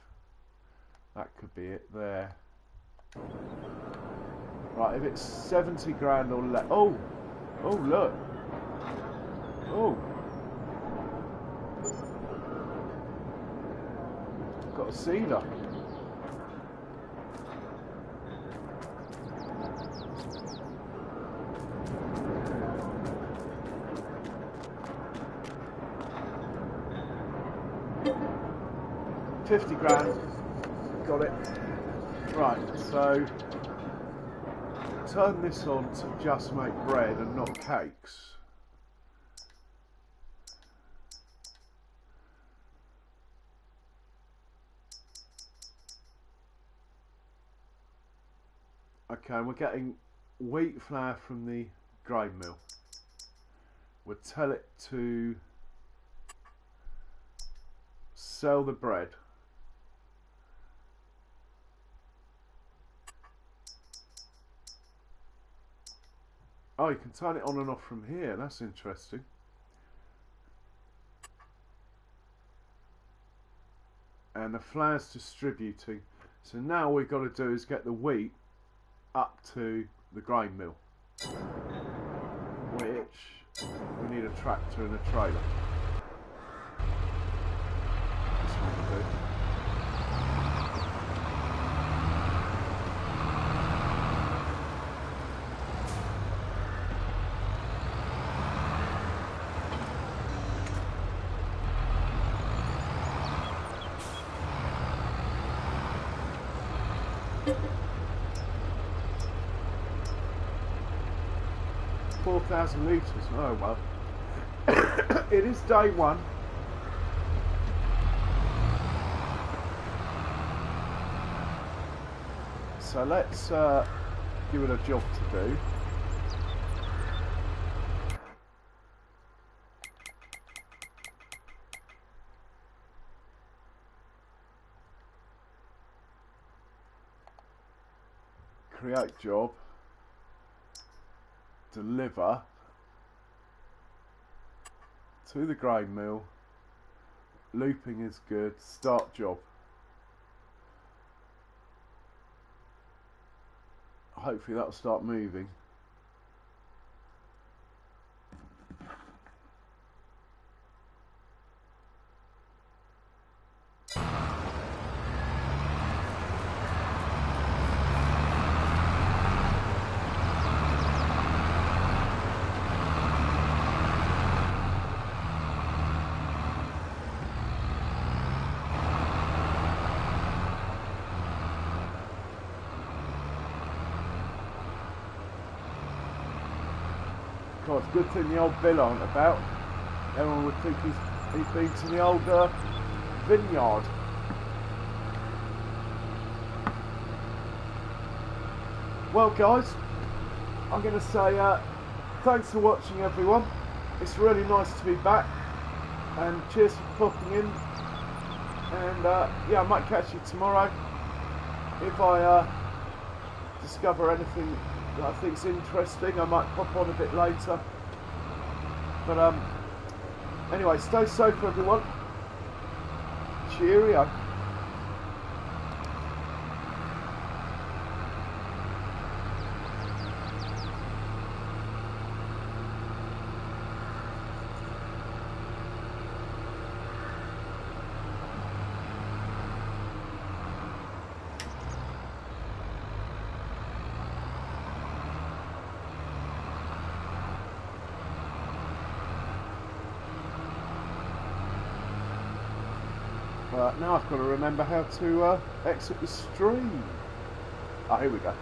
That could be it there. Right, if it's 70 grand or less. Oh, look. Oh, got a cedar. £50 grand, got it. Right, so turn this on to just make bread and not cakes. Okay, and we're getting wheat flour from the grain mill. We'll tell it to sell the bread. Oh, you can turn it on and off from here. That's interesting. And the flour's distributing. So now all we've got to do is get the wheat up to the grain mill, which we need a tractor and a trailer. This one will do. 4,000 litres. Oh well. It is day one. So let's give it a job to do. Create job. Deliver to the grain mill. Looping is good. Start job. Hopefully that'll start moving. God, it's a good thing the old Bill aren't about. Everyone would think he's been to the old vineyard. Well guys, I'm going to say thanks for watching everyone. It's really nice to be back, and cheers for popping in, and yeah, I might catch you tomorrow if I discover anything that I think's interesting. I might pop on a bit later, but anyway, stay safe everyone. Cheerio. Now I've got to remember how to exit the stream. Ah, here we go.